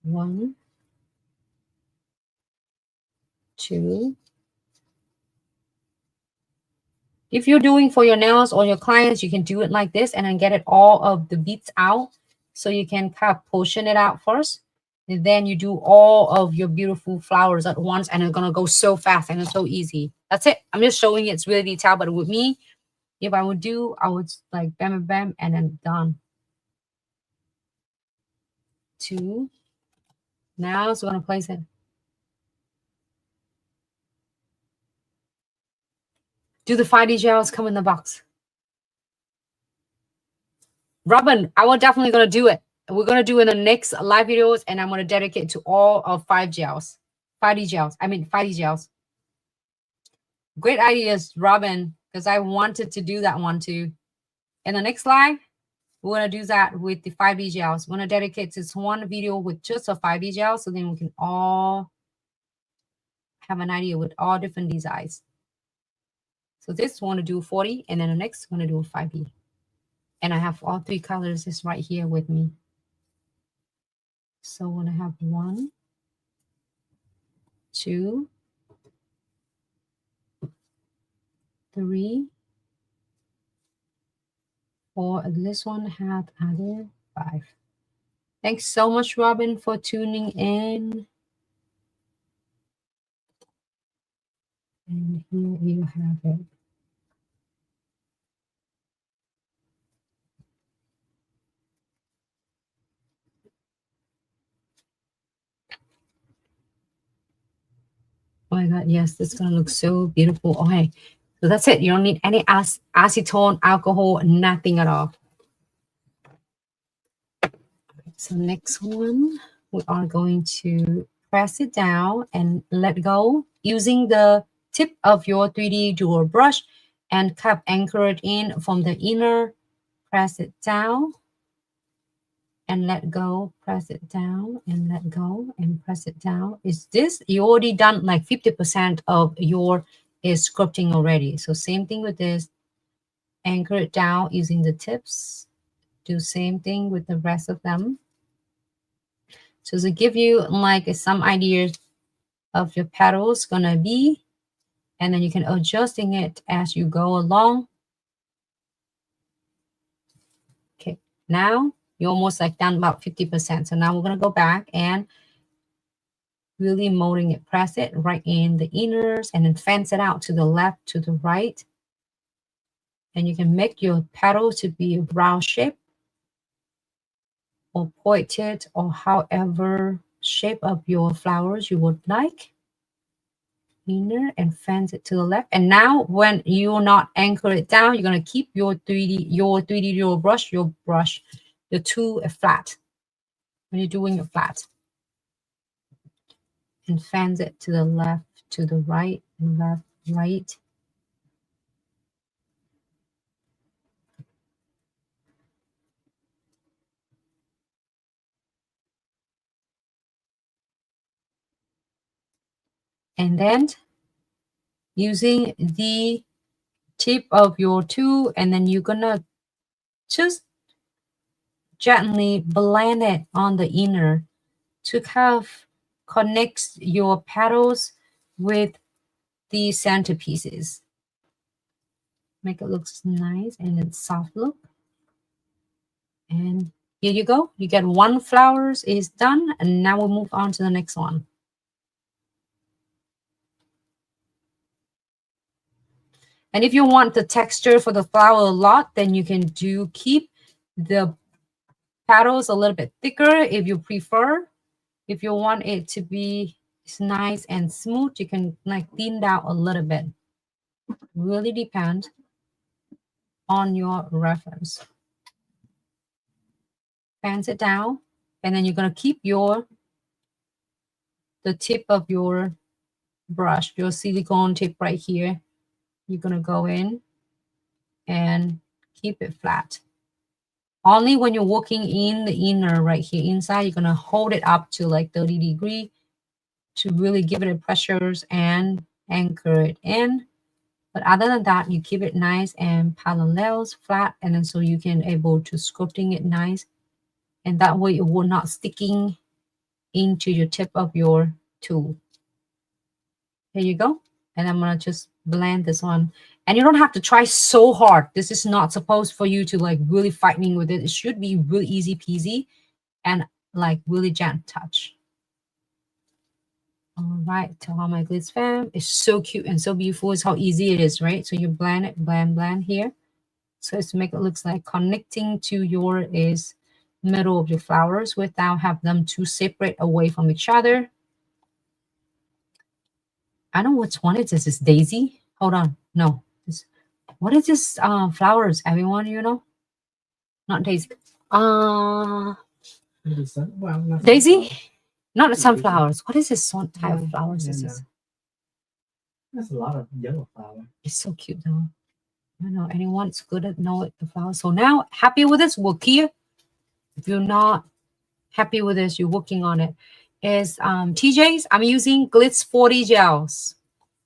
1, 2. If you're doing for your nails or your clients, you can do it like this and then get it all of the beads out. So you can kind of portion it out first. And then you do all of your beautiful flowers at once, and it's going to go so fast and it's so easy. That's it. I'm just showing you, it's really detailed. But with me, if I would do, I would like bam, bam, bam, and then done. 2. Now it's going to place it. Do the 5D gels come in the box? Robin, I will definitely going to do it. We're going to do in the next live videos, and I'm going to dedicate to all of 5 gels. 5D gels. I mean, 5D gels. Great ideas, Robin, because I wanted to do that one too. In the next live, we're going to do that with the 5D gels. We're going to dedicate this one video with just a 5D gel, so then we can all have an idea with all different designs. So this one to do 40, and then the next one to do 5D. And I have all 3 colors just right here with me. So we're going to have 1, 2, 3, 4. This one had other 5. Thanks so much, Robin, for tuning in. And here you have it. Oh my God, yes, this is going to look so beautiful. Okay, so that's it. You don't need any acetone, alcohol, nothing at all. So next one, we are going to press it down and let go using the tip of your 3D dual brush and cup anchor it in from the inner. Press it down and let go, press it down and let go and press it down. Is this, you already done like 50% of your sculpting already. So same thing with this, anchor it down using the tips. Do same thing with the rest of them. So to give you like some ideas of your petals gonna be, and then you can adjusting it as you go along. Okay, now you're almost like done about 50%. So now we're gonna go back and really molding it, press it right in the inners and then fence it out to the left, to the right. And you can make your petal to be a round shape or pointed or however shape of your flowers you would like. Inner and fence it to the left. And now when you're not anchor it down, you're going to keep your 3D brush, your tool flat when you're doing your flat. And fence it to the left, to the right, left, right. And then using the tip of your tool, and then you're gonna just gently blend it on the inner to kind of connect your petals with the centerpieces. Make it look nice and then soft look. And here you go. You get one flowers is done, and now we'll move on to the next one. And if you want the texture for the flower a lot, then you can keep the petals a little bit thicker if you prefer. If you want it to be nice and smooth, you can like thin down a little bit. Really depends on your reference. Fans it down, and then you're gonna keep the tip of your brush, your silicone tip right here. You're gonna go in and keep it flat. Only when you're working in the inner right here inside, you're gonna hold it up to like 30 degrees to really give it a pressures and anchor it in. But other than that, you keep it nice and parallels, flat, and then so you can able to sculpting it nice. And that way it will not sticking into your tip of your tool. There you go. And I'm gonna just blend this one. And you don't have to try so hard. This is not supposed for you to like really fighting with it. It should be really easy peasy and like really gentle touch. All right, to all my Glitz fam, it's so cute and so beautiful. It's how easy it is, right? So you blend it, blend here. So it's to make it looks like connecting to your middle of your flowers without have them too separate away from each other. I don't know which one it is. It's daisy. Hold on. No. What is this flowers? Everyone, you know? Not daisy. Daisy? Not the sunflowers. What is this type of flowers? Is this? That's a lot of yellow flower. It's so cute though. I don't know. Anyone's good at know the flowers. So now, happy with this? Work here. If you're not happy with this, you're working on it. Is TJ's. I'm using Glitz 40 gels.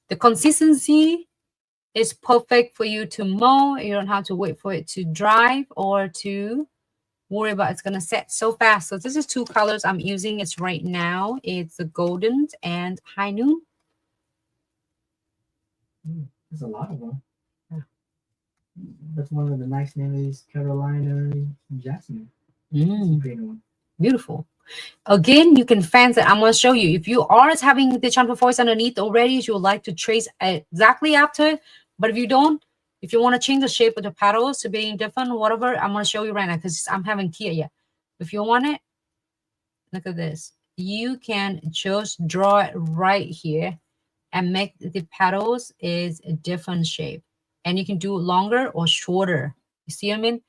The consistency is perfect for you to mold. You don't have to wait for it to dry or to worry about it's gonna set so fast. So this is two colors I'm using. It's right now. It's the golden and high noon. There's a lot of them. Yeah. That's one of the nice names, Carolina Jasmine. Beautiful. Again, you can fans it. I'm going to show you. If you are having the chamfer voice underneath already, you would like to trace exactly after it. But if you don't, if you want to change the shape of the petals to being different, whatever, I'm going to show you right now because I'm having here yet. If you want it, look at this. You can just draw it right here and make the petals is a different shape. And you can do longer or shorter. You see what I mean?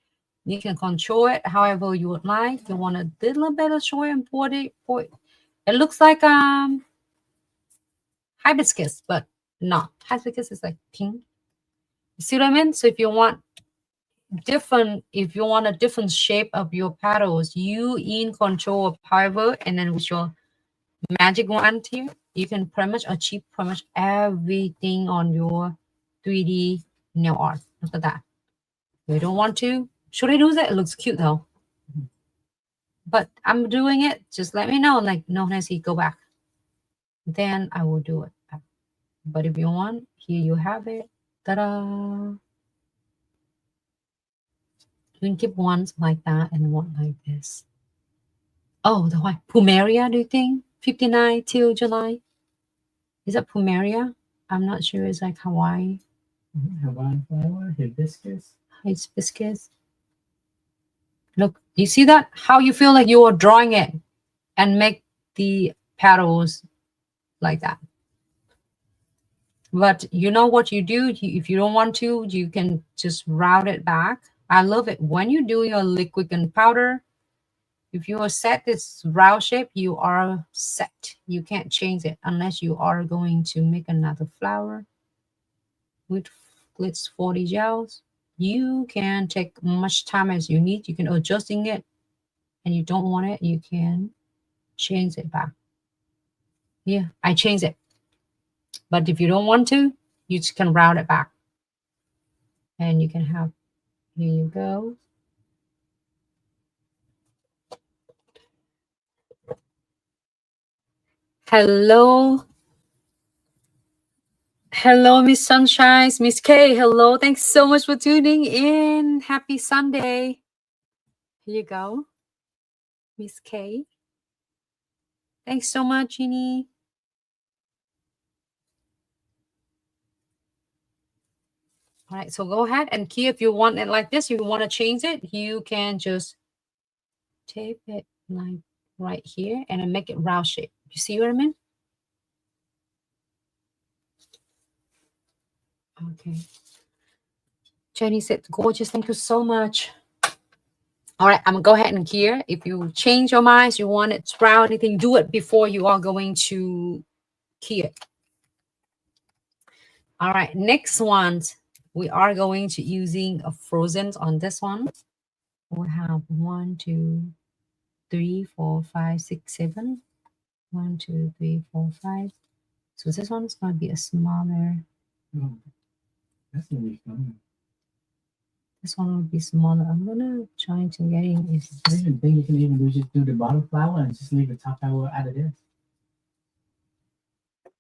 You can control it however you would like. You want a little bit of short and pointy. It looks like hibiscus, but not. Hibiscus is like pink. You see what I mean? So if you want a different shape of your petals, you in control of however, and then with your magic wand here, you can pretty much achieve pretty much everything on your 3D nail art. Look at that. You don't want to. Should I do that? It looks cute though. But I'm doing it. Just let me know. Like, no, Nancy, go back. Then I will do it. But if you want, here you have it. Ta-da! You can keep one like that and one like this. Oh, the white. Plumeria, do you think? 59 till July. Is that Plumeria? I'm not sure. It's like Hawaii. Hawaiian flower, hibiscus. Hibiscus. Look, you see that? How you feel like you are drawing it and make the petals like that. But you know what you do? If you don't want to, you can just route it back. I love it. When you do your liquid and powder, if you are set this round shape, you are set. You can't change it unless you are going to make another flower with Glitz 40 gels. You can take much time as you need. You can adjusting it, and you don't want it, you can change it back. Yeah, I changed it. But if you don't want to, you just can round it back. And you can have, here you go. Hello. Hello, Miss Sunshine, Miss K. Hello. Thanks so much for tuning in. Happy Sunday. Here you go, Miss K. Thanks so much, Jeannie. All right, so go ahead and key. If you want it like this, you want to change it, you can just tape it like right here and then make it round shape. You see what I mean? Okay. Jenny said, gorgeous. Thank you so much. All right, I'm going to go ahead and gear. If you change your minds, you want it to round anything, do it before you are going to key it. All right, next one, we are going to using a frozen on this one. We have 1, 2, 3, 4, 5, 6, 7. 1, 2, 3, 4, 5. So this one is going to be a smaller. Oh, that's gonna be fun. This one will be smaller. I'm gonna try to get in. I even think you can even just do the bottom flower and just leave the top flower out of this.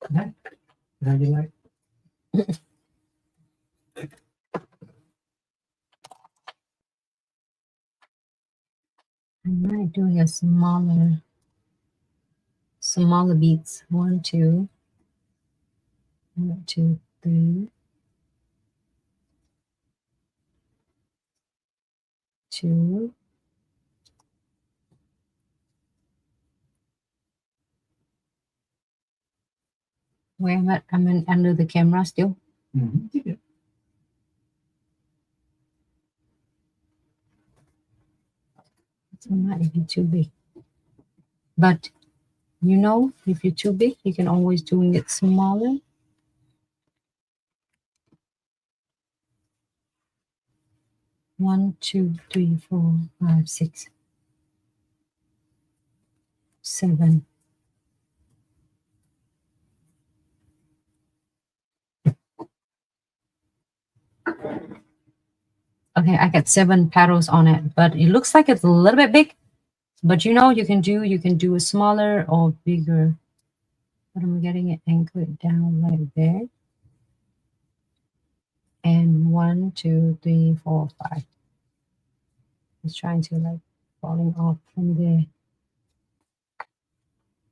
Okay. Is that you like? I might do a smaller beads. 1, 2, 1, 2, 3, 2. Where am I? I'm in, under the camera still. Mm-hmm. It might be too big. But you know, if you're too big, you can always doing it smaller. One, 2, 3, 4, 5, 6, 7. Okay, I got 7 petals on it, but it looks like it's a little bit big. But you know, you can do a smaller or bigger. But I'm getting it anchored down right there. And 1, 2, 3, 4, 5. It's trying to like falling off from there.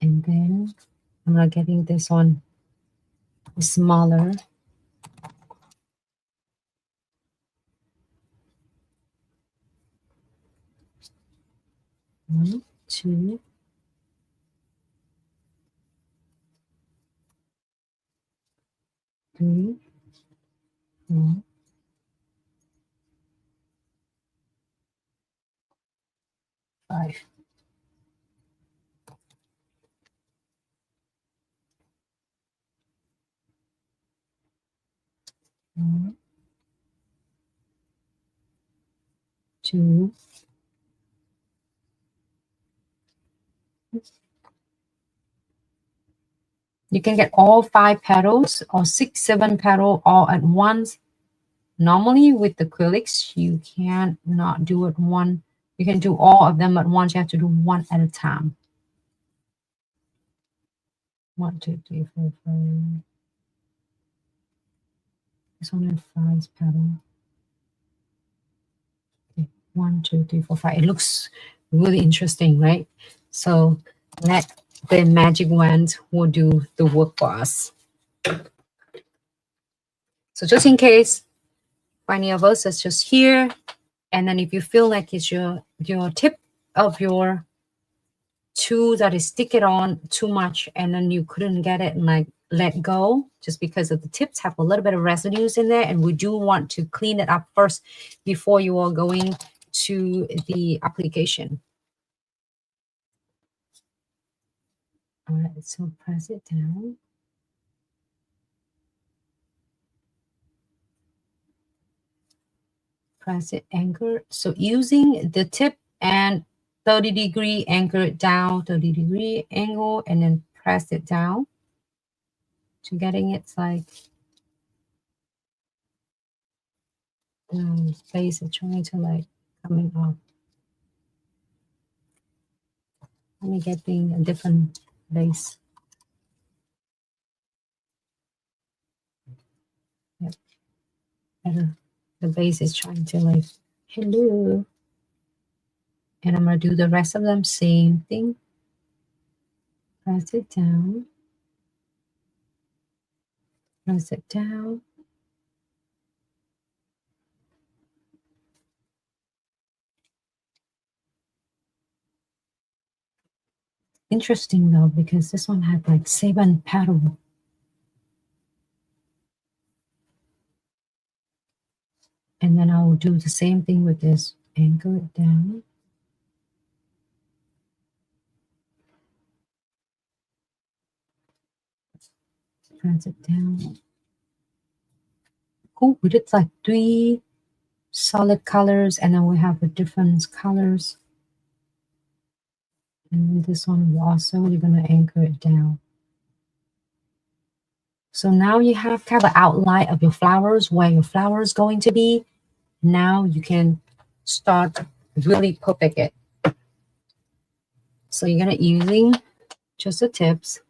And then I'm not getting this one smaller. One, 2, 3, 4, 5. 1, 2. You can get all 5 petals or 6, 7 petals all at once. Normally with the acrylics, you can't not do it one. You can do all of them at once. You have to do one at a time. 1, 2, 3, 4, 5. This one has 5 petals. Okay. 1, 2, 3, 4, 5. It looks really interesting, right? So let the magic wand will do the work for us. So just in case, any of us is just here, and then if you feel like it's your tip of your tool that is sticking on too much, and then you couldn't get it and like let go, just because of the tips have a little bit of residues in there, and we do want to clean it up first before you are going to the application. All right, so press it down. Press it, anchor. So using the tip and 30-degree, anchor it down, 30-degree angle, and then press it down. to getting it like base is trying to like coming off. Let me get a different base. Yep. Better. The base is trying to like, hello. And I'm going to do the rest of them, same thing. Press it down. Press it down. Interesting though, because this one had like 7 petals. And then I will do the same thing with this. Angle it down. Press it down. Cool. We did like 3 solid colors, and then we have the different colors. And this one also, you're going to anchor it down. So now you have kind of an outline of your flowers, where your flower is going to be. Now you can start really perfect it. So you're going to using just the tips.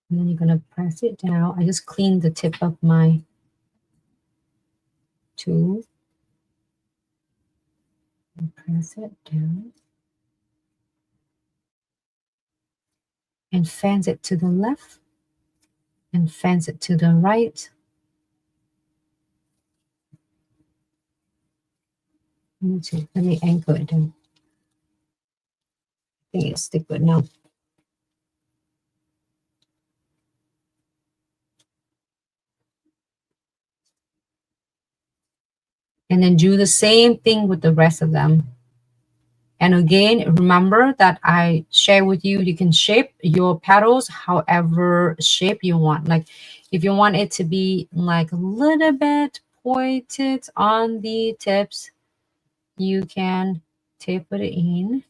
And then you're going to press it down. I just cleaned the tip of my tool. And press it down. And fans it to the left. And fans it to the right. Let me anchor it down. I think it's stick good now. And then do the same thing with the rest of them. And again, remember that I share with you, you can shape your petals however shape you want. Like if you want it to be like a little bit pointed on the tips, you can taper it in.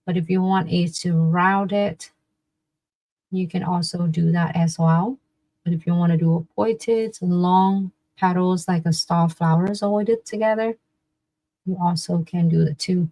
But if you want it to round it, you can also do that as well. But if you want to do a pointed, long petals like a star flowers all it together, you also can do it too.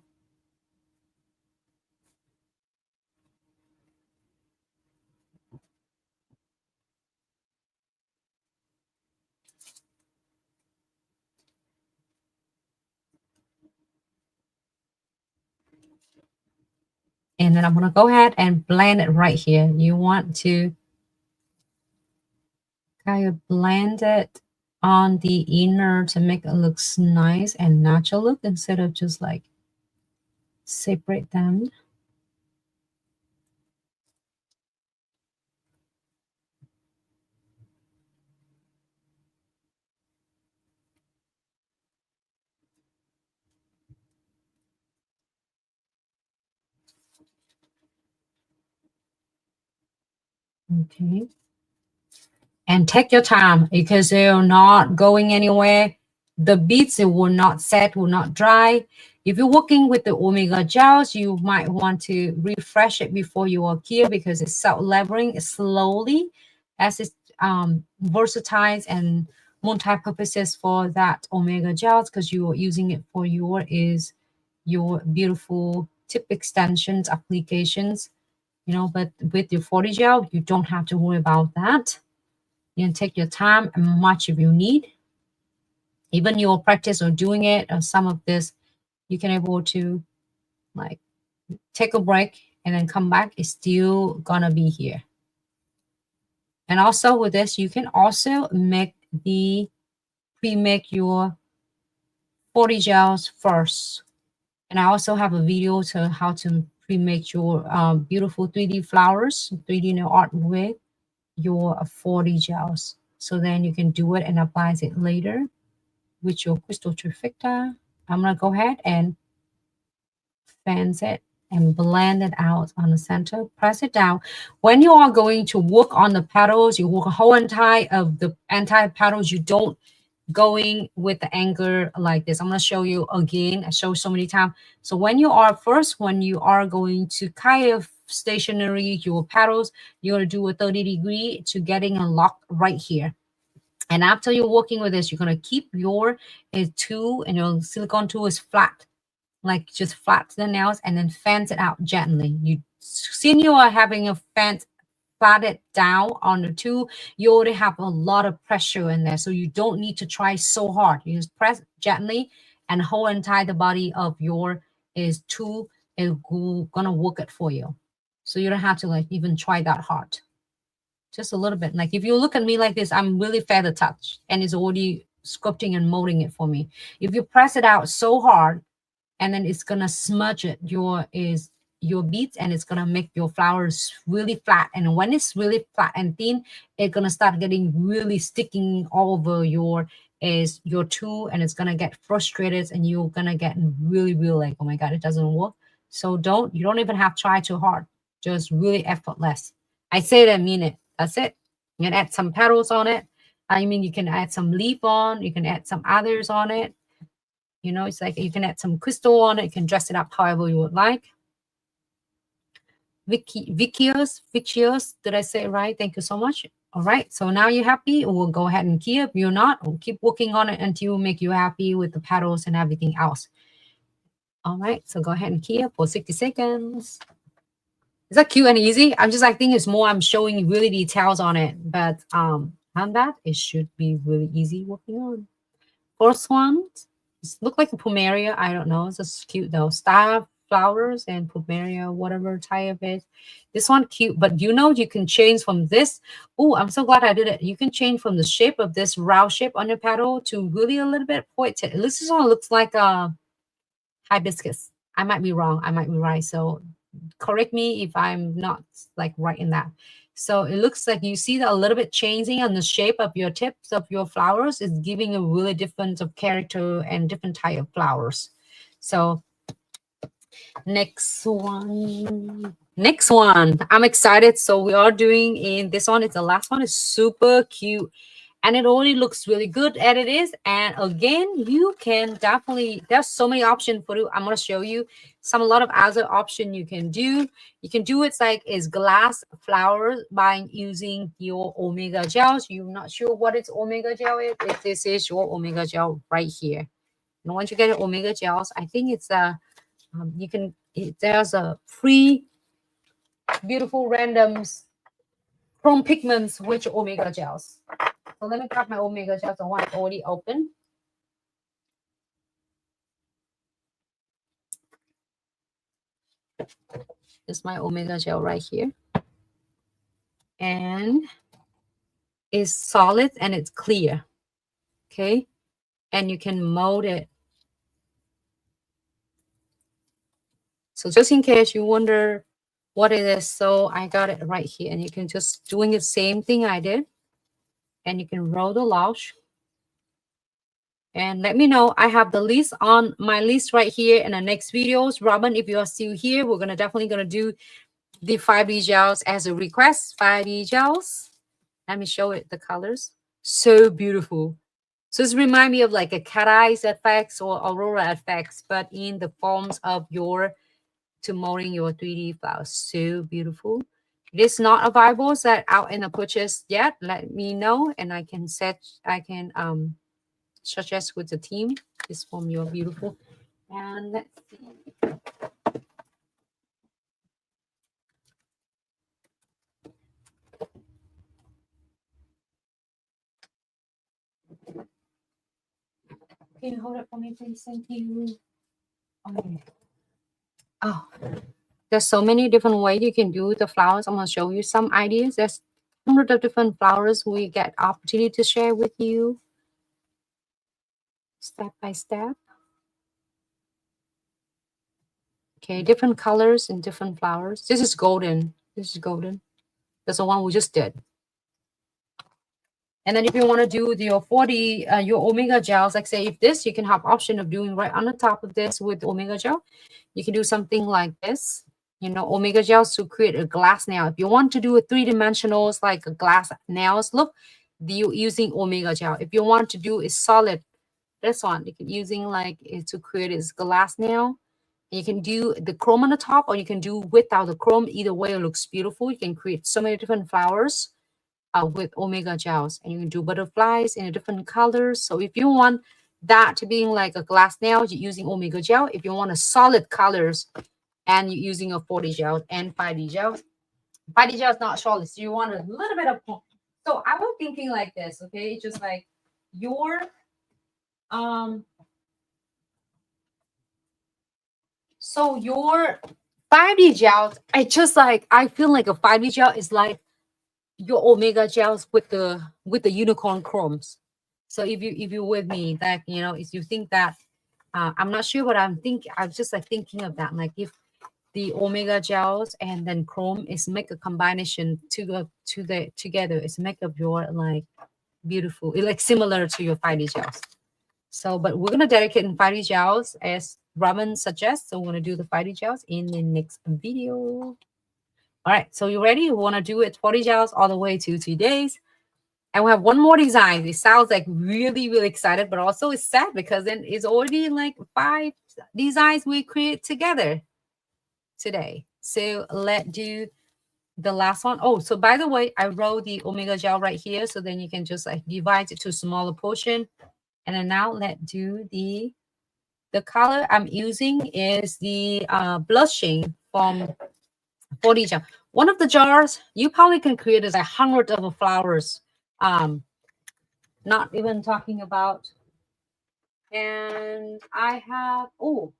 And then I'm going to go ahead and blend it right here. You want to kind of blend it on the inner to make it look nice and natural look instead of just like separate them. Okay. And take your time because they're not going anywhere. The beads, it will not set, will not dry. If you're working with the Omega gels, you might want to refresh it before you work here because it's self-leveling slowly as it's versatile and multi-purposes for that Omega gels because you are using it for your beautiful tip extensions applications, you know. But with your 40 gel, you don't have to worry about that. You can take your time and much if you need. Even your practice or doing it or some of this, you can able to like take a break and then come back. It's still gonna be here. And also with this, you can also pre-make your 40 gels first. And I also have a video to how to pre-make your beautiful 3D flowers, 3D nail art with your 40 gels. So then you can do it and apply it later with your Crystal Trifecta. I'm going to go ahead and fans it and blend it out on the center. Press it down. When you are going to work on the petals, you work a whole entire petals. You don't going with the angle like this. I'm going to show you again. I show so many times. So when you are going to kind of stationary, your petals, you're going to do a 30-degree to getting a lock right here. And after you're working with this, you're going to keep your tool, and your silicone tool is flat, like just flat to the nails, and then fans it out gently. Since you are having a fans flat down on the tool, you already have a lot of pressure in there, so you don't need to try so hard. You just press gently and hold and tie the body of your tool. It's gonna work it for you, so you don't have to like even try that hard. Just a little bit. Like if you look at me like this, I'm really feather touch, and it's already sculpting and molding it for me. If you press it out so hard, and then it's gonna smudge it, your beads, and it's gonna make your flowers really flat. And when it's really flat and thin, it's gonna start getting really sticking all over your tool, and it's gonna get frustrated, and you're gonna get really like, oh my god, it doesn't work. So you don't even have to try too hard, just really effortless. I say it and mean it. That's it. You can add some petals on it. I mean, you can add some leaf on, you can add some others on it. You know, it's like you can add some crystal on it. You can dress it up however you would like. Vickios, did I say it right? Thank you so much. All right, so now you're happy. We'll go ahead and key up. You're not, we'll keep working on it until we make you happy with the petals and everything else. All right, so go ahead and key up for 60 seconds. Is that cute and easy? I'm just like thinking it's more I'm showing really details on it, but on that it should be really easy working on. First one, it look like a plumeria. I don't know. It's just cute though. Star flowers and plumeria, whatever type of it. This one cute, but you know you can change from this. Oh, I'm so glad I did it. You can change from the shape of this round shape on your petal to really a little bit pointed. This one looks like a hibiscus. I might be wrong. I might be right. So correct me if I'm not like right in that. So it looks like you see that a little bit changing on the shape of your tips of your flowers is giving a really different of character and different type of flowers. So next one, I'm excited. So we are doing in this one. It's the last one. Is super cute. And it already looks really good as it is. And again, you can definitely, there's so many options for you. I'm going to show you a lot of other options you can do. You can do it like is glass flowers by using your Omega gels. You're not sure what its Omega gel is. If this is your Omega gel right here. And once you get your Omega gels, I think it's there's a free beautiful randoms chrome pigments with Omega gels. So let me grab my Omega gel, the one already open. This is my Omega gel right here. And it's solid and it's clear. Okay. And you can mold it. So just in case you wonder what it is, so I got it right here. And you can just doing the same thing I did. And you can roll the lash. And let me know. I have the list on my list right here in the next videos. Robin, if you are still here, we're definitely gonna do the 5D gels as a request. 5D gels. Let me show it the colors. So beautiful. So this reminds me of like a cat eyes effects or aurora effects, but in the forms of to molding your 3D flowers. So beautiful. It is not available that out in the purchase yet. Let me know, and I can suggest with the team. This form you're beautiful. And let's see. Can you hold it for me, please? Thank you. Okay. Oh, there's so many different ways you can do the flowers. I'm going to show you some ideas. There's hundreds of different flowers we get opportunity to share with you step by step. Okay, different colors and different flowers. This is golden. This is golden. That's the one we just did. And then if you want to do your 40, your Omega gels, like say if this, you can have option of doing right on the top of this with Omega gel. You can do something like this, you know, Omega gels to create a glass nail. If you want to do a 3-dimensionals like a glass nails, look, you're using Omega gel. If you want to do a solid, this one, you can using like to create this glass nail. You can do the chrome on the top, or you can do without the chrome. Either way, it looks beautiful. You can create so many different flowers with Omega gels, and you can do butterflies in different colors. So if you want that to be like a glass nail, you're using Omega gel. If you want a solid colors, and you're using a 40 gel and 5D gel. 5D gel is not solid, so you want a little bit of. So I was thinking like this, okay, just like your so your 5D gels, I just like, I feel like a 5D gel is like your Omega gels with the unicorn chromes. So if you're with me, that if you think that I'm not sure what I'm just like thinking of that, like if the Omega gels and then chrome is make a combination together, it's make up your like beautiful, like similar to your 5D gels. So, but we're gonna dedicate in 5D gels as Robin suggests. So we're gonna do the 5D gels in the next video. All right, so you ready? We want to do it 40 gels all the way to 2 days. And we have one more design. It sounds like really, really excited, but also it's sad because then it's already like 5 designs we create together today. So let's do the last one. Oh, so by the way, I wrote the Omega gel right here. So then you can just like divide it to a smaller portion. And then now let's do the color I'm using is the blushing from 40 gel. One of the jars you probably can create is 100 of flowers. Not even talking about. And I have, oh,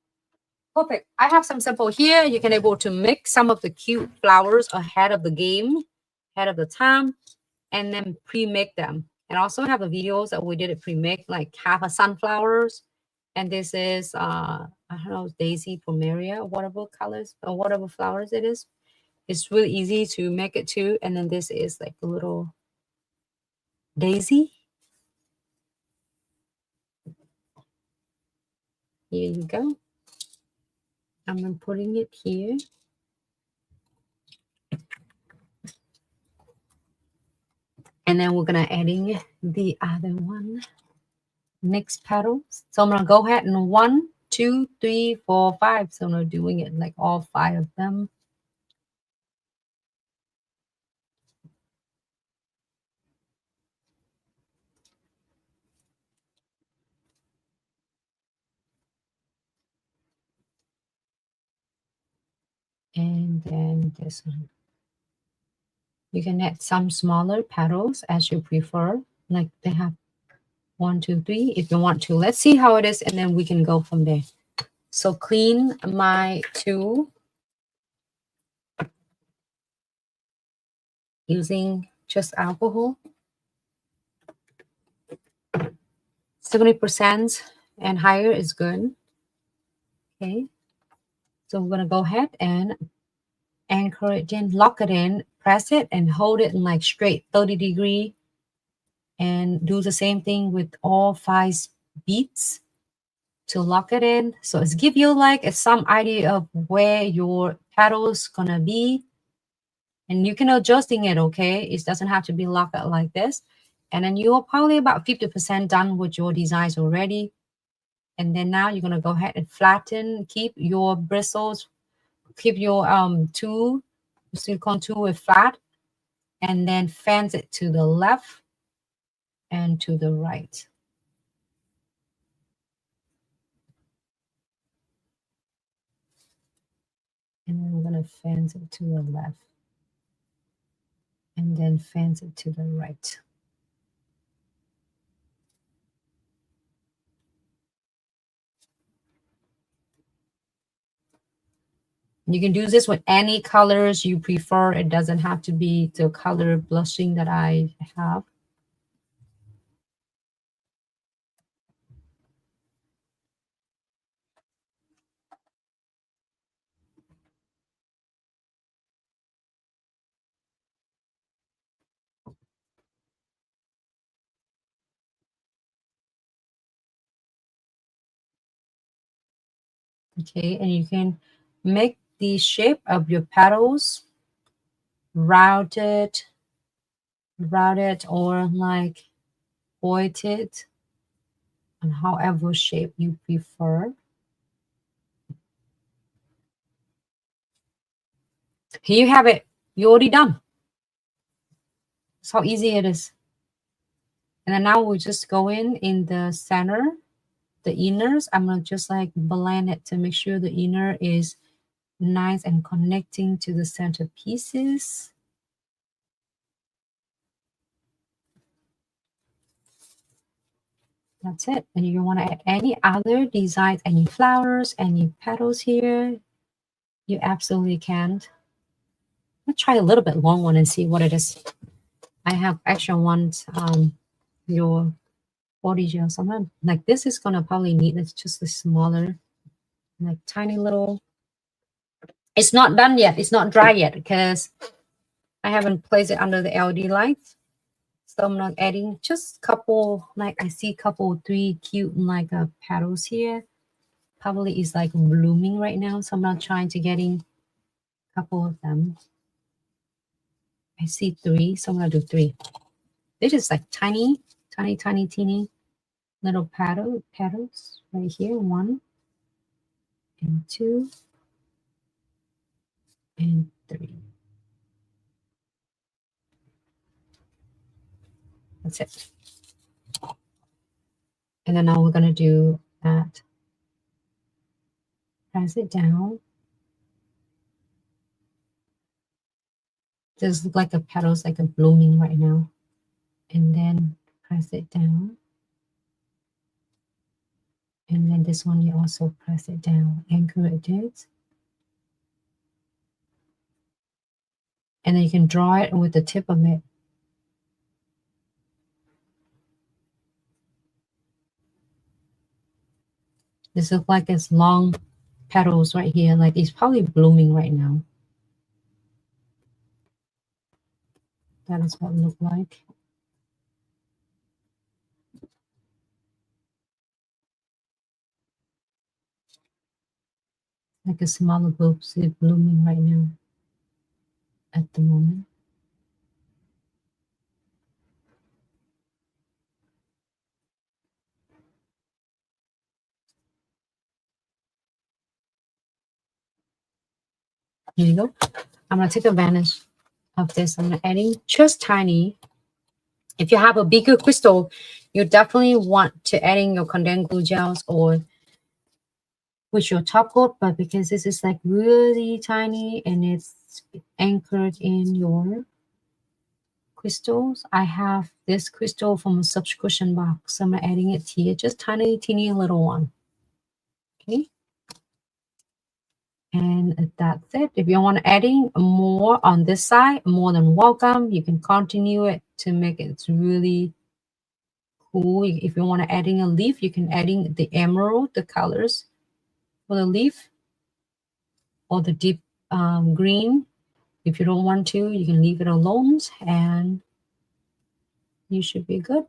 perfect. I have some sample here. You can able to mix some of the cute flowers ahead of the game, ahead of the time, and then pre-make them. And also have the videos that we did it pre-make, like half a sunflowers. And this is, I don't know, Daisy Pomeria, whatever colors or whatever flowers it is. It's really easy to make it too. And then this is like a little daisy. Here you go. I'm putting it here. And then we're gonna adding the other one. Mixed petals. So I'm gonna go ahead and 1, 2, 3, 4, 5. So I'm doing it like all 5 of them. And then this one. You can add some smaller petals as you prefer. Like they have 1, 2, 3 if you want to. Let's see how it is, and then we can go from there. So clean my tool using just alcohol. 70% and higher is good. Okay. So we're gonna go ahead and anchor it in, lock it in, press it, and hold it in like straight 30-degree. And do the same thing with all 5 beads to lock it in. So it's give you like some idea of where your petals gonna be. And you can adjusting it, okay? It doesn't have to be locked out like this. And then you're probably about 50% done with your designs already. And then now you're gonna go ahead and flatten, keep your bristles, keep your tool, silicone tool with flat, and then fans it to the left and to the right. And then we're gonna fans it to the left and then fans it to the right. You can do this with any colors you prefer. It doesn't have to be the color blushing that I have. Okay, and you can make the shape of your petals rounded or like pointed, and however shape you prefer. Here you have it. You're already done. That's how easy it is. And then now we'll just go in the center, the inners. I'm going to just like blend it to make sure the inner is nice and connecting to the center pieces. That's it. And you want to add any other designs, any flowers, any petals here, you absolutely can. Let's try a little bit long one and see what it is. I have extra ones, your body gel. So I'm gonna, like, this is gonna probably need, it's just a smaller, like tiny little. It's not done yet. It's not dry yet because I haven't placed it under the LED lights. So I'm not adding just couple, like I see couple 3 cute like petals here. Probably is like blooming right now. So I'm not trying to getting a couple of them. I see 3, so I'm gonna do 3. They're just like tiny, teeny little petals right here. 1 and 2 and 3. That's it. And then now we're gonna do that. Press it down. This looks like a petals, like a blooming right now. And then press it down. And then this one, you also press it down, anchor it. And then you can draw it with the tip of it. This looks like it's long petals right here, like it's probably blooming right now. That is what it looks like. Like a smaller bulbs is blooming right now at the moment. Here you go. I'm gonna take advantage of this. I'm adding just tiny. If you have a bigger crystal, you definitely want to add in your condensed glue gels or with your top coat, but because this is like really tiny and it's anchored in your crystals, I have this crystal from a subscription box. So I'm adding it here, just teeny little one. Okay. And that's it. If you want adding more on this side, more than welcome. You can continue it to make it really cool. If you want to adding a leaf, you can adding the emerald, the colors for the leaf, or the deep green. If you don't want to, you can leave it alone and you should be good.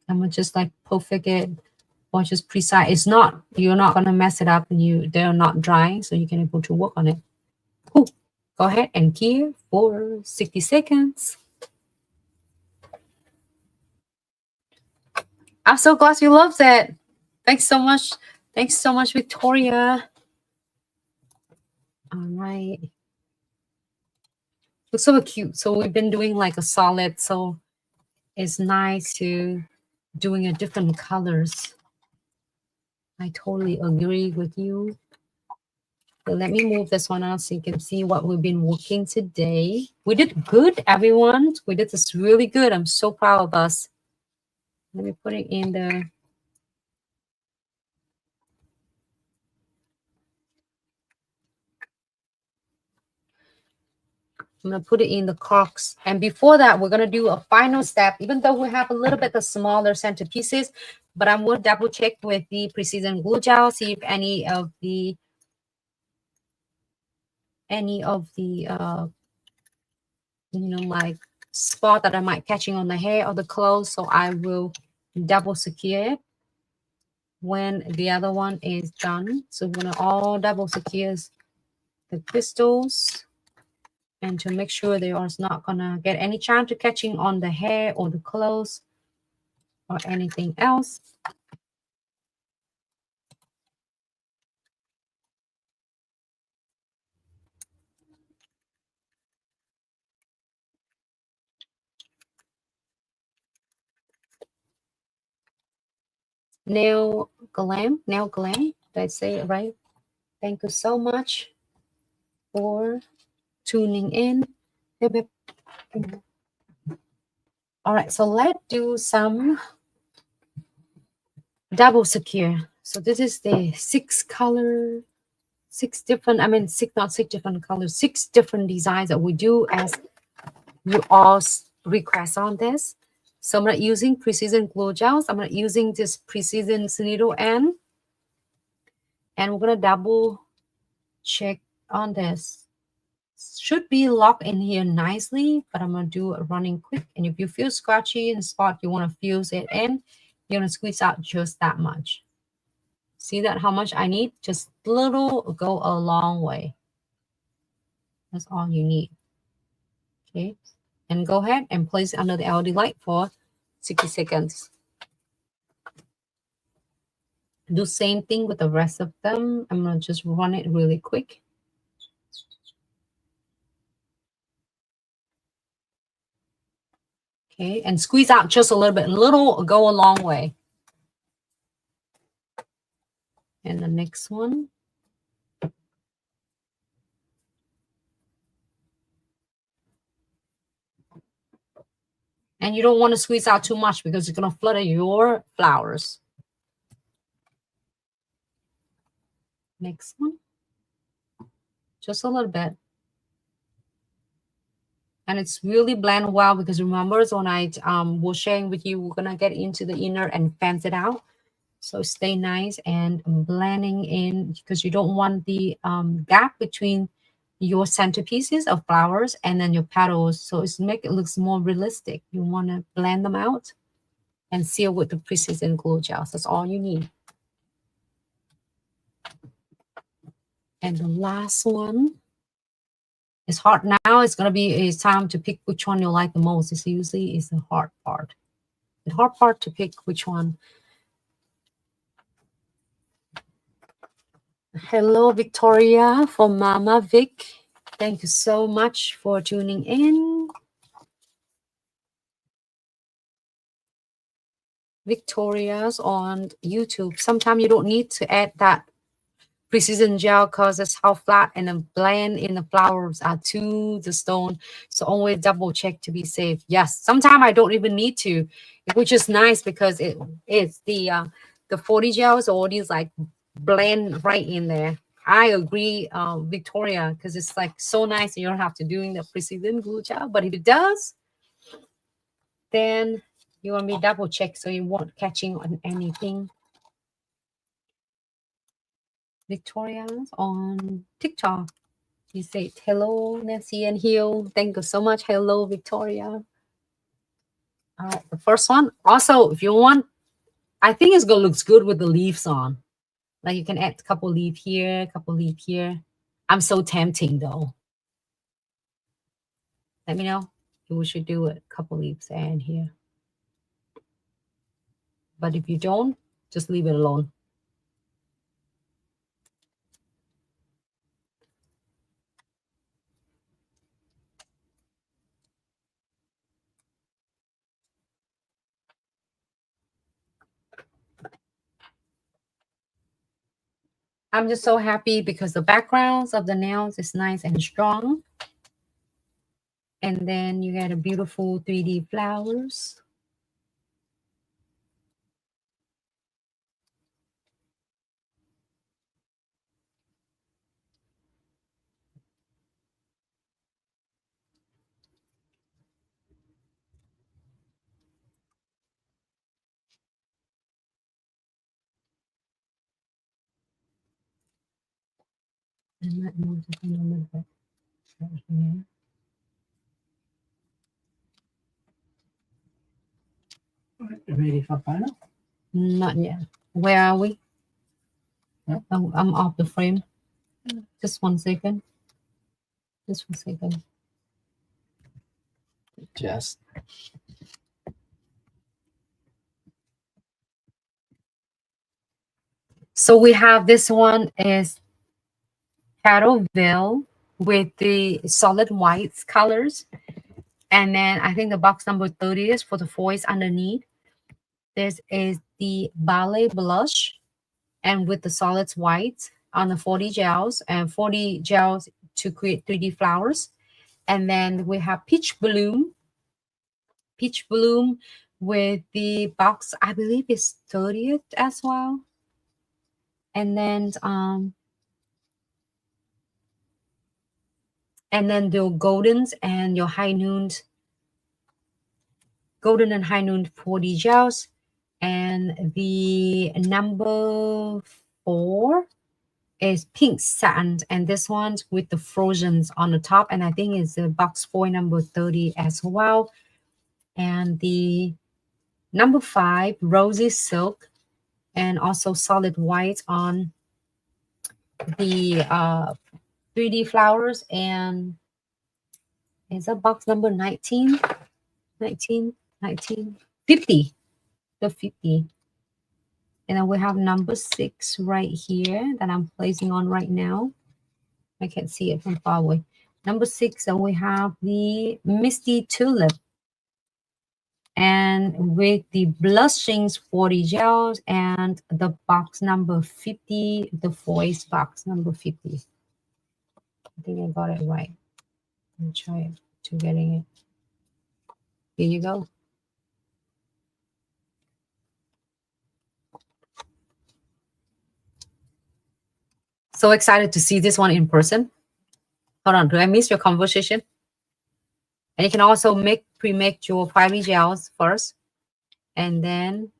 I'm gonna just like perfect it or just precise. It's not, you're not gonna mess it up and they're not drying, so you can able to work on it. Cool. Go ahead and key for 60 seconds. I'm so glad you loved it. Thanks so much. Thanks so much, Victoria. All right. Looks so cute. So we've been doing like a solid, so it's nice to doing a different colors. I totally agree with you. So let me move this one out so you can see what we've been working today. We did good, everyone. We did this really good. I'm so proud of us. Let me put it in there. I'm going to put it in the corks. And before that, we're going to do a final step, even though we have a little bit of smaller center pieces, but I'm going to double check with the Precision Glue Gel, see if any of the like spot that I might catching on the hair or the clothes. So I will double secure it when the other one is done. So we're going to all double secure the crystals. And to make sure they are not gonna get any chance of catching on the hair or the clothes or anything else. Nail Glam. Did I say it right? Thank you so much for tuning in. All right, so let's do some double secure. So this is the 6 color, 6 different, not 6 different colors, 6 different designs that we do as you all request on this. So I'm not using Precision Glue Gels. I'm not using this Precision Needle End. And we're going to double check on this. Should be locked in here nicely, but I'm going to do a running quick. And if you feel scratchy in the spot you want to fuse it in, you're going to squeeze out just that much. See that how much I need? Just little go a long way. That's all you need. Okay. And go ahead and place it under the LED light for 60 seconds. Do same thing with the rest of them. I'm going to just run it really quick. Okay, and squeeze out just a little bit. Little go a long way. And the next one. And you don't want to squeeze out too much because it's going to flutter your flowers. Next one. Just a little bit. And it's really blend well because remember when I was sharing with you, we're going to get into the inner and fence it out. So stay nice and blending in because you don't want the gap between your centerpieces of flowers and then your petals. So it's make it looks more realistic. You want to blend them out and seal with the Precision Glue Gels. That's all you need. And the last one is hard now. It's going to be time to pick which one you like the most. It's usually is the hard part. The hard part to pick which one. Hello, Victoria from Mama Vic. Thank you so much for tuning in. Victoria's on YouTube. Sometimes you don't need to add that Precision Gel because it's how flat and the blend in the flowers are to the stone. So always double check to be safe. Yes, sometimes I don't even need to, which is nice because it's the 40 gels or these like blend right in there. I agree, Victoria, because it's like so nice and you don't have to doing the Precision Glue Gel. But if it does, then you want me double check so you won't catching on anything. Victoria's on TikTok. You say hello, Nancy and Hill. Thank you so much. Hello, Victoria. All right, the first one. Also, if you want, I think it's gonna looks good with the leaves on. Like you can add a couple leaf here, a couple leaf here. I'm so tempting though. Let me know if we should do it. A couple leaves and here. But if you don't, just leave it alone. I'm just so happy because the backgrounds of the nails is nice and strong. And then you got a beautiful 3D flowers. And that moves a little bit right here. Ready for final? Not yet. Where are we? Huh? I'm off the frame. Just 1 second. Just 1 second. Just. So we have this one is Petal Veil with the solid whites colors. And then I think the box number 30 is for the foils underneath. This is the Ballet Blush and with the solids white on the 40 gels and 40 gels to create 3D flowers. And then we have Peach Bloom with the box, I believe is 30th as well. And then the goldens and your high noon, golden and high noon 40 gels. And the number 4 is pink satin, and this one's with the frozens on the top, and I think it's the box 4 number 30 as well. And the number 5 rosy silk and also solid white on the 3D flowers. And is that box number 19 50, the 50. And then we have number 6 right here that I'm placing on right now. I can't see it from far away. Number 6, and we have the Misty Tulip. And with the blushings 40 gels and the box number 50, the voice box number 50. I think I got it right. Let me try it to getting it. Here you go. So excited to see this one in person. Hold on, do I miss your conversation? And you can also pre-make your 5D gels first, and then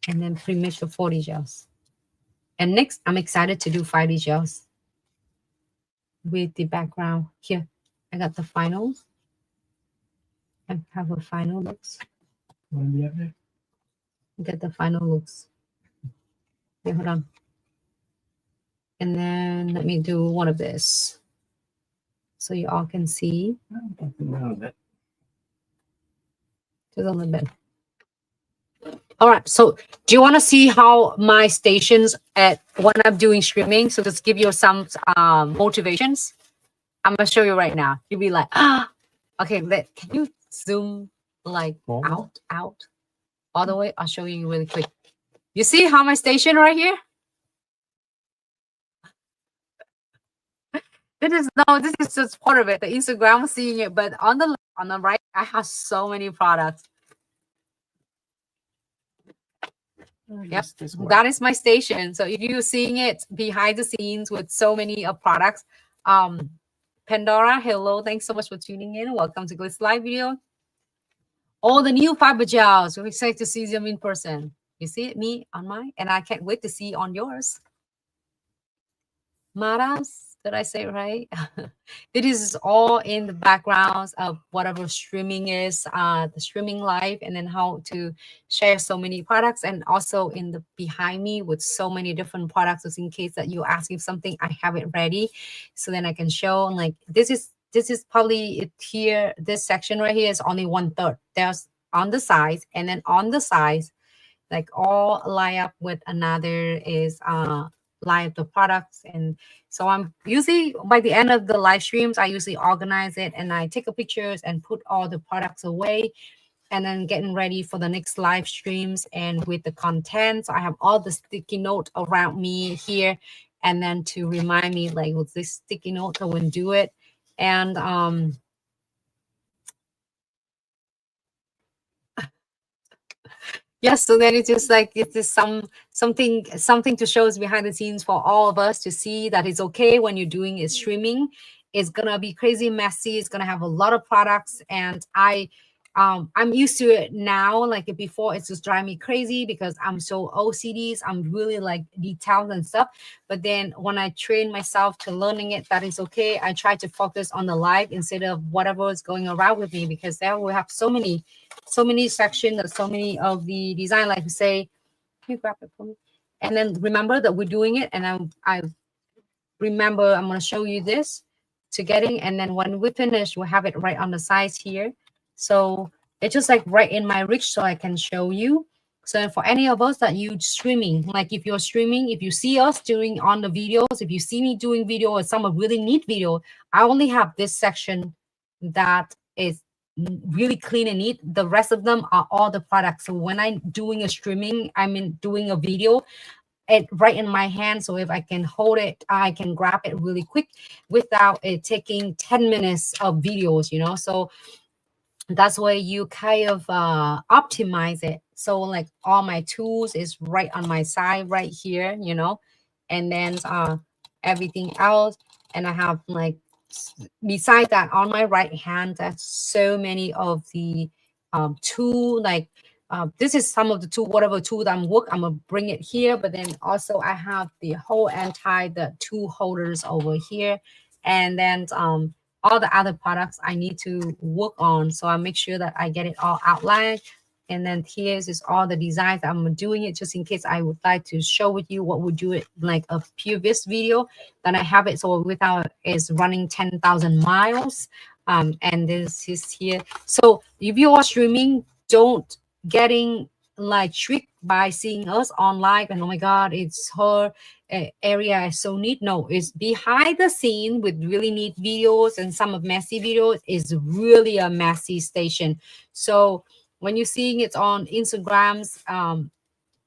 pre-mix your 40 gels. And next, I'm excited to do 5D gels with the background here. I got the finals. I have a final looks. What do you have there? Get the final looks. Okay, hold on. And then let me do one of this so you all can see. Just a little bit. Just a little bit. All right. So do you want to see how my stations at when I'm doing streaming? So just give you some motivations. I'm gonna show you right now. You'll be like, okay. Can you zoom like out all the way? I'll show you really quick. You see how my station right here? This is just part of it. The Instagram seeing it, but on the right, I have so many products. Yep, that is my station. So if you're seeing it behind the scenes with so many products, Pandora, hello, thanks so much for tuning in. Welcome to Glitz live video. All the new fiber gels. We're excited to see them in person. You see it, me on mine, and I can't wait to see on yours. Maras. Did I say it right? This is all in the backgrounds of whatever streaming is, the streaming live, and then how to share so many products, and also in the behind me with so many different products, just in case that you're asking something, I have it ready, so then I can show. Like this is probably it here. This section right here is only 1/3. There's on the sides, and then on the sides, like all line up with another is line up the products. And so I'm usually by the end of the live streams, I usually organize it and I take a pictures and put all the products away, and then getting ready for the next live streams and with the content. So I have all the sticky note around me here, and then to remind me like with this sticky note I wouldn't do it. And yes, so then it's just like it's just something to show us behind the scenes for all of us to see that it's okay when you're doing is streaming. It's gonna be crazy messy. It's gonna have a lot of products, and I'm used to it now. Like before, it's just driving me crazy because I'm so OCDs. I'm really like details and stuff. But then when I train myself to learning it, that is okay. I try to focus on the live instead of whatever is going around with me, because there we have so many sections, so many of the design. Like say, can you grab it for me? And then remember that we're doing it, and I remember I'm going to show you this to getting, and then when we finish, we'll have it right on the sides here. So it's just like right in my reach, so I can show you. So for any of us that you streaming, like if you're streaming, if you see us doing on the videos, if you see me doing video or someone really need video, I only have this section that is really clean and neat. The rest of them are all the products. So when I'm doing a streaming, I mean doing a video, it right in my hand. So if I can hold it, I can grab it really quick without it taking 10 minutes of videos, you know. So that's where you kind of optimize it. So like all my tools is right on my side right here, you know, and then everything else. And I have like, beside that, on my right hand, that's so many of the tool, like this is some of the tool, whatever tool that I'm gonna bring it here. But then also I have the whole the tool holders over here, and then all the other products I need to work on. So I make sure that I get it all outlined. And then here's is all the designs that I'm doing it, just in case I would like to show with you what would do it like a previous video. Then I have it so without is running 10,000 miles. And this is here. So if you are streaming, don't getting like tricked by seeing us online and oh my god, it's her area is so neat. No, it's behind the scene with really neat videos, and some of messy videos is really a messy station. So when you're seeing it on Instagram's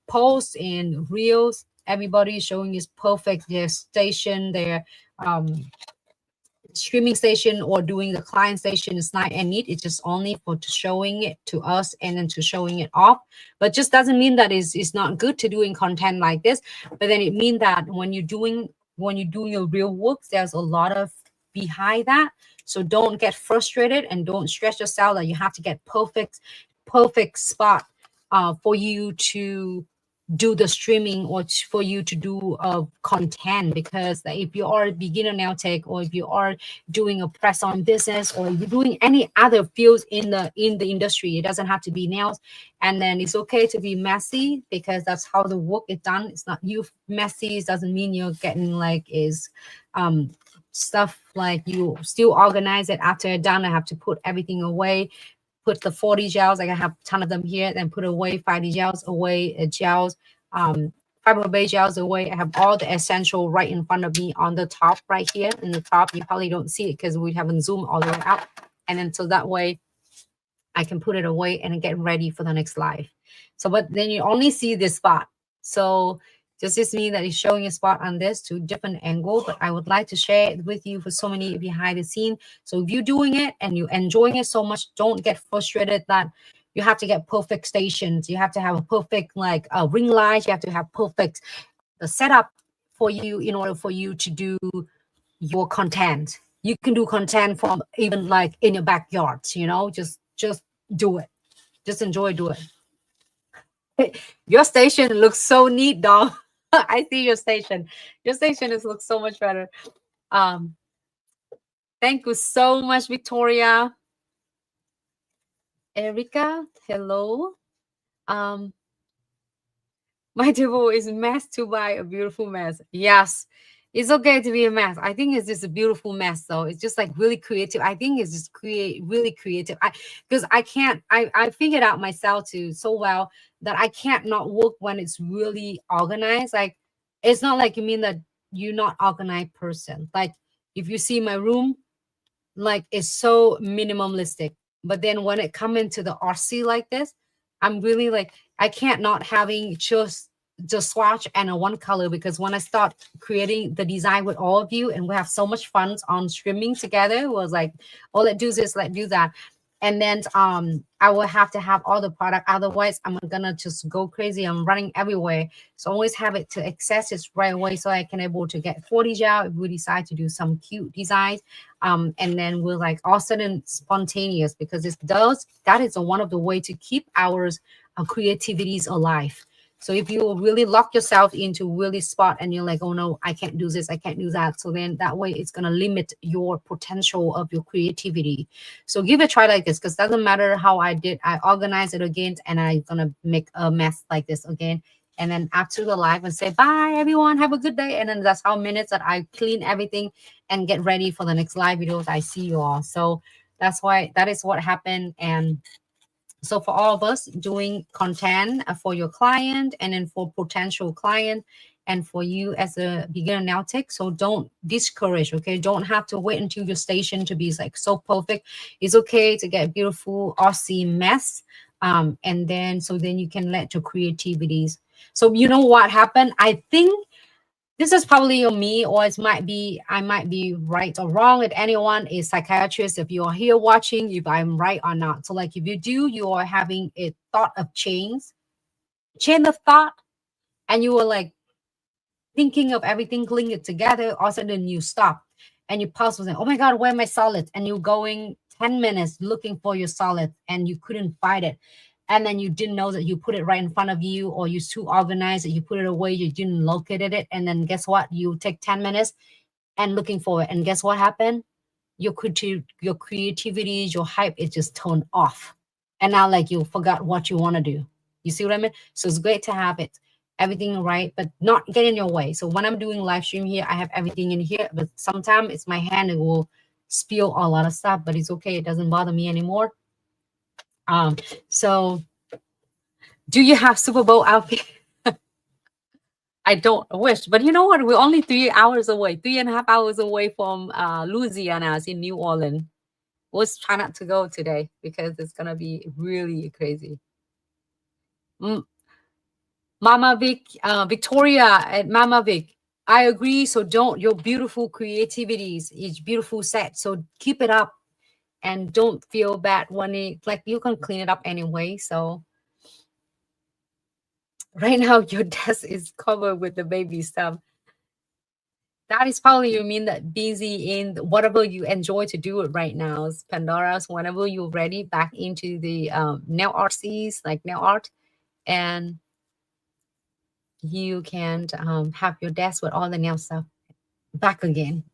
posts and reels, everybody is showing is perfect their station, their streaming station or doing the client station is nice and neat. It's just only for showing it to us and then to showing it off. But just doesn't mean that it's not good to doing content like this. But then it means that when you're doing your real work, there's a lot of behind that. So don't get frustrated and don't stress yourself that you have to get perfect spot for you to do the streaming or for you to do content. Because if you are a beginner nail tech, or if you are doing a press on business, or you're doing any other fields in the industry, it doesn't have to be nails. And then it's okay to be messy, because that's how the work is done. It's not you messy, it doesn't mean you're getting like is stuff like you still organize it after you're done. I have to put everything away, put the 40 gels, like I have a ton of them here, then put away 50 gels away, gels, fiber-based gels away. I have all the essential right in front of me on the top right here. In the top, you probably don't see it because we haven't zoomed all the way out. And then so that way I can put it away and get ready for the next live. So, but then you only see this spot. So does this mean that it's showing a spot on this to different angle? But I would like to share it with you for so many behind the scene. So if you're doing it and you're enjoying it so much, don't get frustrated that you have to get perfect stations. You have to have a perfect like ring light. You have to have perfect the setup for you in order for you to do your content. You can do content from even like in your backyard, you know, just do it. Just enjoy doing it. Your station looks so neat, dog. I see your station. Your station looks so much better. Thank you so much, Victoria. Erica, hello. My devil is mess to buy a beautiful mess. Yes, it's okay to be a mess. I think it's just a beautiful mess, though. It's just like really creative. I think it's just really creative. Because I figured out myself too so well that I can't not work when it's really organized. Like, it's not like you mean that you're not organized person. Like, if you see my room, like it's so minimalistic. But then when it come into the RC like this, I'm really like, I can't not having just the swatch and a one color, because when I start creating the design with all of you and we have so much fun on streaming together, it was like, oh, let's do this, let's do that. And then I will have to have all the product. Otherwise, I'm gonna just go crazy. I'm running everywhere. So always have it to access it right away so I can able to get 40 gel if we decide to do some cute designs. And then we're like all of a sudden spontaneous, because that is one of the way to keep our creativities alive. So if you really lock yourself into really spot and you're like, oh no, I can't do this, I can't do that. So then that way it's going to limit your potential of your creativity. So give it a try like this, because it doesn't matter how I organize it again and I'm going to make a mess like this again. And then after the live and say, bye everyone, have a good day. And then that's how minutes that I clean everything and get ready for the next live videos. I see you all. So that's why that is what happened. And so for all of us doing content for your client and then for potential client, and for you as a beginner nail tech. So don't discourage, okay? Don't have to wait until your station to be like so perfect. It's okay to get beautiful Aussie mess. And then so then you can let your creativities. So you know what happened? I think this is probably on me, or it might be, I might be right or wrong. If anyone is psychiatrist, if you are here watching, if I'm right or not. So like if you do, you are having a thought of chain of thought, and you were like thinking of everything, pulling it together, all of a sudden you stop and you pause and say, oh my God, where are my solids? And you're going 10 minutes looking for your solid and you couldn't find it. And then you didn't know that you put it right in front of you, or you're too organized that you put it away, you didn't locate it. And then guess what? You take 10 minutes and looking for it. And guess what happened? Your creativity, your hype is just turned off. And now like you forgot what you want to do. You see what I mean? So it's great to have it, everything right, but not get in your way. So when I'm doing live stream here, I have everything in here, but sometimes it's my hand, it will spill a lot of stuff, but it's okay. It doesn't bother me anymore. So do you have Super Bowl outfit? I don't wish, but you know what? We're only 3 hours away, 3.5 hours away from Louisiana, in New Orleans. We'll try not to go today because it's gonna be really crazy. Mama Vic, Victoria at Mama Vic, I agree. So don't, your beautiful creativities, it's beautiful set. So keep it up and don't feel bad when it, like you can clean it up anyway. So right now your desk is covered with the baby stuff. That is probably, you mean that busy in whatever you enjoy to do it right now. Pandora's, whenever you're ready back into the nail artsies, like nail art, and you can have your desk with all the nail stuff back again.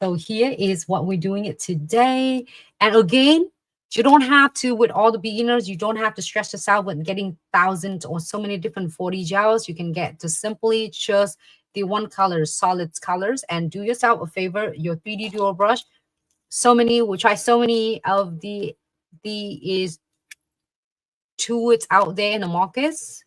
So here is what we're doing it today. And again, you don't have to, with all the beginners, you don't have to stress yourself with getting thousands or so many different 40 gels. You can get to simply just the one color, solids colors, and do yourself a favor, your 3D dual brush. So many, we try so many of the is tools out there in the markets.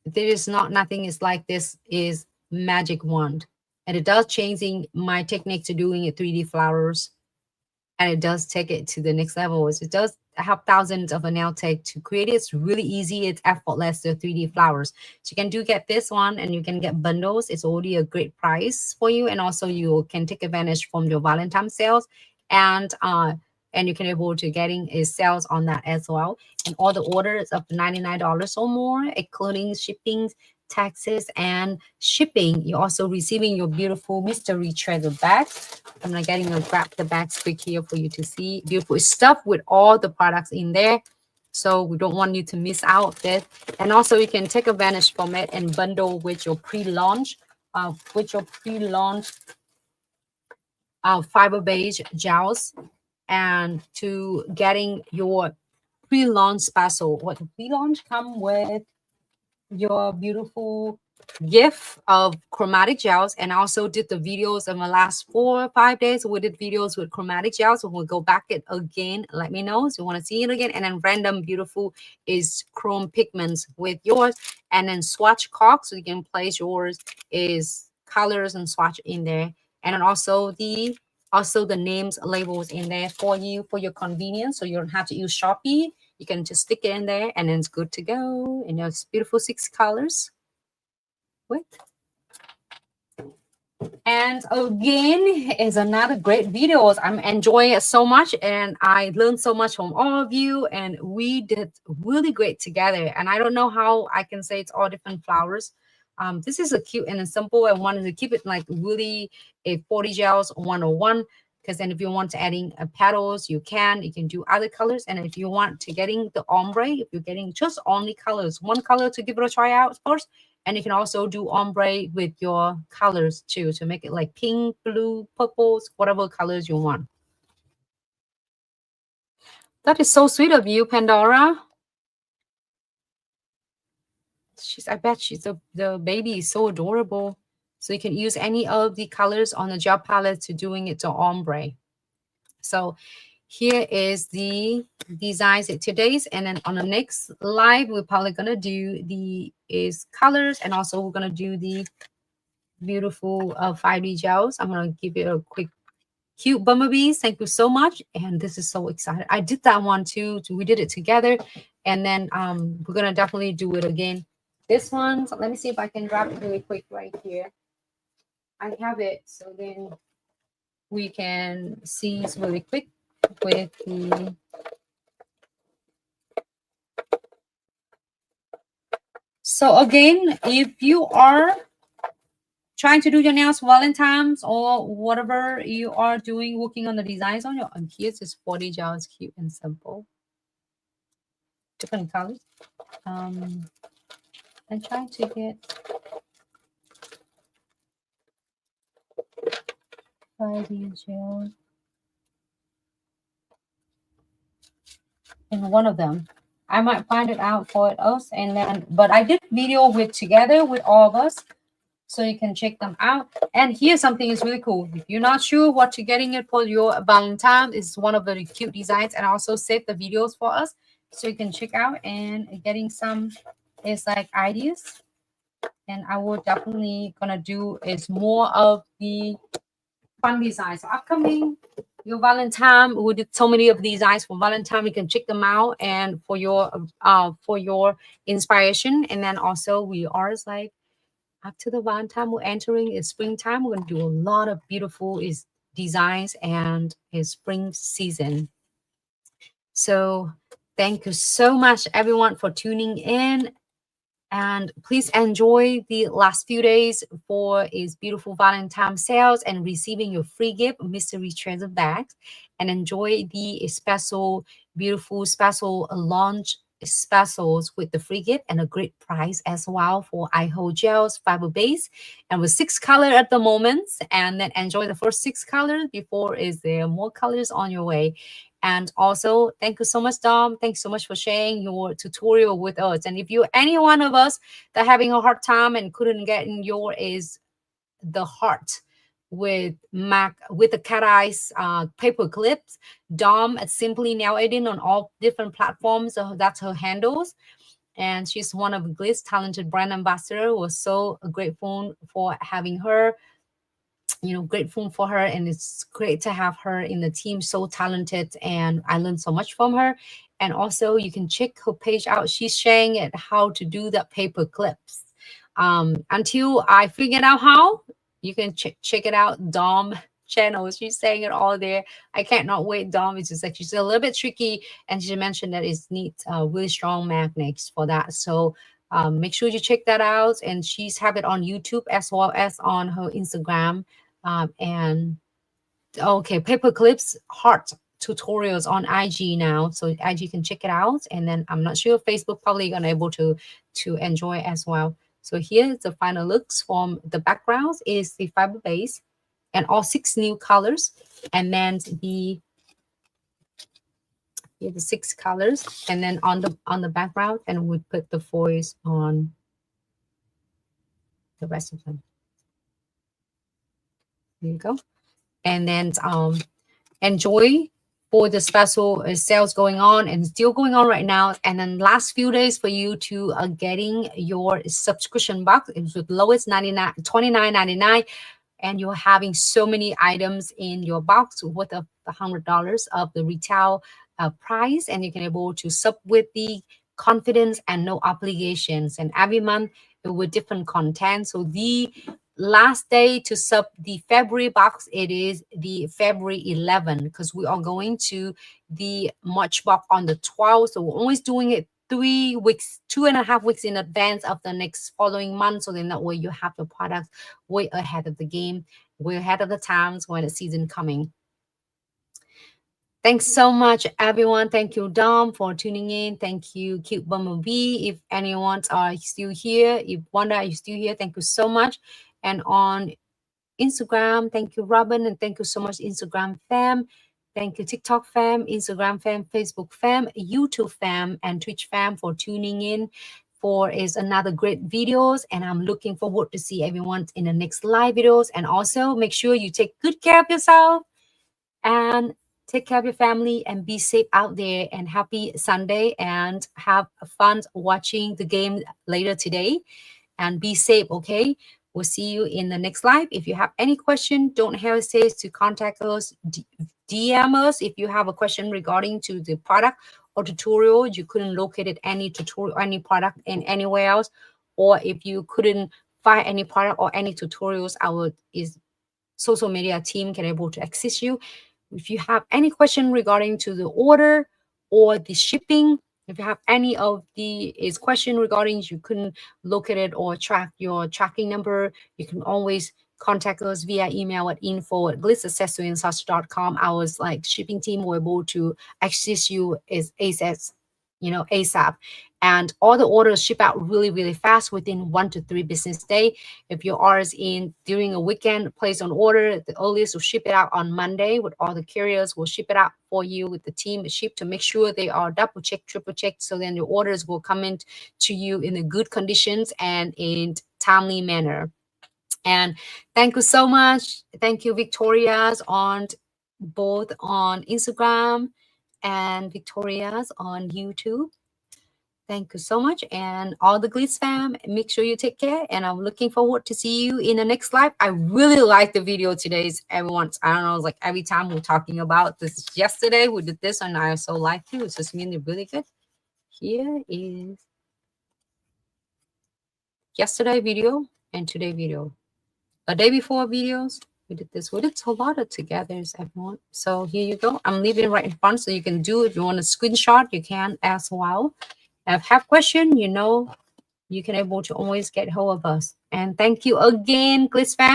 There is nothing is like this is magic wand. And it does changing my technique to doing it 3D flowers. And it does take it to the next level. It does help thousands of a nail tech to create it. It's really easy. It's effortless, the 3D flowers. So you can get this one, and you can get bundles. It's already a great price for you. And also you can take advantage from your Valentine sales. And you can able to getting a sales on that as well. And all the orders up to $99 or more, including shipping, taxes, and shipping. You're also receiving your beautiful mystery treasure bag. I'm not getting to grab the bags quick here for you to see. Beautiful stuff with all the products in there. So we don't want you to miss out this. And also you can take advantage from it and bundle with your pre-launch, fiber-based gels, and to getting your pre-launch special. What the pre-launch come with your beautiful gift of chromatic gels, and also did the videos in the last 4 or 5 days. We did videos with chromatic gels, so we'll go back it again. Let me know if you want to see it again. And then random beautiful is chrome pigments with yours, and then swatch caulk, so you can place yours is colors and swatch in there. And then also the names labels in there for you for your convenience, so you don't have to use Sharpie. You can just stick it in there and then it's good to go. And it's beautiful 6 colors. With. And again, is another great videos. I'm enjoying it so much, and I learned so much from all of you, and we did really great together. And I don't know how I can say it's all different flowers. This is a cute and a simple, and wanted to keep it like really a 40 gels 101. Because then if you want to adding petals, you can do other colors. And if you want to getting the ombre, if you're getting just only colors, one color to give it a try out first. And you can also do ombre with your colors too, to make it like pink, blue, purples, whatever colors you want. That is so sweet of you, Pandora. I bet the baby is so adorable. So you can use any of the colors on the gel palette to doing it to ombre. So here is the designs at today's, and then on the next live we're probably gonna do the colors, and also we're gonna do the beautiful 5D gels. I'm gonna give it a quick cute bumblebees. Thank you so much, and this is so excited. I did that one too. We did it together, and then we're gonna definitely do it again. This one, so let me see if I can grab it really quick right here. I have it, so then we can see really quick with the so again, if you are trying to do your nails Valentine's or whatever you are doing, working on the designs on your here's this 40 gels, cute and simple, different colors. I'm trying to get 5D gel in one of them. I might find it out for us, and then but I did video with together with all of us, so you can check them out. And here's something is really cool. If you're not sure what you're getting it for your Valentine, it's one of the cute designs, and also save the videos for us so you can check out and getting some is like ideas. And I will definitely gonna do is more of the fun designs. So upcoming your Valentine, we did so many of these designs for Valentine. You can check them out and for your inspiration. And then also we are like after the Valentine, we're entering is springtime. We're gonna do a lot of beautiful designs and is spring season. So thank you so much everyone for tuning in. And please enjoy the last few days for his beautiful Valentine sales and receiving your free gift, mystery treasure bags, and enjoy the special, beautiful special launch specials with the free gift and a great price as well for iHold gels, fiber base, and with 6 color at the moment. And then enjoy the first 6 colors before is there more colors on your way. And also, thank you so much, Dom. Thanks so much for sharing your tutorial with us. And if you any one of us that having a hard time and couldn't get in your is the heart with the cat eyes paper clips, Dom at Simply Nail Editing on all different platforms. So that's her handles. And she's one of Glitz talented brand ambassador. Was so grateful for having her. Grateful for her, and it's great to have her in the team, so talented, and I learned so much from her. And also you can check her page out. She's sharing it how to do the paper clips. Until I figured out how, you can check it out, Dom channel. She's saying it all there. I can't not wait, Dom. It's just like she's a little bit tricky, and she mentioned that it needs really strong magnets for that. So make sure you check that out. And she's have it on YouTube as well as on her Instagram. And okay, paper clips heart tutorials on IG now, so IG can check it out. And then I'm not sure Facebook probably gonna able to enjoy as well. So here's the final looks from the backgrounds is the fiber base and all 6 new colors, and then the 6 colors, and then on the background, and we put the foils on the rest of them. There you go. And then enjoy for the special sales going on and still going on right now. And then last few days for you to getting your subscription box. It's with lowest $29.99, and you're having so many items in your box worth of $100 of the retail price, and you can able to sub with the confidence and no obligations, and every month with different content. So the last day to sub the February box, it is the February 11, because we are going to the March box on the 12th. So we're always doing it 3 weeks, 2.5 weeks in advance of the next following month. So then that way you have the products way ahead of the game, way ahead of the times when the season coming. Thanks so much, everyone. Thank you, Dom, for tuning in. Thank you, Cute Bumblebee. If anyone are still here, if Wanda is still here, thank you so much. And on Instagram, thank you, Robin, and thank you so much, Instagram fam. Thank you, TikTok fam, Instagram fam, Facebook fam, YouTube fam, and Twitch fam for tuning in for is another great videos. And I'm looking forward to see everyone in the next live videos. And also make sure you take good care of yourself and Take care of your family and be safe out there, and happy Sunday, and have fun watching the game later today, and be safe. Okay, we'll see you in the next live. If you have any question, don't hesitate to contact us, DM us if you have a question regarding to the product or tutorial. You couldn't locate it, any tutorial, any product in anywhere else, or if you couldn't find any product or any tutorials, our social media team can able to assist you. If you have any question regarding to the order or the shipping, if you have any of the question regarding you couldn't locate it or track your tracking number, you can always contact us via email at info@glitzaccessoryandsuch.com. Our shipping team will able to assist you as ASAP. And all the orders ship out really, really fast within 1 to 3 business days. If your order is in during a weekend, place an order. The earliest will ship it out on Monday. With all the carriers, will ship it out for you with the team ship to make sure they are double checked, triple checked, so then your orders will come in to you in a good conditions and in timely manner. And thank you so much. Thank you, Victoria's on both on Instagram and Victoria's on YouTube. Thank you so much. And all the Glitz fam, make sure you take care. And I'm looking forward to see you in the next live. I really like the video today's. Everyone's, I don't know, it's like every time we're talking about this. Yesterday we did this and I so like you. It's just really, really good. Here is yesterday video and today video. A day before videos, we did this. We did a lot of together, everyone. So here you go. I'm leaving it right in front so you can do. If you want to screenshot, you can as well. If you have question, you can able to always get hold of us. And thank you again, Glitz fam.